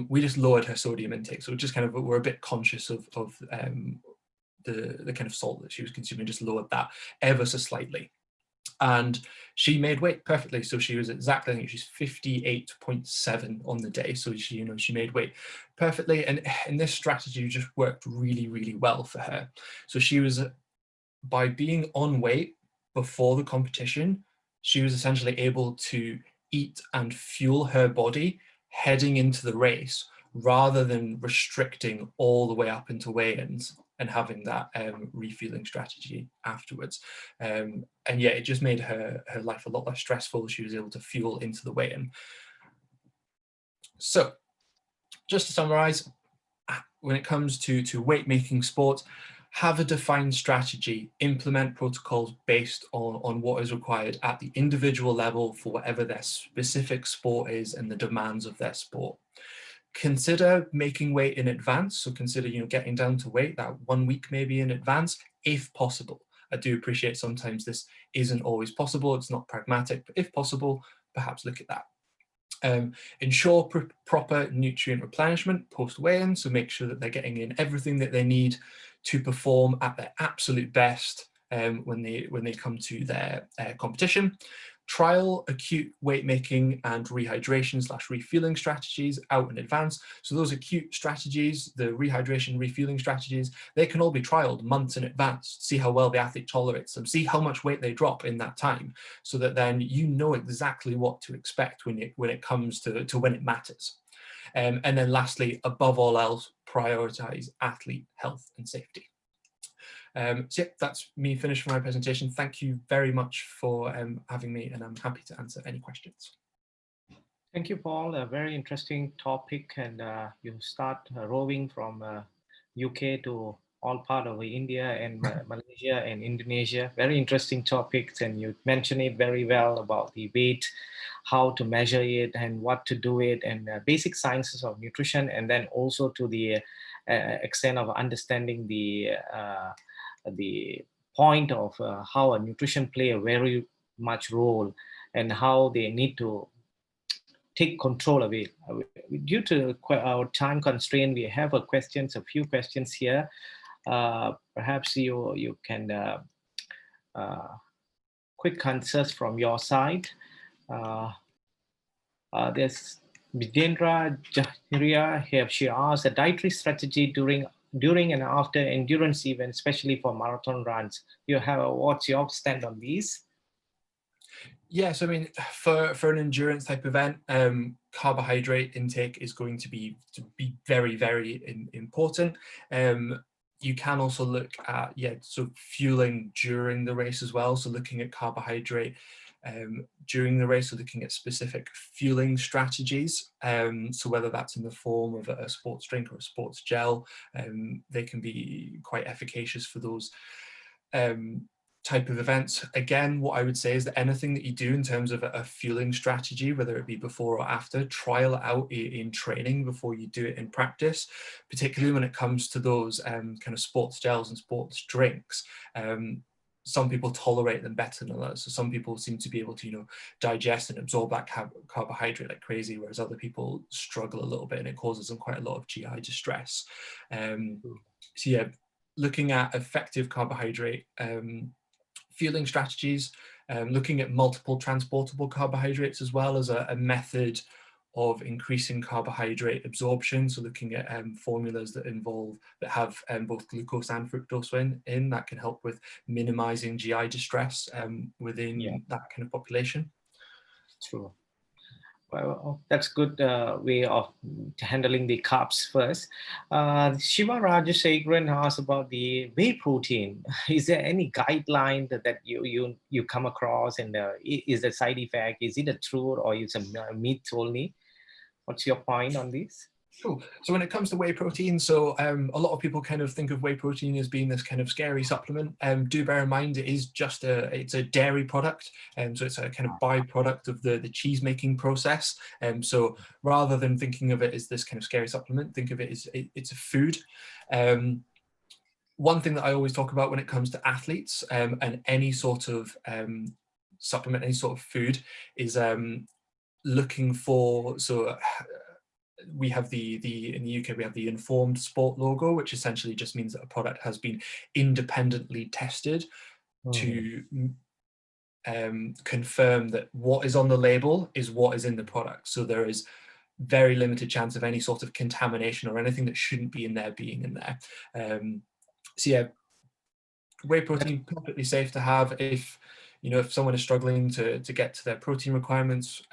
G: we just lowered her sodium intake. So just kind of, we're a bit conscious of the kind of salt that she was consuming, just lowered that ever so slightly. And she made weight perfectly. So she was exactly, I think she's 58.7 on the day. So she, she made weight perfectly. And this strategy just worked really, really well for her. So she was, by being on weight before the competition, she was essentially able to eat and fuel her body heading into the race, rather than restricting all the way up into weigh-ins and having that refueling strategy afterwards. And yeah, it just made her life a lot less stressful. She was able to fuel into the weigh-in. So just to summarize, when it comes to weight making sports, have a defined strategy, implement protocols based on what is required at the individual level for whatever their specific sport is and the demands of their sport. Consider making weight in advance. So consider, getting down to weight that 1 week maybe in advance, if possible. I do appreciate sometimes this isn't always possible. It's not pragmatic, but if possible, perhaps look at that. Ensure proper nutrient replenishment post weigh-in. So make sure that they're getting in everything that they need to perform at their absolute best when they come to their competition. Trial acute weight making and rehydration / refueling strategies out in advance. So those acute strategies, the rehydration, refueling strategies, they can all be trialed months in advance. See how well the athlete tolerates them, see how much weight they drop in that time, so that then you know exactly what to expect when it comes to when it matters. And then lastly, above all else, prioritize athlete health and safety. So yeah, that's me finished for my presentation. Thank you very much for having me, and I'm happy to answer any questions.
C: Thank you, Paul. A very interesting topic, and you start roving from UK to all part of India and Malaysia and Indonesia. Very interesting topics, and you mentioned it very well about the weight, how to measure it, and what to do it, and basic sciences of nutrition, and then also to the extent of understanding the point of how a nutrition play a very much role, and how they need to take control of it. Due to our time constraint, we have a few questions here. Perhaps you can quick answers from your side. There's Vijendra Jahiria here. She asked a dietary strategy during and after endurance events, especially for marathon runs. What's your stand on these?
G: Yes, I mean, for an endurance type event, carbohydrate intake is going to be very, very important. You can also look at, so fueling during the race as well. So looking at carbohydrate during the race, so looking at specific fueling strategies. So whether that's in the form of a sports drink or a sports gel, they can be quite efficacious for those type of events. Again, what I would say is that anything that you do in terms of a fueling strategy, whether it be before or after, trial it out in training before you do it in practice, particularly when it comes to those kind of sports gels and sports drinks. Some people tolerate them better than others. So some people seem to be able to, digest and absorb that carbohydrate like crazy, whereas other people struggle a little bit and it causes them quite a lot of GI distress. So yeah, looking at effective carbohydrate fueling strategies, looking at multiple transportable carbohydrates as well as a method of increasing carbohydrate absorption. So looking at formulas that have both glucose and fructose in that can help with minimizing GI distress within that kind of population.
C: True. Well, that's good way of handling the carbs first. Shiva Rajasekaran asked about the whey protein. Is there any guideline that you come across, and is the side effect, is it a truth or is it a myth only? What's your point on this?
G: Cool. So when it comes to whey protein, so a lot of people kind of think of whey protein as being this kind of scary supplement. Do bear in mind it is just it's a dairy product, so it's a kind of byproduct of the cheese making process. So rather than thinking of it as this kind of scary supplement, think of it as it's a food. One thing that I always talk about when it comes to athletes and any sort of supplement, any sort of food, is looking for, we have in the UK, we have the informed sport logo, which essentially just means that a product has been independently tested to confirm that what is on the label is what is in the product. So there is very limited chance of any sort of contamination or anything that shouldn't be in there being in there. So yeah, whey protein, perfectly safe to have if someone is struggling to get to their protein requirements.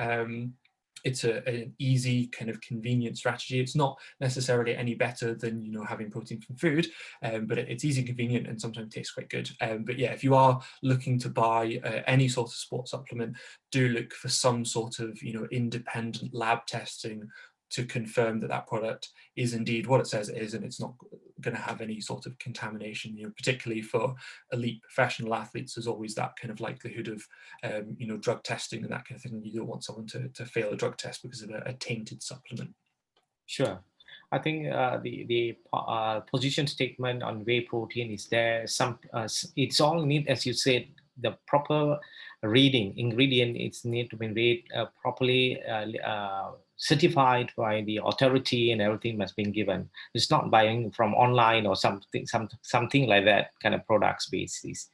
G: It's an easy kind of convenient strategy. It's not necessarily any better than having protein from food, but it's easy, convenient, and sometimes tastes quite good. But yeah, if you are looking to buy any sort of sports supplement, do look for some sort of independent lab testing to confirm that that product is indeed what it says it is, and it's not going to have any sort of contamination. Particularly for elite professional athletes, there's always that kind of likelihood of drug testing and that kind of thing. You don't want someone to fail a drug test because of a tainted supplement.
C: Sure. I think the position statement on whey protein is there. It's all need, as you said, the proper reading ingredient. It's need to be read properly, certified by the authority, and everything must be given. It's not buying from online or something like that kind of products basis.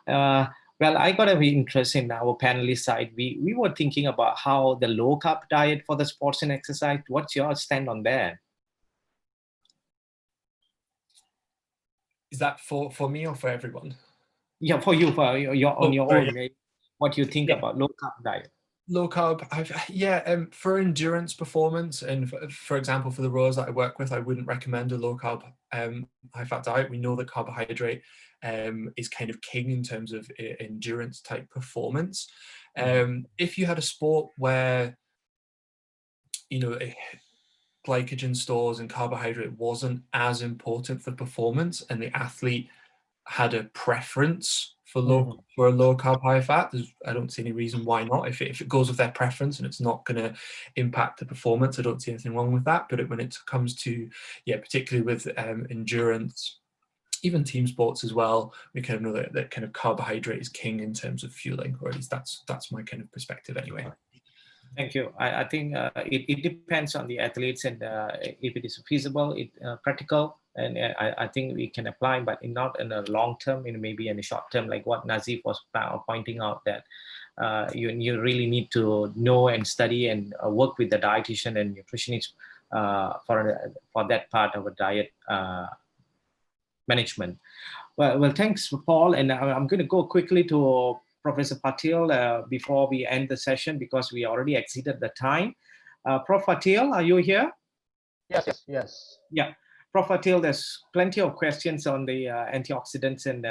C: Well, I got a very interest in our panelist side. We were thinking about how the low carb diet for the sports and exercise. What's your stand on that?
G: Is that for me or for everyone?
C: Yeah, for you, on your own. What you think about low carb diet?
G: Low carb, for endurance performance, and for example, for the rowers that I work with, I wouldn't recommend a low carb, high fat diet. We know that carbohydrate is kind of king in terms of endurance type performance. If you had a sport where glycogen stores and carbohydrate wasn't as important for performance, and the athlete had a preference for a low carb, high fat, I don't see any reason why not. If it goes with their preference and it's not going to impact the performance, I don't see anything wrong with that. But when it comes to, particularly with endurance, even team sports as well, we kind of know that kind of carbohydrate is king in terms of fueling, or at least that's my kind of perspective anyway.
C: Thank you. I think it depends on the athletes, and if it is feasible, practical, And I think we can apply, but not in a long term, maybe in a short term, like what Nazif was pointing out, that you really need to know and study and work with the dietitian and nutritionist for that part of a diet management. Well, thanks, Paul. And I'm going to go quickly to Professor Patil before we end the session, because we already exceeded the time. Prof. Patil, are you here?
F: Yes.
C: Yeah, Prof. Patil, there's plenty of questions on the antioxidants and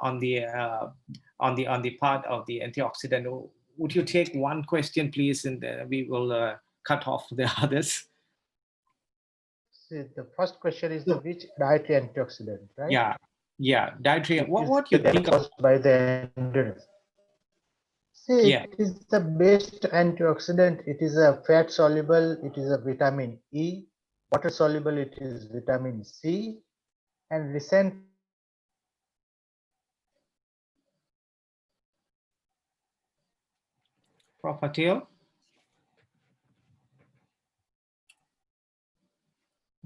C: on the part of the antioxidant. Would you take one question, please, and we will cut off the others?
F: See, the first question is which dietary antioxidant, right?
C: Yeah, dietary. What you think
F: of by the endurance? See, it is the best antioxidant. It is a fat soluble. It is a vitamin E. Water soluble. It is vitamin C. And recent.
C: Prof. Patil?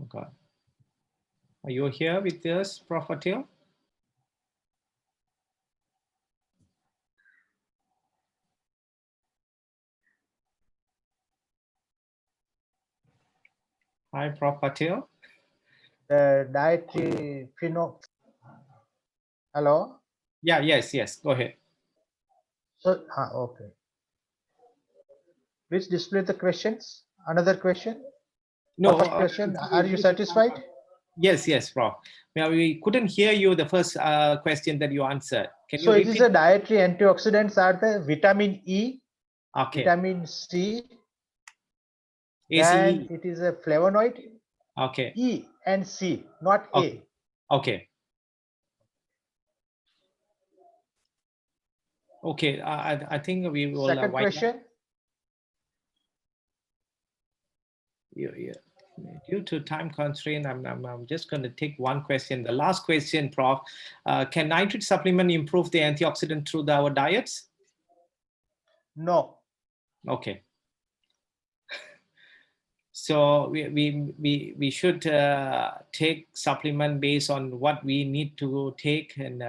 C: Okay. Are you here with us, Prof. Patil? Hi, Prof. Patil.
F: The dietary Hello?
C: Yes. Go ahead.
F: So, okay. Please display the questions. Another question?
C: No.
F: Question. Are you satisfied?
C: Yes, Prof. Now, we couldn't hear you the first question that you answered. Can you repeat?
F: It is a dietary antioxidants are the vitamin E, vitamin C, and it is a flavonoid.
C: Okay.
F: E and C, not A.
C: Okay. I think we will.
F: Second question.
C: Due to time constraint, I'm just going to take one question. The last question, Prof. Can nitrate supplement improve the antioxidant through our diets?
F: No.
C: Okay. So we should take supplement based on what we need to take, and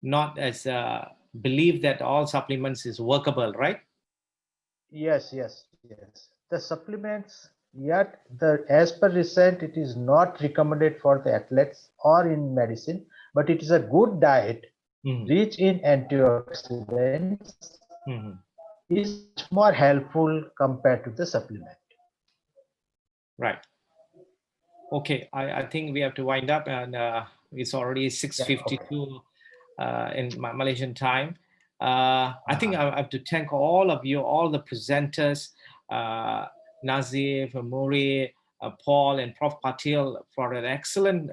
C: not as believe that all supplements is workable, right?
F: Yes. The supplements, yet as per recent, it is not recommended for the athletes or in medicine, but it is a good diet rich in antioxidants is more helpful compared to the supplement.
C: Right. Okay, I think we have to wind up, and it's already 6:52 in Malaysian time. I think I have to thank all of you, all the presenters, Nazif, Muri, Paul, and Prof. Patil for an excellent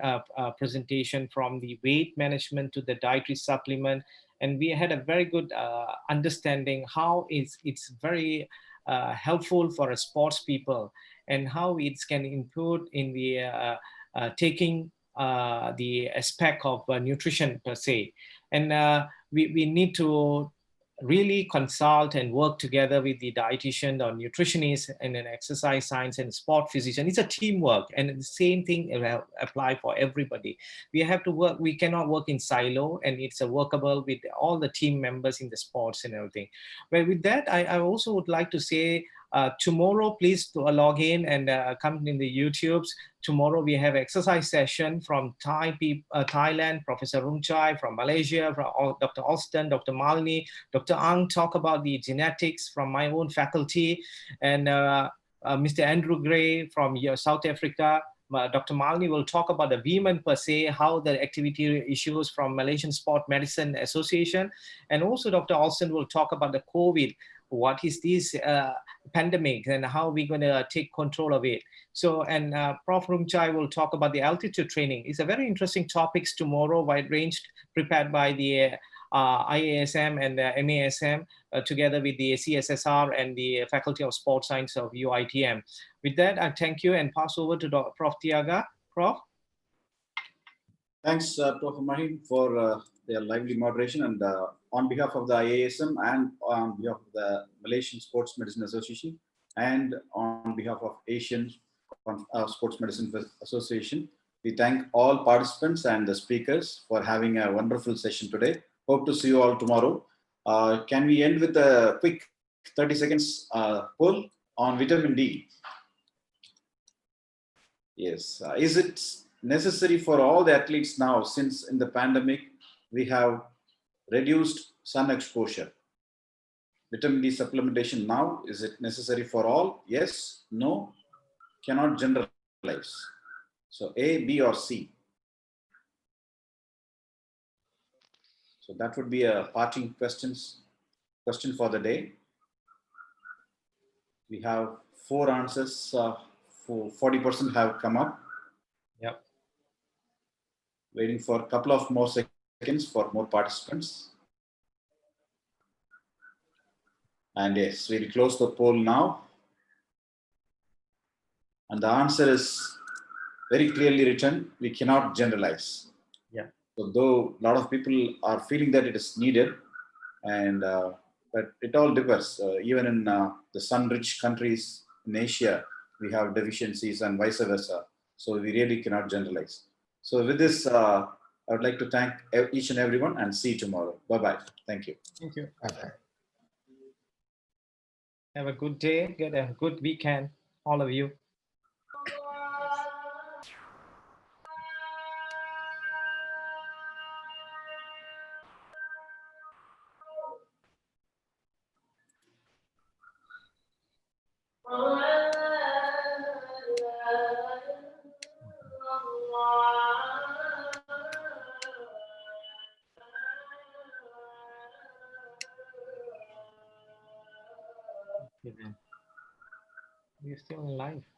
C: presentation from the weight management to the dietary supplement. And we had a very good understanding how it's very helpful for sports people, and how it can include in the taking the aspect of nutrition per se. And we need to really consult and work together with the dietitian or nutritionist and an exercise science and sport physician. It's a teamwork, and the same thing will apply for everybody. We have to work, we cannot work in silo, and it's a workable with all the team members in the sports and everything. But with that, I also would like to say tomorrow, please log in and come in the YouTubes. Tomorrow we have exercise session from Thailand, Professor Rumchai, from Malaysia, from Dr. Alston, Dr. Malini, Dr. Ang talk about the genetics from my own faculty, and Mr. Andrew Gray from South Africa. Dr. Malini will talk about the women per se, how the activity issues from Malaysian Sport Medicine Association. And also Dr. Alston will talk about the COVID, what is this pandemic and how we're going to take control of it. So, and Prof. Rumchai will talk about the altitude training. It's a very interesting topics tomorrow, wide ranged, prepared by the IASM and the MASM together with the CSSR and the Faculty of Sports Science of UiTM. With that, I thank you and pass over to Prof. Thiaga. Prof.
A: Thanks, Prof. Mahin, for their lively moderation, and on behalf of the IASM and on behalf of the Malaysian Sports Medicine Association and on behalf of Asian Sports Medicine Association. We thank all participants and the speakers for having a wonderful session today. Hope to see you all tomorrow. Can we end with a quick 30 seconds poll on vitamin D? Yes. Is it necessary for all the athletes now, since in the pandemic we have reduced sun exposure? Vitamin D supplementation now, is it necessary for all? Yes, no, cannot generalize. So A, B, or C. So that would be a parting question for the day. We have 4 answers. 40% have come up.
C: Yep.
A: Waiting for a couple of more seconds for more participants. And yes, we'll close the poll now. And the answer is very clearly written: we cannot generalize.
C: Yeah.
A: So though a lot of people are feeling that it is needed, and but it all differs. Even in the sun-rich countries in Asia, we have deficiencies and vice versa. So we really cannot generalize. So with this, I would like to thank each and everyone and see you tomorrow. Bye-bye. Thank you.
C: Thank you.
F: Bye-bye.
C: Have a good day. Get a good weekend, all of you. Okay, then. We're still in live.